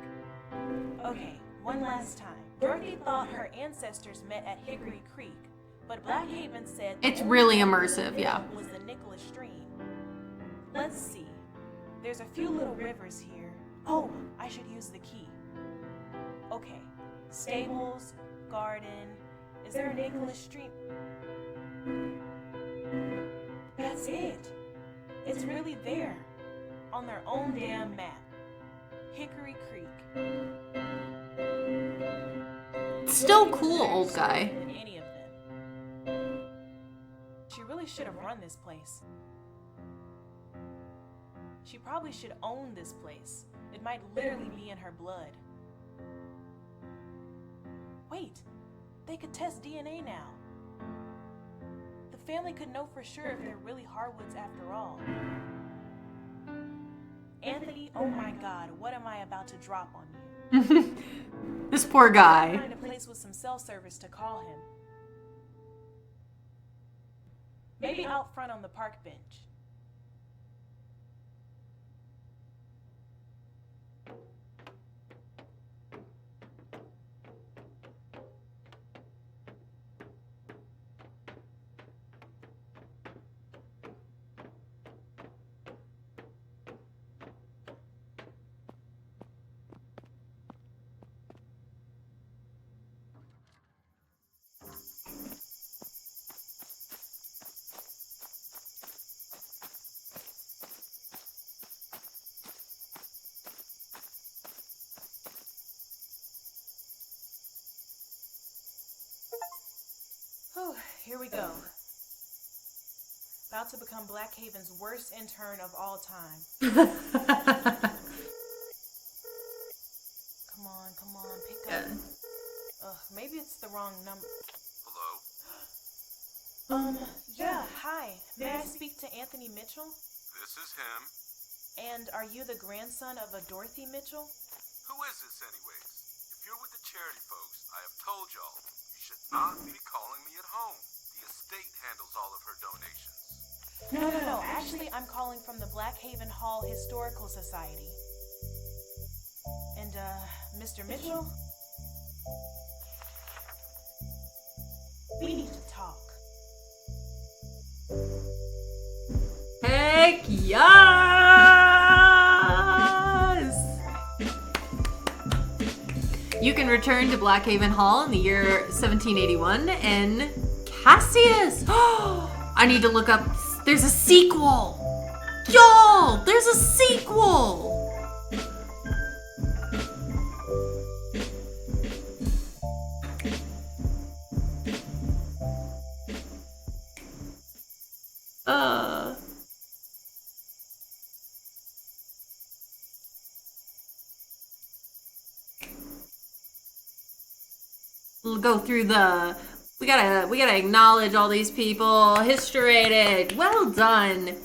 Okay, one last time. Dorothy thought her ancestors met at Hickory Creek, but Blackhaven said It's really immersive, yeah. was the Nicholas Stream. Let's see. There's a few little rivers here. Oh, I should use the key. Okay, stables, garden. Is there an Nicholas Stream? That's it. It's really there, on their own damn map. Hickory Creek. Still cool, old guy. Than any of them. She really should have run this place. She probably should own this place. It might literally be in her blood. Wait, they could test DNA now. The family could know for sure if they're really Harwoods after all. Anthony, oh my god, what am I about to drop on you? This poor guy. Find a place with some cell service to call him. Maybe out front on the park bench. Whew, here we go. About to become Blackhaven's worst intern of all time. Come on, pick up. Ugh, maybe it's the wrong number. Hello? Yeah, hi. May I speak to Anthony Mitchell? This is him. And are you the grandson of a Dorothy Mitchell? Who is this anyways? If you're with the charity folks, I have told y'all, you should not be calling me at home. The estate handles all of her donations. No. Actually, I'm calling from the Blackhaven Hall Historical Society. And, Mr. Mitchell? We need to talk. Heck yes! You can return to Blackhaven Hall in the year 1781 and Cassius! I need to look up. There's a sequel! Y'all! There's a sequel! We'll go through the. We gotta acknowledge all these people. Historated. Well done.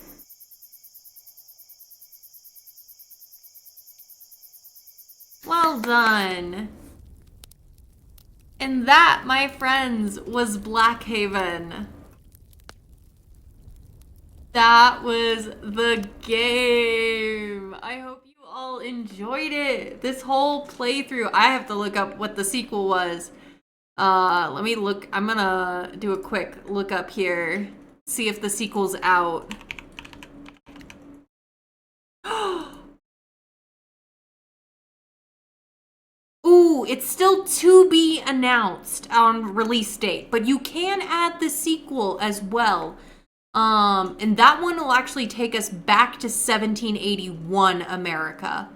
Well done. And that, my friends, was BLACKHAVEN. That was the game. I hope you all enjoyed it. This whole playthrough. I have to look up what the sequel was. Let me look. I'm gonna do a quick look up here. See if the sequel's out. Ooh, it's still to be announced on release date, but you can add the sequel as well. And that one will actually take us back to 1781 America.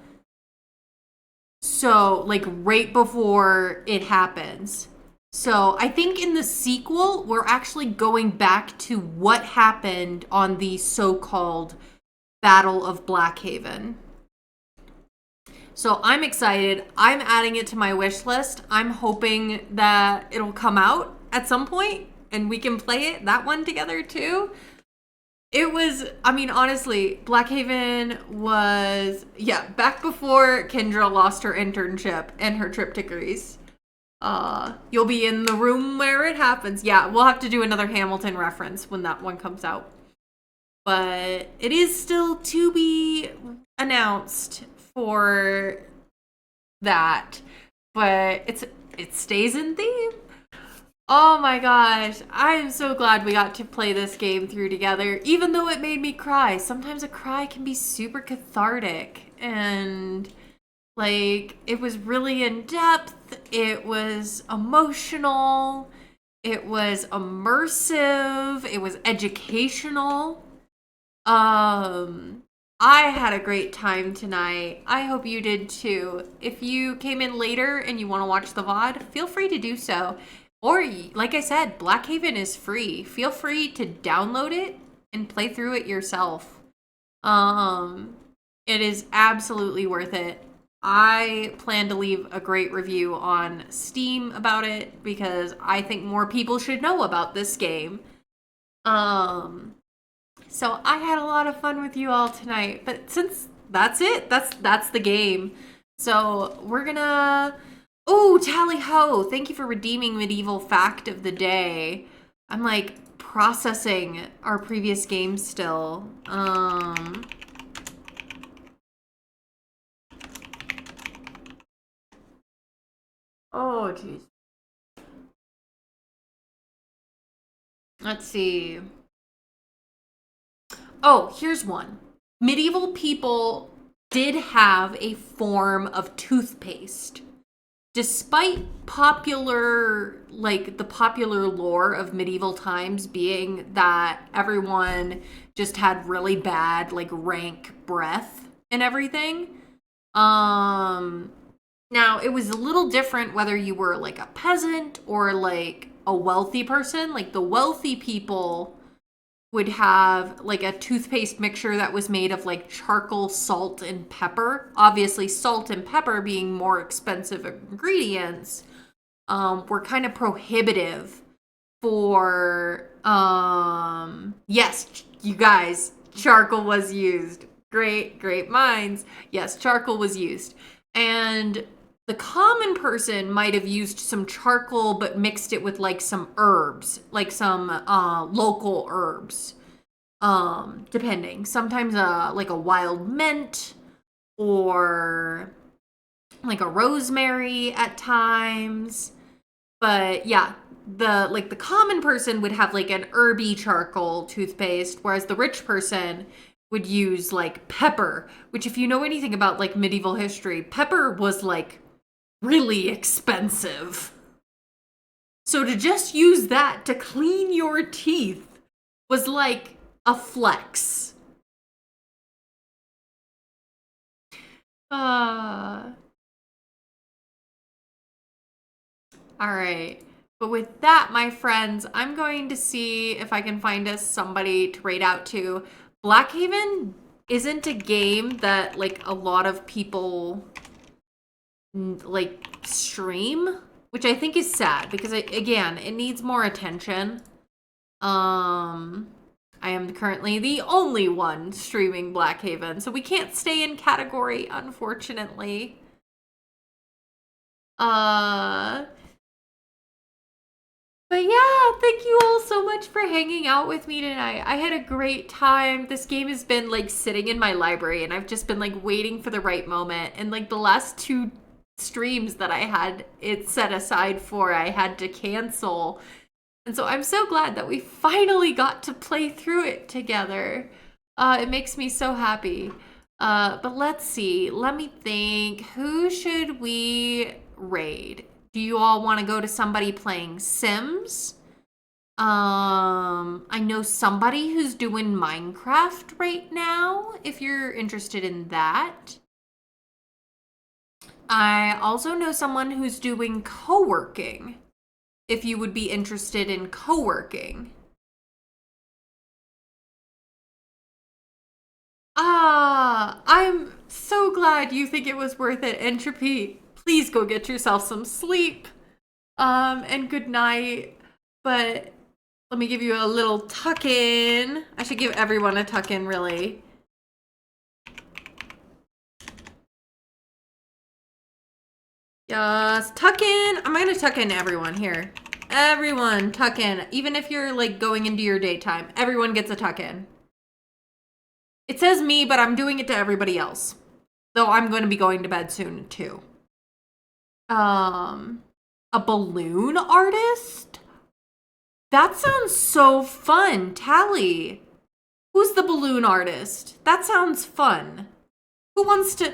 So, like, right before it happens. So, I think in the sequel, we're actually going back to what happened on the so-called Battle of BLACKHAVEN. So, I'm excited. I'm adding it to my wish list. I'm hoping that it'll come out at some point and we can play it, that one together too. It was, I mean, honestly, BLACKHAVEN was, yeah, back before Kendra lost her internship and her trip to Greece. You'll be in the room where it happens. Yeah, we'll have to do another Hamilton reference when that one comes out. But it is still to be announced for that. But it stays in theme. Oh my gosh, I'm so glad we got to play this game through together, even though it made me cry. Sometimes a cry can be super cathartic, and like, it was really in depth, it was emotional, it was immersive, it was educational. I had a great time tonight. I hope you did too. If you came in later and you want to watch the VOD, feel free to do so. Or, like I said, BLACKHAVEN is free. Feel free to download it and play through it yourself. It is absolutely worth it. I plan to leave a great review on Steam about it because I think more people should know about this game. So I had a lot of fun with you all tonight. But since that's it, that's the game. So we're gonna... Oh, Tally Ho! Thank you for redeeming Medieval Fact of the Day. I'm like processing our previous game still. Oh, jeez. Let's see. Oh, here's one. Medieval people did have a form of toothpaste. Despite popular, like, the popular lore of medieval times being that everyone just had really bad, like, rank breath and everything. Now, it was a little different whether you were, like, a peasant or, like, a wealthy person. Like, the wealthy people would have like a toothpaste mixture that was made of like charcoal, salt, and pepper. Obviously, salt and pepper being more expensive ingredients were kind of prohibitive for, yes, you guys, charcoal was used. Great minds. Yes, charcoal was used. And the common person might have used some charcoal but mixed it with like some herbs, like some local herbs, depending. Sometimes like a wild mint or like a rosemary at times. But yeah, the common person would have like an herby charcoal toothpaste, whereas the rich person would use like pepper, which if you know anything about like medieval history, pepper was like really expensive. So to just use that to clean your teeth was like a flex. All right. But with that, my friends, I'm going to see if I can find us somebody to raid out to. BLACKHAVEN isn't a game that like a lot of people like stream, which I think is sad because again, it needs more attention. I am currently the only one streaming BLACKHAVEN, so we can't stay in category, unfortunately. But yeah, thank you all so much for hanging out with me tonight. I had a great time. This game has been like sitting in my library and I've just been like waiting for the right moment. And like the last 2 streams that I had it set aside for, I had to cancel. And so I'm so glad that we finally got to play through it together. It makes me so happy. But let's see. Let me think. Who should we raid? Do you all want to go to somebody playing Sims? I know somebody who's doing Minecraft right now, if you're interested in that. I also know someone who's doing co-working, if you would be interested in co-working. I'm so glad you think it was worth it, Entropy. Please go get yourself some sleep. And good night. But let me give you a little tuck in. I should give everyone a tuck in, really. Yes, tuck in. I'm gonna tuck in everyone here. Everyone tuck in. Even if you're like going into your daytime, everyone gets a tuck in. It says me, but I'm doing it to everybody else. Though I'm going to be going to bed soon too. A balloon artist? That sounds so fun, Tally. Who's the balloon artist? That sounds fun. Who wants to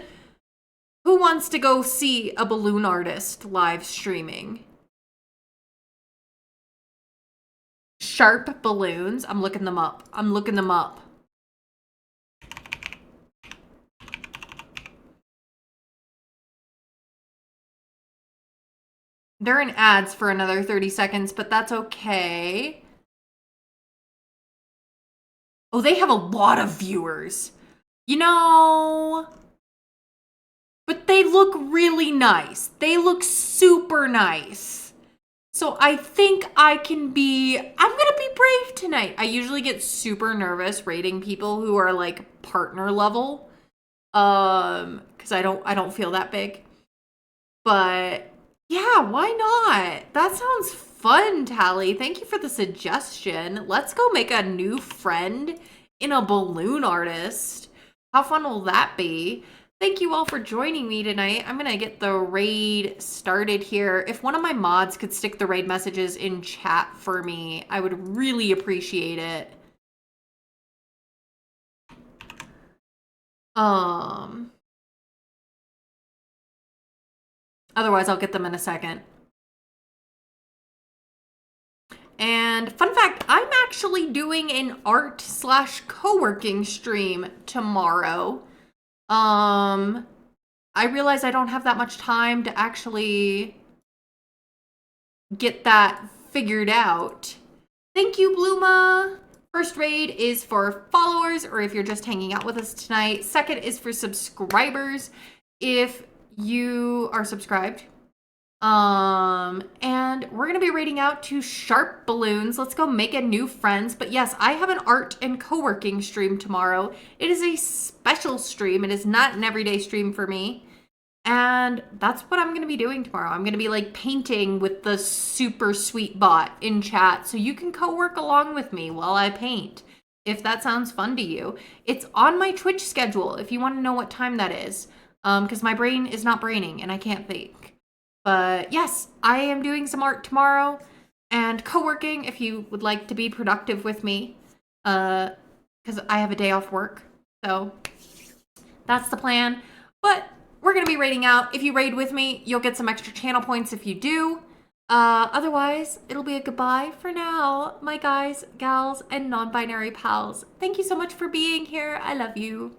go see a balloon artist live streaming? Sharp balloons. I'm looking them up. They're in ads for another 30 seconds, but that's okay. Oh, they have a lot of viewers. You know, but they look really nice. They look super nice. So I think I'm gonna be brave tonight. I usually get super nervous rating people who are like partner level. Because I don't feel that big. But yeah, why not? That sounds fun, Tally. Thank you for the suggestion. Let's go make a new friend in a balloon artist. How fun will that be? Thank you all for joining me tonight. I'm going to get the raid started here. If one of my mods could stick the raid messages in chat for me, I would really appreciate it. Otherwise, I'll get them in a second. And fun fact, I'm actually doing an art/co-working stream tomorrow. I realize I don't have that much time to actually get that figured out. Thank you, Bluma. First raid is for followers, or if you're just hanging out with us tonight. Second is for subscribers, if you are subscribed. And we're gonna be raiding out to Sharp Balloons. Let's go make a new friends. But yes, I have an art and co-working stream tomorrow. It is a special stream. It is not an everyday stream for me. And that's what I'm gonna be doing tomorrow. I'm gonna be like painting with the super sweet bot in chat, so you can co-work along with me while I paint, if that sounds fun to you. It's on my Twitch schedule if you want to know what time that is, because my brain is not braining and I can't think. But yes, I am doing some art tomorrow and co-working if you would like to be productive with me, because I have a day off work. So that's the plan. But we're going to be raiding out. If you raid with me, you'll get some extra channel points if you do. Otherwise, it'll be a goodbye for now, my guys, gals, and non-binary pals. Thank you so much for being here. I love you.